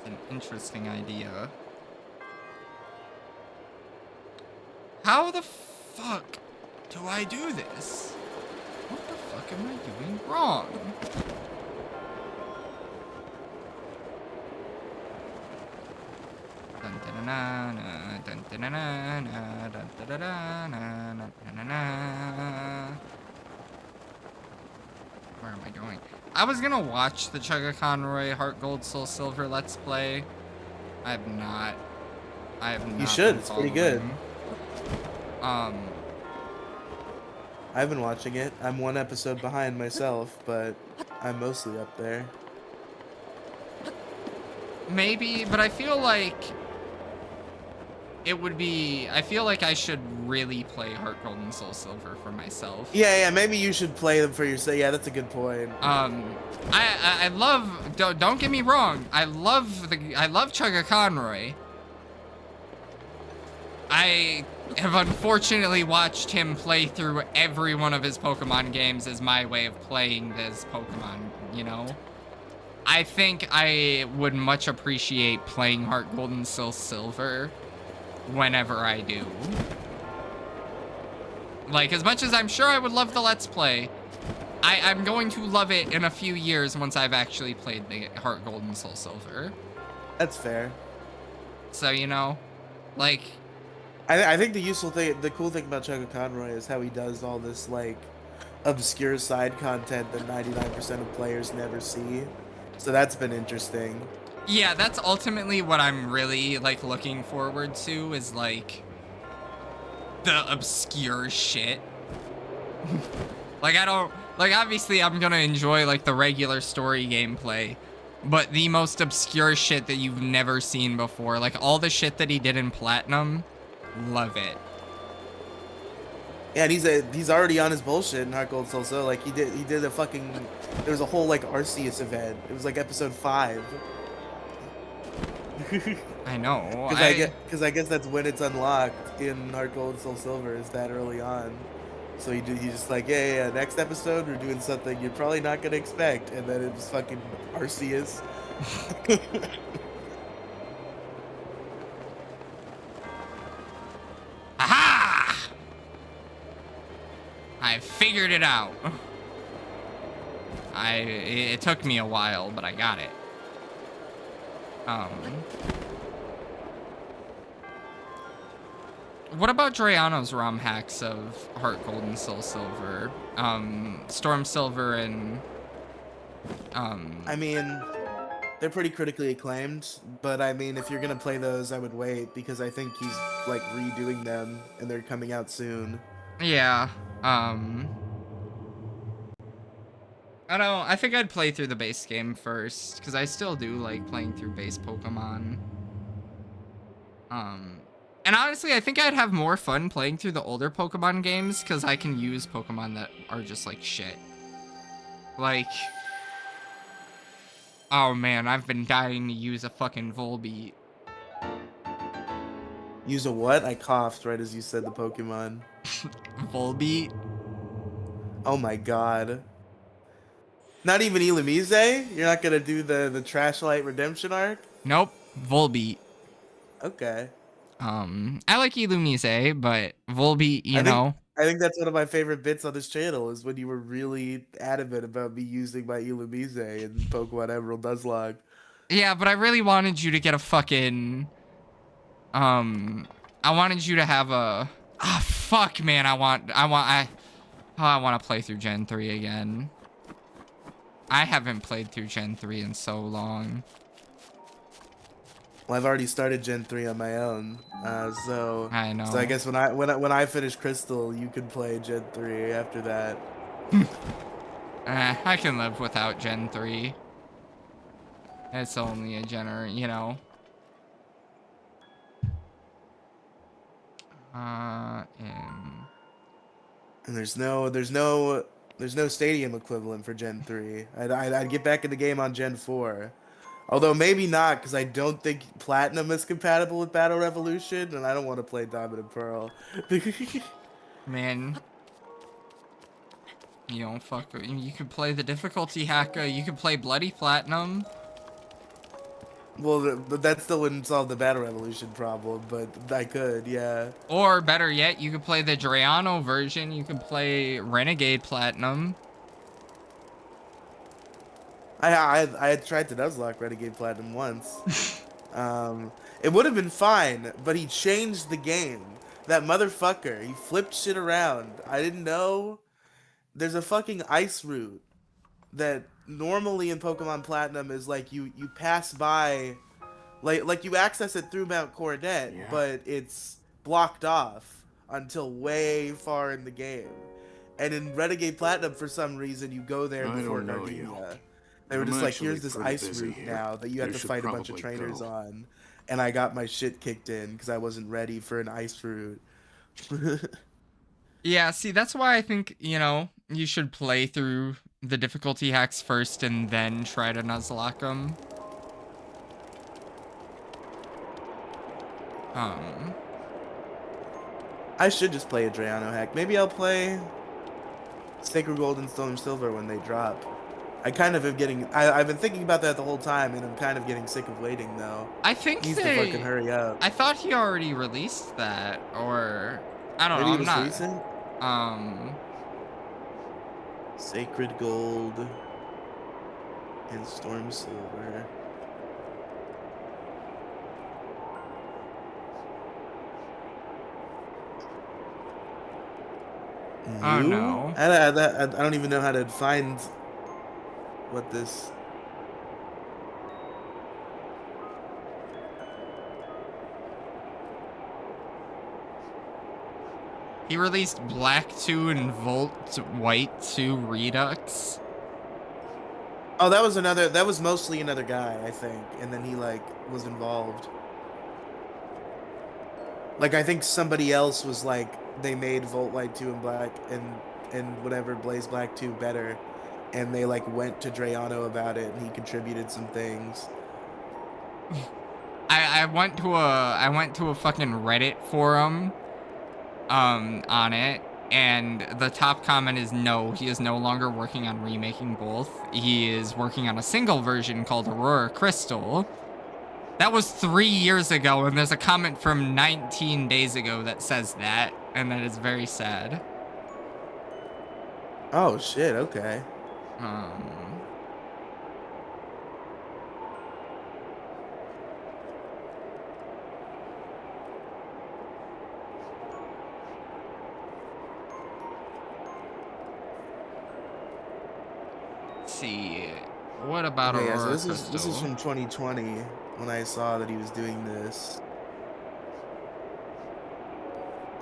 An interesting idea. How the fuck do I do this? What the fuck am I doing wrong? Dun, dun, dun, dun, dun, dun, dun, dun, dun, dun, dun, dun, dun, dun. Where am I going? I was gonna watch the Chugga Conroy Heart Gold Soul Silver Let's Play. I have not. You should. been It's pretty good. following. I've been watching it. I'm one episode behind myself, but I'm mostly up there. Maybe, but I feel like it would be. I feel like I should really play Heart Gold and Soul Silver for myself. Yeah, maybe you should play them for yourself. Yeah, that's a good point. I love. Don't get me wrong. I love Chugga Conroy. I have unfortunately watched him play through every one of his Pokemon games as my way of playing this Pokemon, you know? I think I would much appreciate playing Heart Gold and Soul Silver whenever I do. Like, as much as I'm sure I would love the Let's Play, I'm going to love it in a few years once I've actually played the Heart Gold and Soul Silver. That's fair. So, you know, like... I think the cool thing about Chugga Conroy is how he does all this, like, obscure side content that 99% of players never see. So that's been interesting. Yeah, that's ultimately what I'm really, like, looking forward to is, like, the obscure shit. Like, obviously I'm gonna enjoy, like, the regular story gameplay, but the most obscure shit that you've never seen before, like, all the shit that he did in Platinum, love it. Yeah, and he's already on his bullshit in Heart Gold Soul Silver. Like, he did a fucking... There was a whole, like, Arceus event. It was, like, episode 5. I know. Because I guess that's when it's unlocked in Heart Gold Soul Silver, is that early on. So he's just like, yeah, next episode we're doing something you're probably not gonna expect, and then it was fucking Arceus. Aha! I figured it out. It took me a while, but I got it. What about Drayano's ROM hacks of Heart Gold and Soul Silver? Storm Silver and... I mean, they're pretty critically acclaimed, but I mean, if you're gonna play those, I would wait, because I think he's, like, redoing them, and they're coming out soon. Yeah, I don't... I think I'd play through the base game first, because I still do like playing through base Pokemon. And honestly, I think I'd have more fun playing through the older Pokemon games, because I can use Pokemon that are just like shit. Like... Oh man, I've been dying to use a fucking Volbeat. Use a what? I coughed right as you said the Pokemon. Volbeat? Oh my god. Not even Illumise? You're not gonna do the Trashlight Redemption arc? Nope, Volbeat. Okay. I like Illumise, but Volbeat, you know. I think that's one of my favorite bits on this channel, is when you were really adamant about me using my Illumise in Pokemon Emerald Nuzlocke. Yeah, but I really wanted you to get a fucking... I wanted you to have a... Ah, fuck, man, I want to play through Gen 3 again. I haven't played through Gen 3 in so long. Well, I've already started Gen 3 on my own, so... I know. So I guess when I finish Crystal, you can play Gen 3 after that. I can live without Gen 3. It's only a you know. And there's no There's no stadium equivalent for Gen 3. I'd get back in the game on Gen 4. Although maybe not, because I don't think Platinum is compatible with Battle Revolution, and I don't want to play Diamond and Pearl. Man, you don't fuck with, you can play the difficulty hacker, you can play Bloody Platinum. Well, that still wouldn't solve the Battle Revolution problem, but I could, yeah. Or better yet, you could play the Drayano version, you could play Renegade Platinum. I had tried to Nuzlocke Renegade Platinum once. It would have been fine, but he changed the game. That motherfucker, he flipped shit around. I didn't know. There's a fucking ice route that normally in Pokemon Platinum is like you pass by, like you access it through Mount Coronet, but it's blocked off until way far in the game. And in Renegade Platinum, for some reason, you go there before Gardenia. They were just like, here's this ice route now that you have to fight a bunch of trainers on. And I got my shit kicked in because I wasn't ready for an ice route. Yeah, see, that's why I think, you know, you should play through the difficulty hacks first and then try to Nuzlocke them. I should just play a Drayano hack. Maybe I'll play Sacred Gold and Storm Silver when they drop. I kind of am getting... I've been thinking about that the whole time, and I'm kind of getting sick of waiting, though. I think Needs to fucking hurry up. I thought he already released that, or... I don't Maybe know, I'm not... Recent? Sacred Gold and Storm Silver. Oh, no. I don't even know how to find what this... He released Black 2 and Volt White 2 Redux. Oh, that was mostly another guy, I think, and then he, like, was involved. Like, I think somebody else was like, they made Volt White 2 and Black and whatever Blaze Black 2 better, and they like went to Drayano about it, and he contributed some things. I went to a fucking Reddit forum on it, and the top comment is no, he is no longer working on remaking both. He is working on a single version called Aurora Crystal. That was 3 years ago, and there's a comment from 19 days ago that says that, and that is very sad. Oh shit, okay. Let's see. What about Okay, Aurora so Crystal? this is from 2020 when I saw that he was doing this.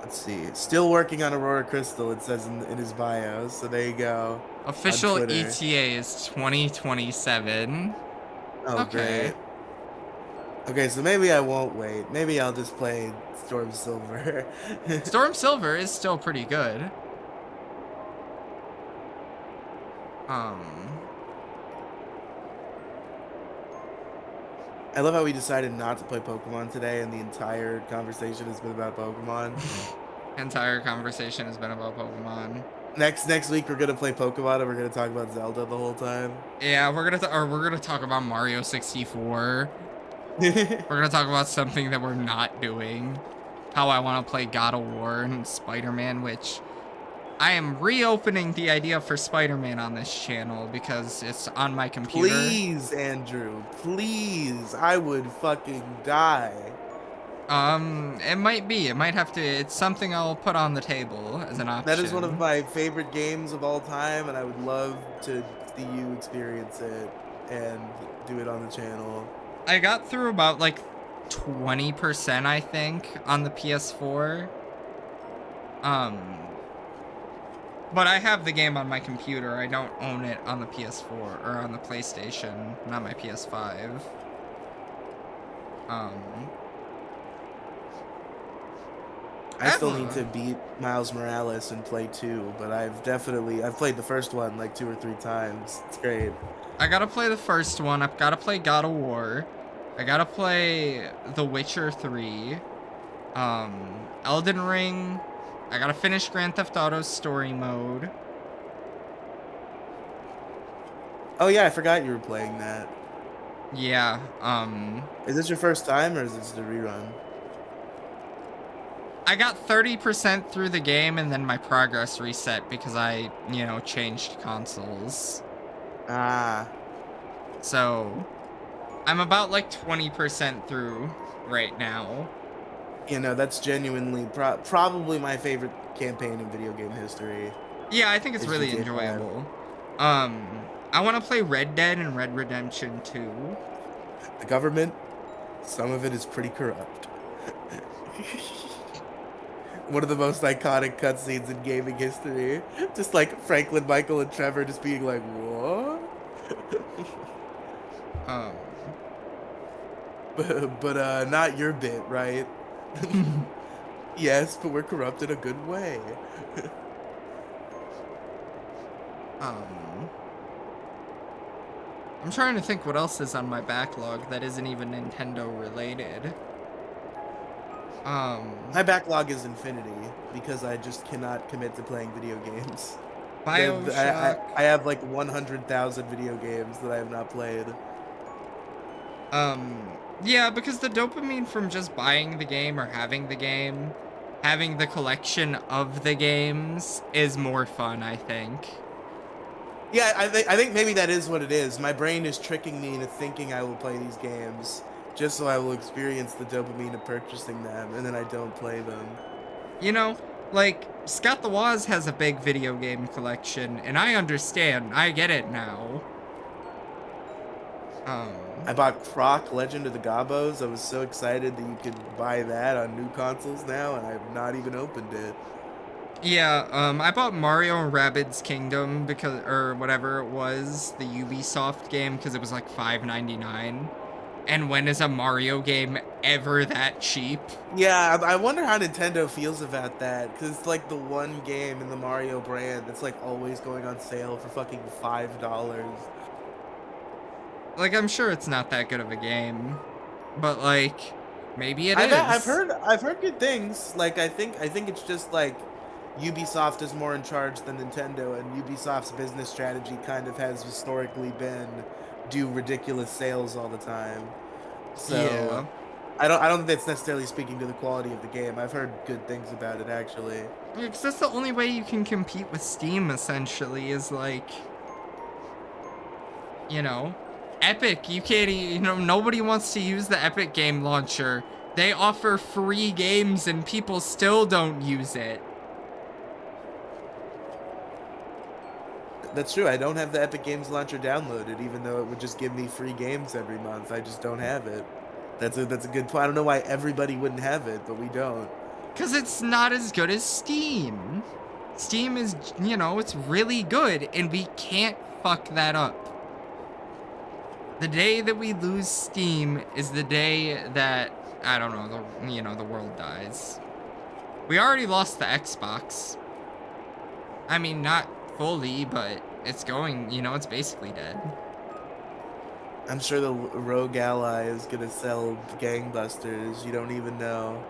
Let's see. Still working on Aurora Crystal, it says in his bio, so there you go. Official ETA is 2027. Oh, Okay. great. Okay, so maybe I won't wait. Maybe I'll just play Storm Silver. Storm Silver is still pretty good. I love how we decided not to play Pokemon today, and the entire conversation has been about Pokemon. Entire conversation has been about Pokemon. Next week we're gonna play Pokemon, and we're gonna talk about Zelda the whole time. Yeah, we're gonna talk about Mario 64. We're gonna talk about something that we're not doing. How I want to play God of War and Spider-Man, which I am reopening the idea for Spider-Man on this channel because it's on my computer. Please, Andrew, please. I would fucking die. It might be. It might have to. It's something I'll put on the table as an option. That is one of my favorite games of all time, and I would love to see you experience it and do it on the channel. I got through about like 20%, I think, on the PS4. But I have the game on my computer. I don't own it on the PS4 or on the PlayStation, not my PS5. I still need to beat Miles Morales and play 2, but I've played the first one like 2 or 3 times. It's great. I gotta play the first one. I've gotta play God of War. I gotta play The Witcher 3. Elden Ring. I gotta finish Grand Theft Auto story mode. Oh yeah, I forgot you were playing that. Yeah, Is this your first time or is this the rerun? I got 30% through the game and then my progress reset because I, changed consoles. Ah, So, I'm about like 20% through right now. that's genuinely probably my favorite campaign in video game history. Yeah, I think it's Is really GTA 5. enjoyable. I want to play Red Dead and Red Redemption 2. The government, some of it is pretty corrupt. One of the most iconic cutscenes in gaming history. Just like Franklin, Michael, and Trevor just being like, what? Um, but not your bit, right? Yes, but we're corrupt in a good way. I'm trying to think what else is on my backlog that isn't even Nintendo related. My backlog is infinity because I just cannot commit to playing video games. BioShock. I have like 100,000 video games that I have not played. Yeah, because the dopamine from just buying the game or having the collection of the games is more fun, I think. Yeah, I think maybe that is what it is. My brain is tricking me into thinking I will play these games just so I will experience the dopamine of purchasing them, and then I don't play them. Like, Scott the Woz has a big video game collection, and I understand. I get it now. I bought Croc Legend of the Gobos. I was so excited that you could buy that on new consoles now, and I've not even opened it. Yeah, I bought Mario and Rabbids Kingdom or whatever it was, the Ubisoft game, because it was like $5.99. And when is a Mario game ever that cheap? Yeah, I wonder how Nintendo feels about that, because it's like the one game in the Mario brand that's like always going on sale for fucking $5. Like, I'm sure it's not that good of a game, but like, maybe it is. I've heard good things. Like I think it's just like Ubisoft is more in charge than Nintendo, and Ubisoft's business strategy kind of has historically been do ridiculous sales all the time. So Yeah. I don't think that's necessarily speaking to the quality of the game. I've heard good things about it actually. Because that's the only way you can compete with Steam, essentially, is like, Epic. You can't, nobody wants to use the Epic game launcher. They offer free games and people still don't use it. That's true. I don't have the Epic Games Launcher downloaded, even though it would just give me free games every month. I just don't have it. That's a good point. I don't know why everybody wouldn't have it, but we don't. Because it's not as good as Steam. Steam is, it's really good, and we can't fuck that up. The day that we lose Steam is the day that, I don't know, the world dies. We already lost the Xbox. I mean, not fully, but it's going, it's basically dead. I'm sure the Rogue Ally is gonna sell gangbusters. You don't even know.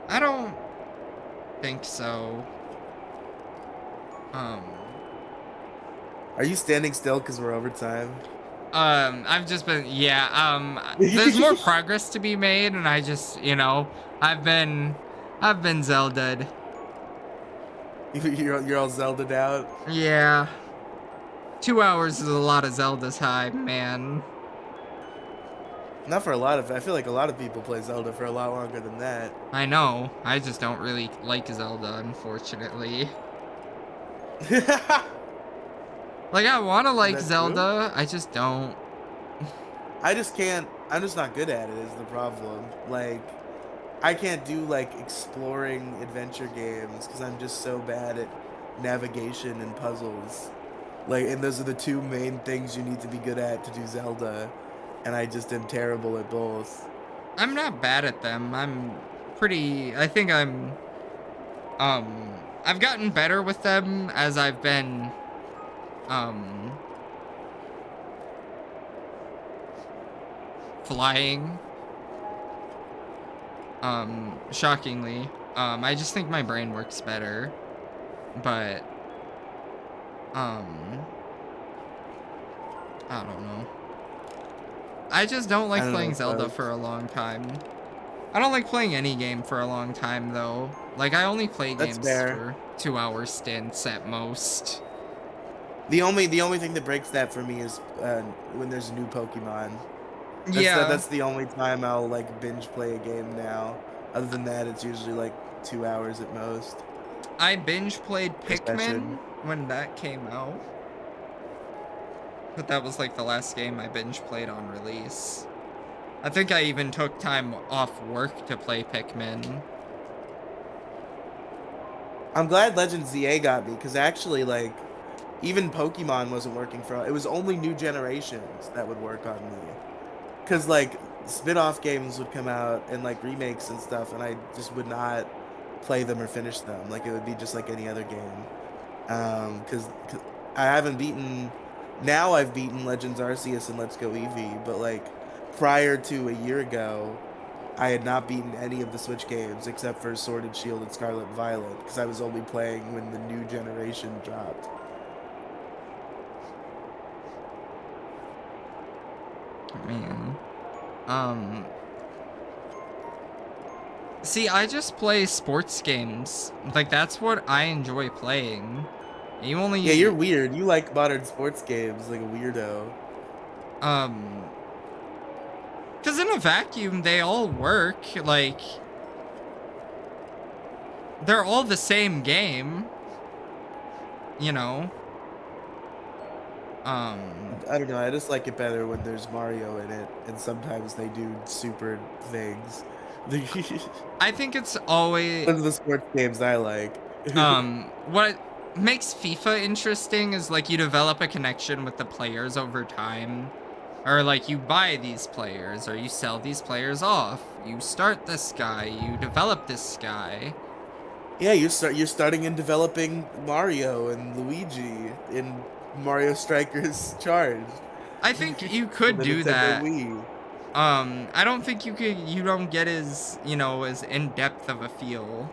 I don't think so. Are you standing still because we're over time? I've just been, there's more progress to be made, and I just, I've been Zelda'd. You're all Zelda'd out? Yeah. 2 hours is a lot of Zelda's high, man. Not for I feel like a lot of people play Zelda for a lot longer than that. I know. I just don't really like Zelda, unfortunately. Like, I want to like That's Zelda, I just don't. I just can't. I'm just not good at it is the problem. Like, I can't do like exploring adventure games because I'm just so bad at navigation and puzzles. Like, and those are the two main things you need to be good at to do Zelda, and I just am terrible at both. I'm not bad at them. I think I'm I've gotten better with them as I've been, flying. Shockingly. I just think my brain works better. But, I don't know. I just don't I like don't playing know, Zelda folks. for a long time. I don't like playing any game for a long time, though. Like, I only play That's games fair. for 2-hour stints at most. The only thing that breaks that for me is when there's a new Pokemon. Yeah, That's the only time I'll like binge play a game now. Other than that, it's usually like 2 hours at most. I binge played Session. Pikmin when that came out. But that was like the last game I binge played on release. I think I even took time off work to play Pikmin. I'm glad Legends ZA got me because actually, like, even Pokemon wasn't working for. It was only new generations that would work on me. Because like spin-off games would come out and like remakes and stuff, and I just would not play them or finish them. Like it would be just like any other game. Because I haven't beaten. Now I've beaten Legends Arceus and Let's Go Eevee, but like prior to a year ago, I had not beaten any of the Switch games except for Sword and Shield and Scarlet and Violet because I was only playing when the new generation dropped. Man. See, I just play sports games. Like, that's what I enjoy playing. You only... Yeah, you're weird. You like modern sports games like a weirdo. Because in a vacuum, they all work. Like, they're all the same game. You know? I don't know. I just like it better when there's Mario in it, and sometimes they do super things. I think it's always... Those are the sports games I like. What makes FIFA interesting is, like, you develop a connection with the players over time. Or, like, you buy these players, or you sell these players off. You start this guy, you develop this guy. Yeah, you're starting and developing Mario and Luigi in Mario Strikers Charged. I think you could The do Nintendo that. Wii. I don't think you don't get as, you know, as in-depth of a feel.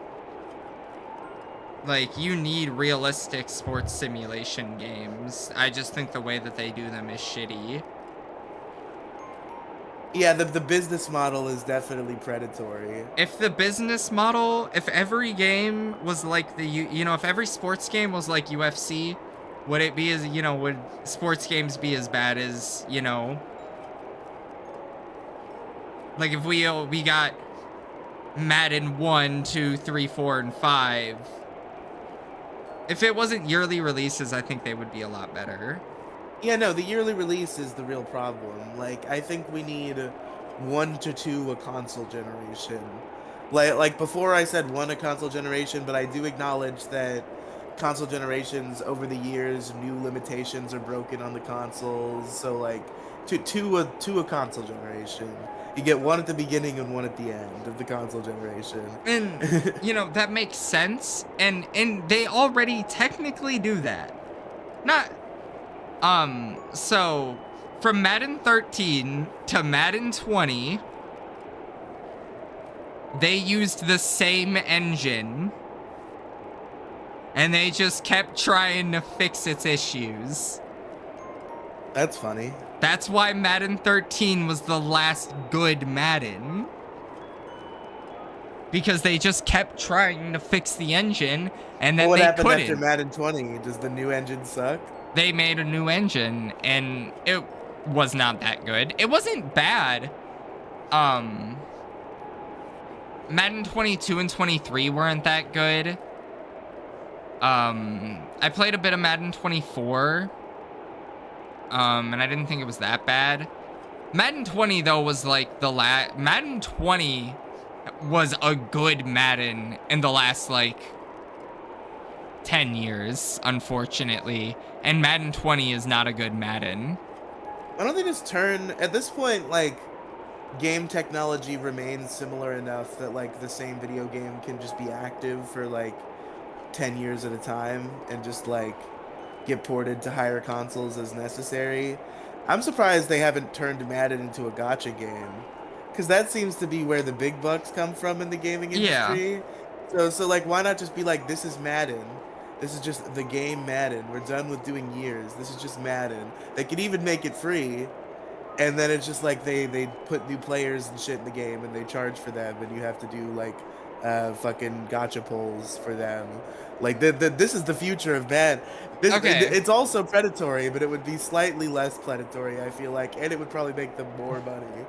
Like, you need realistic sports simulation games. I just think the way that they do them is shitty. Yeah, the business model is definitely predatory. If the business model, if every game was like the, you know, if every sports game was like UFC, would it be as, you know, would sports games be as bad as, you know, like if we got Madden 1, 2, 3, 4, and 5. If it wasn't yearly releases, I think they would be a lot better. Yeah, no, the yearly release is the real problem. Like, I think we need 1 to 2 a console generation. Like before I said 1 a console generation, but I do acknowledge that console generations over the years, new limitations are broken on the consoles. So like, two a console generation. You get 1 at the beginning and 1 at the end of the console generation. And, you know, that makes sense. And they already technically do that. Not... So, from Madden 13 to Madden 20, they used the same engine, and they just kept trying to fix its issues. That's funny. That's why Madden 13 was the last good Madden. Because they just kept trying to fix the engine, and then What they happened couldn't. after Madden 20? Does the new engine suck? They made a new engine, and it was not that good. It wasn't bad. Madden 22 and 23 weren't that good. I played a bit of Madden 24. And I didn't think it was that bad. Madden 20, though, was like the Madden 20 was a good Madden in the last, like, 10 years, unfortunately. And Madden 20 is not a good Madden. Why don't they just turn... At this point, like, game technology remains similar enough that, like, the same video game can just be active for, like, 10 years at a time and just like get ported to higher consoles as necessary. I'm surprised they haven't turned Madden into a gacha game, because that seems to be where the big bucks come from in the gaming Yeah. industry. So like, why not just be like, this is Madden. This is just the game Madden. We're done with doing years. This is just Madden. They could even make it free, and then it's just like they put new players and shit in the game and they charge for them, and you have to do like fucking gotcha pulls for them. Like this is the future of Madden. Okay. It's also predatory, but it would be slightly less predatory, I feel like, and it would probably make them more money.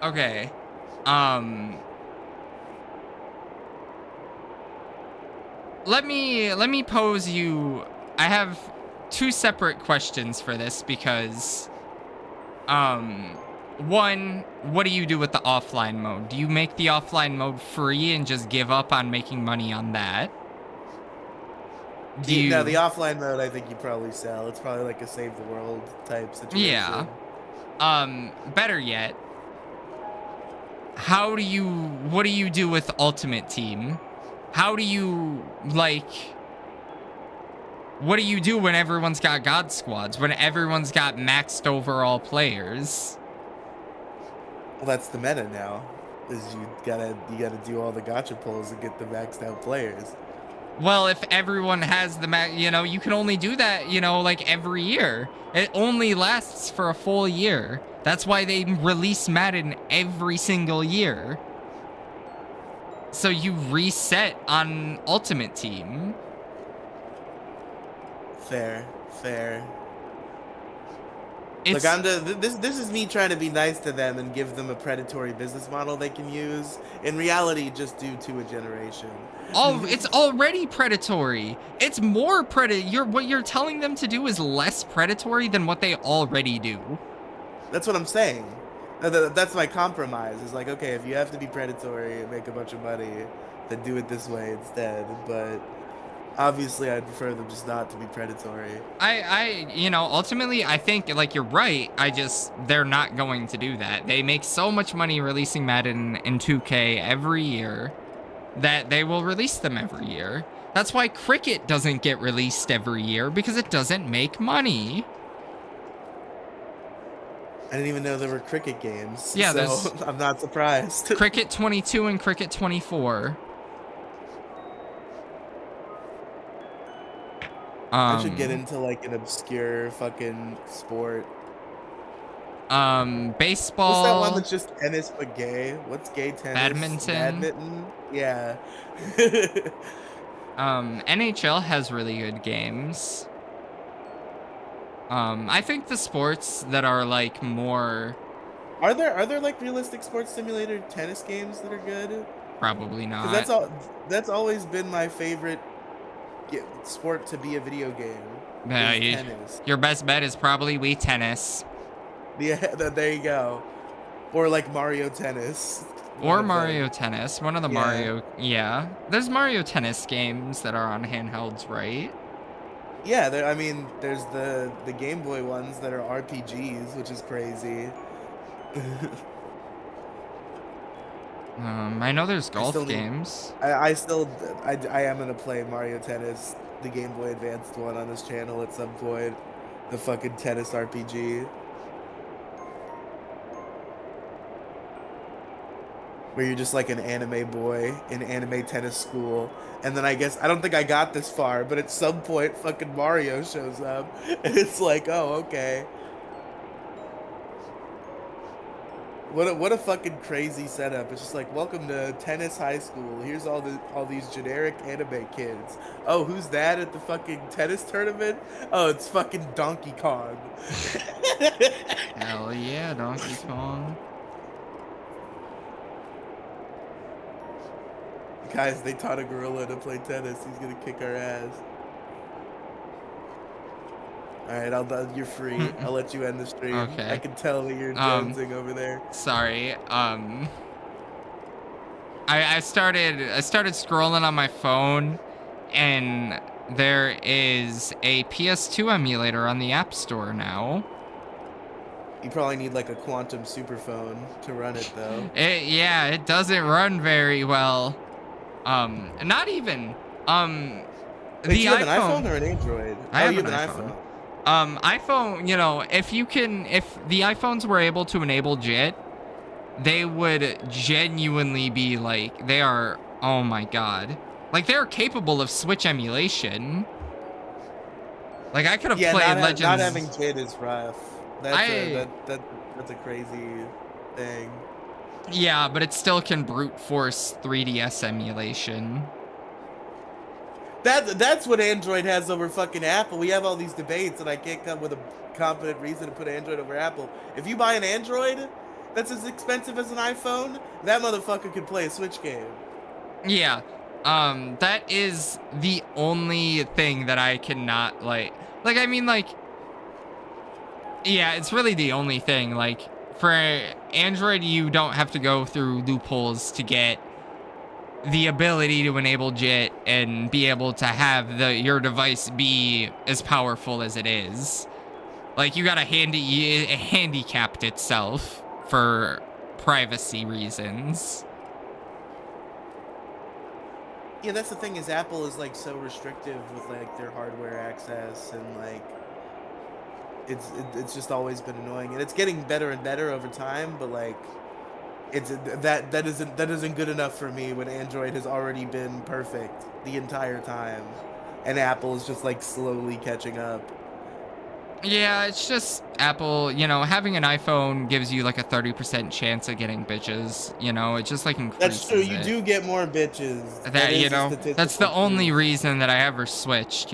Okay. Let me pose you. I have two separate questions for this because one, what do you do with the offline mode? Do you make the offline mode free and just give up on making money on that? No, the offline mode I think you probably sell. It's probably like a save the world type situation. Yeah. Better yet, what do you do with Ultimate Team? How do you, like, what do you do when everyone's got God Squads? When everyone's got maxed overall players? Well, that's the meta now. Is you gotta do all the gotcha pulls and get the maxed out players. Well, if everyone has the you can only do that, like every year. It only lasts for a full year. That's why they release Madden every single year. So you reset on Ultimate Team. Fair. It's, Look, this is me trying to be nice to them and give them a predatory business model they can use. In reality, just do to a generation. it's already predatory. It's more what you're telling them to do is less predatory than what they already do. That's what I'm saying. That's my compromise. Is like, okay, if you have to be predatory and make a bunch of money, then do it this way instead. But obviously, I'd prefer them just not to be predatory. Ultimately, I think, like, you're right. They're not going to do that. They make so much money releasing Madden in 2K every year that they will release them every year. That's why Cricket doesn't get released every year, because it doesn't make money. I didn't even know there were cricket games. Yeah, so I'm not surprised. Cricket 22 and Cricket 24. I should get into like an obscure fucking sport. Baseball. What's that one that's just tennis but gay? What's gay tennis? Badminton. Yeah. NHL has really good games. I think the sports that are like more. Are there like realistic sports simulator tennis games that are good? Probably not. 'Cause that's always been my favorite sport to be a video game. Tennis. Your best bet is probably Wii Tennis. Yeah, there you go. Or like Mario Tennis. Or Mario Tennis. One of the Mario. Yeah. There's Mario Tennis games that are on handhelds, right? Yeah, there's the Game Boy ones that are RPGs, which is crazy. I know there's golf games. I am gonna play Mario Tennis, the Game Boy Advanced one, on this channel at some point. The fucking tennis RPG. Where you're just like an anime boy in anime tennis school. And then I don't think I got this far, but at some point fucking Mario shows up. And it's like, oh, okay. What a fucking crazy setup. It's just like, welcome to tennis high school. Here's all these generic anime kids. Oh, who's that at the fucking tennis tournament? Oh, it's fucking Donkey Kong. Hell yeah, Donkey Kong. Guys, they taught a gorilla to play tennis. He's gonna kick our ass. Alright, you're free. I'll let you end the stream. Okay. I can tell that you're jonesing over there. Sorry. I started scrolling on my phone, and there is a PS2 emulator on the App Store now. You probably need like a quantum superphone to run it, though. It doesn't run very well. Not even. Wait, do you have an iPhone or an Android? I Oh, have you an have an iPhone. iPhone. iPhone, if the iPhones were able to enable JIT, they would genuinely be like, they are, oh my god. Like, they're capable of Switch emulation. Like, I could have Yeah, played not having Legends. kid is rough. That's a crazy thing. Yeah, but it still can brute force 3DS emulation. That's what Android has over fucking Apple. We have all these debates, and I can't come with a competent reason to put Android over Apple. If you buy an Android that's as expensive as an iPhone, that motherfucker can play a Switch game. Yeah. That is the only thing that I cannot, I mean, like, yeah, it's really the only thing. Like, for Android, you don't have to go through loopholes to get the ability to enable JIT and be able to have your device be as powerful as it is. Like, you gotta handicapped itself for privacy reasons. Yeah, that's the thing is Apple is like so restrictive with like their hardware access and like it's just always been annoying and it's getting better and better over time, but like that isn't good enough for me when Android has already been perfect the entire time and Apple is just like slowly catching up. Yeah, it's just Apple, having an iPhone gives you like a 30% chance of getting bitches, it just like increases That's true, you it. do get more bitches. That, is a that's the statistical only truth. reason that I ever switched,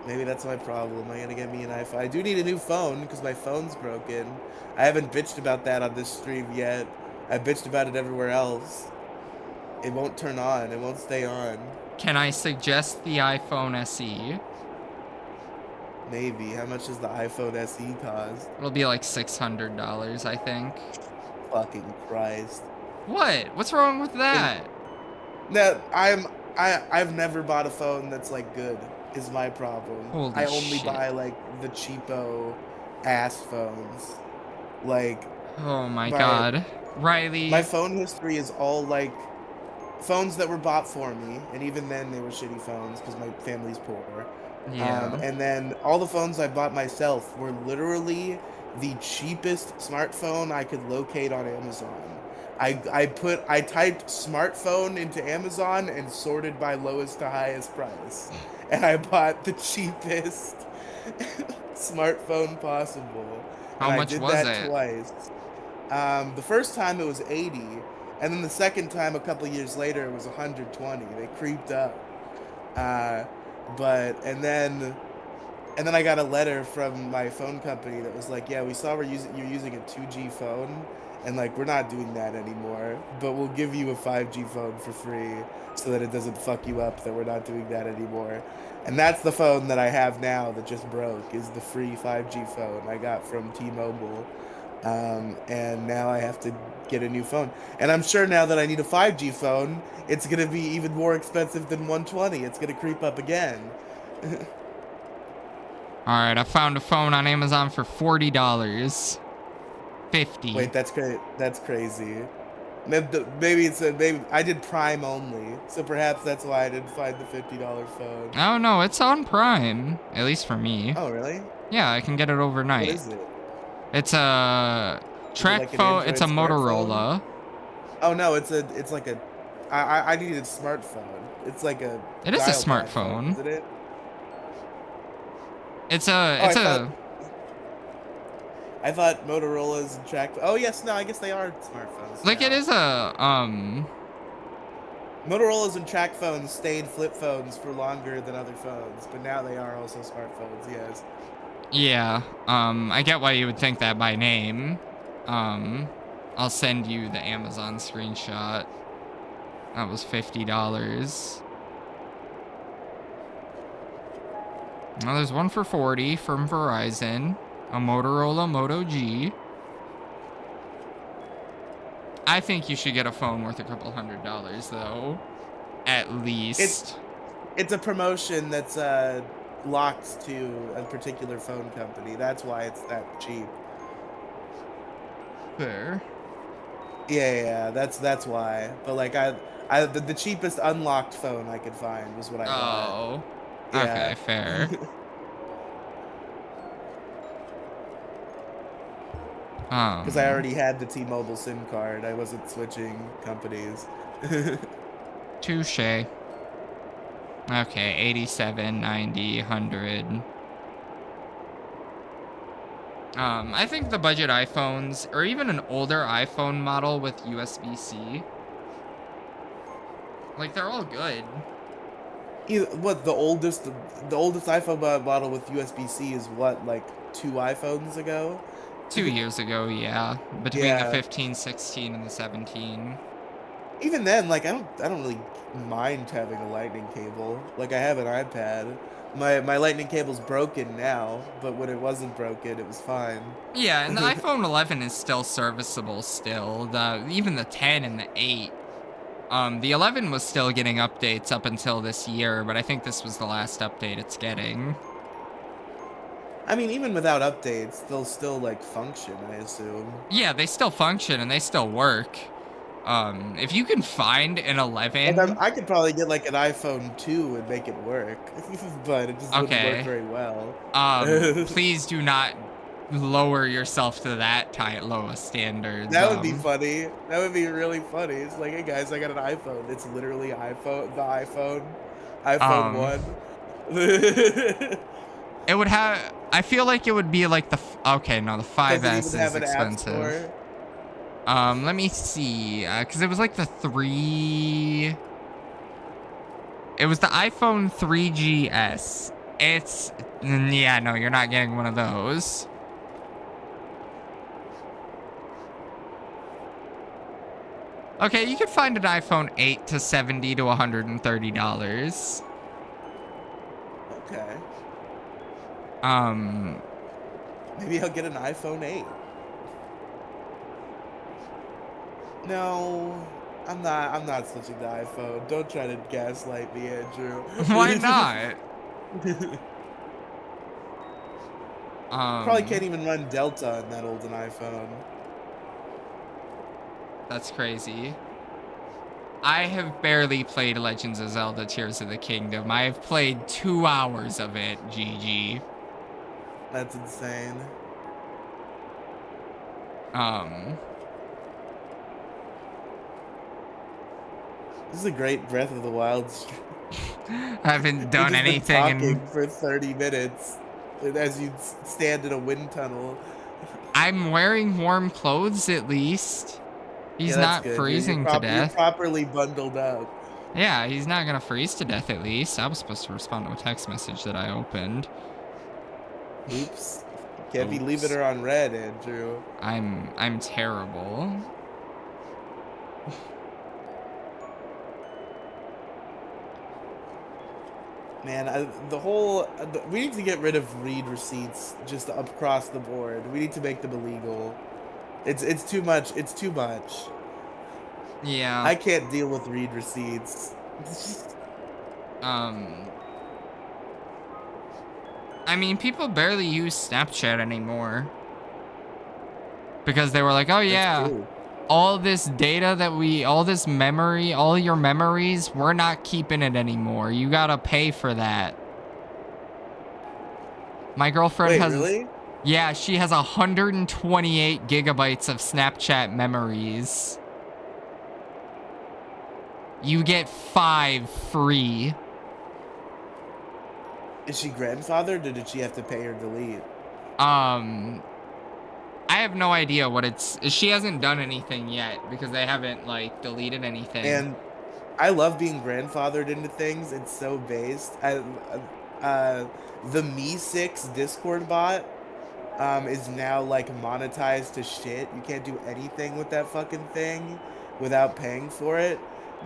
Maybe that's my problem. I gotta get me an iPhone. I do need a new phone because my phone's broken. I haven't bitched about that on this stream yet. I bitched about it everywhere else. It won't turn on. It won't stay on. Can I suggest the iPhone SE? Maybe. How much does the iPhone SE cost? It'll be like $600, I think. Fucking Christ. What? What's wrong with that? No, I've never bought a phone that's like good. Is my problem. Holy I only shit. buy like the cheapo ass phones. Like Oh my god. Riley. my phone history is all like phones that were bought for me, and even then they were shitty phones because my family's poor. Yeah. And then all the phones I bought myself were literally the cheapest smartphone I could locate on Amazon. I typed smartphone into Amazon and sorted by lowest to highest price, and I bought the cheapest smartphone possible. How And much I did was that it? twice. The first time it was 80, and then the second time a couple years later it was 120. They creeped up. And then I got a letter from my phone company that was like, yeah, we saw you're using a 2G phone, and like we're not doing that anymore, but we'll give you a 5G phone for free so that it doesn't fuck you up that we're not doing that anymore. And that's the phone that I have now that just broke, is the free 5G phone I got from T-Mobile. And now I have to get a new phone. And I'm sure now that I need a 5G phone, it's going to be even more expensive than 120. It's going to creep up again. Alright, I found a phone on Amazon for $40. 50. Wait, that's great. That's crazy. Maybe I did Prime only, so perhaps that's why I didn't find the $50 phone. Oh no, it's on Prime. At least for me. Oh, really? Yeah, I can get it overnight. What is it? It's a track like an phone. It's a Android Motorola. Oh no, it's like a. I needed a smartphone. It's like a. It is a dial-pad smartphone. phone, isn't it? I thought Motorola's and track. Oh yes, no, I guess they are smartphones. Like now. it is a Motorola's and track phones stayed flip phones for longer than other phones, but now they are also smartphones. Yes. Yeah. I get why you would think that by name. I'll send you the Amazon screenshot. That was $50. Now there's one for $40 from Verizon. A Motorola Moto G. I think you should get a phone worth a couple $100 though. At least. It's a promotion that's locked to a particular phone company. That's why it's that cheap. Fair. Yeah, that's why. But like the cheapest unlocked phone I could find was what I got. Oh. Yeah. Okay, fair. Because I Um, already had the T-Mobile SIM card. I wasn't switching companies. touche. Okay, 87, 90, 100. I think the budget iPhones, or even an older iPhone model with USB-C, like they're all good. What the oldest iPhone model with USB-C is what, like 2 iPhones ago? 2 years ago, yeah. Between the Yeah. 15, 16, and the 17. Even then, like I don't really mind having a lightning cable. Like I have an iPad. My lightning cable's broken now, but when it wasn't broken, it was fine. Yeah, and the iPhone 11 is still serviceable still. Even the 10 and the 8. The 11 was still getting updates up until this year, but I think this was the last update it's getting. I mean, even without updates, they'll still like function, I assume. Yeah, they still function and they still work. If you can find an Like 11, I could probably get like an iPhone 2 and make it work, but it just wouldn't work okay. very well. Please do not lower yourself to that low of standards. That would be funny. That would be really funny. It's like, hey guys, I got an iPhone. It's literally iPhone Um, 1. it would have. I feel like it would be like the. Okay, no, the Does it 5S even have is an app expensive. store? Let me see. Because it was like the 3. It was the iPhone 3GS. Yeah, no, you're not getting one of those. Okay, you can find an iPhone 8 to $70 to $130. Okay. Um, Maybe I'll get an iPhone 8. No, I'm not switching to iPhone. Don't try to gaslight me, Andrew. why not? Probably can't Um, even run Delta on that old an iPhone. that's crazy. I have barely played Legends of Zelda Tears of the Kingdom. I have played 2 hours of it, GG. That's insane. Um, This is a great Breath of the Wild stream. I haven't done We've just been anything talking in... for 30 minutes as you stand in a wind tunnel. I'm wearing warm clothes at least. He's Yeah, that's not good. freezing to You're death. properly bundled up. Yeah, he's not gonna freeze to death at least. I was supposed to respond to a text message that I opened. Oops. Can't be leaving Oops. her on red, Andrew. I'm terrible. Man, we need to get rid of read receipts just across the board. We need to make them illegal. It's too much. It's too much. Yeah. I can't deal with read receipts. Um, I mean, people barely use Snapchat anymore. Because they were like, oh yeah, all this data all this memory, all your memories, we're not keeping it anymore. You gotta pay for that. My girlfriend Wait, has... really? Yeah, she has 128 gigabytes of Snapchat memories. You get 5 free. Is she grandfathered or did she have to pay or delete? I have no idea what she hasn't done anything yet because they haven't like deleted anything. And I love being grandfathered into things. It's so based. The Me6 Discord bot is now like monetized to shit. You can't do anything with that fucking thing without paying for it.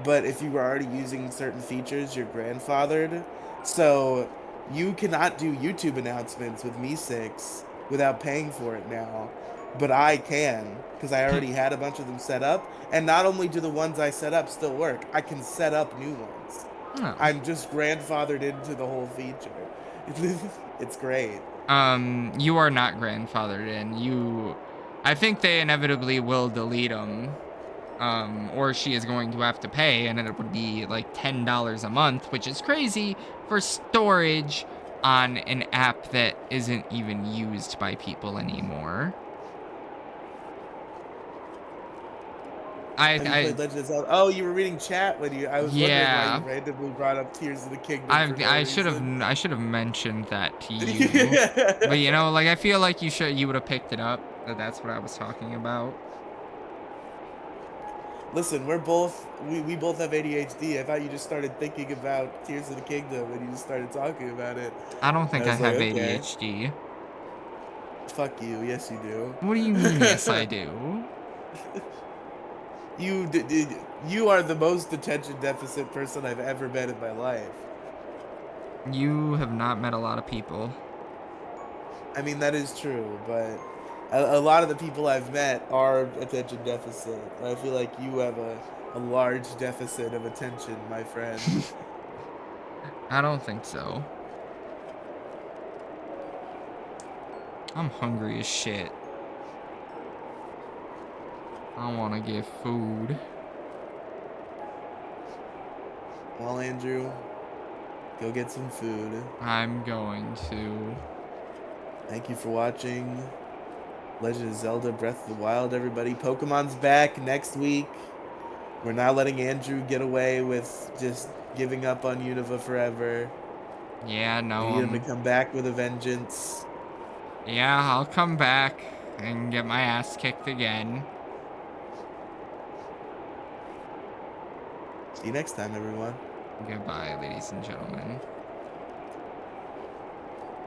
But if you were already using certain features, you're grandfathered. So you cannot do YouTube announcements with Me6 without paying for it now. But I can, because I already had a bunch of them set up. And not only do the ones I set up still work, I can set up new ones. Oh. I'm just grandfathered into the whole feature. It's great. You are not grandfathered in. I think they inevitably will delete them. or she is going to have to pay, and it would be like $10 a month, which is crazy for storage on an app that isn't even used by people anymore. Have you played Legend of Zelda? Oh, you were reading chat when you. I was wondering why Yeah. you randomly brought up Tears of the Kingdom for no I should reason. have mentioned that to you. But you know, like I feel like you would have picked it up. That's what I was talking about. Listen, we both have ADHD. I thought you just started thinking about Tears of the Kingdom when you just started talking about it. I don't And think I I was like, have okay, ADHD. fuck you. Yes, you do. What do you mean, yes I do? You are the most attention deficit person I've ever met in my life. You have not met a lot of people. I mean, that is true, but a lot of the people I've met are attention deficit. I feel like you have a large deficit of attention, my friend. I don't think so. I'm hungry as shit. I want to get food. Well, Andrew, go get some food. I'm going to. Thank you for watching Legend of Zelda Breath of the Wild, everybody. Pokemon's back next week. We're not letting Andrew get away with just giving up on Unova forever. Yeah, We no, need him to come back with a vengeance. yeah, I'll come back and get my ass kicked again. See you next time, everyone. Goodbye, ladies and gentlemen.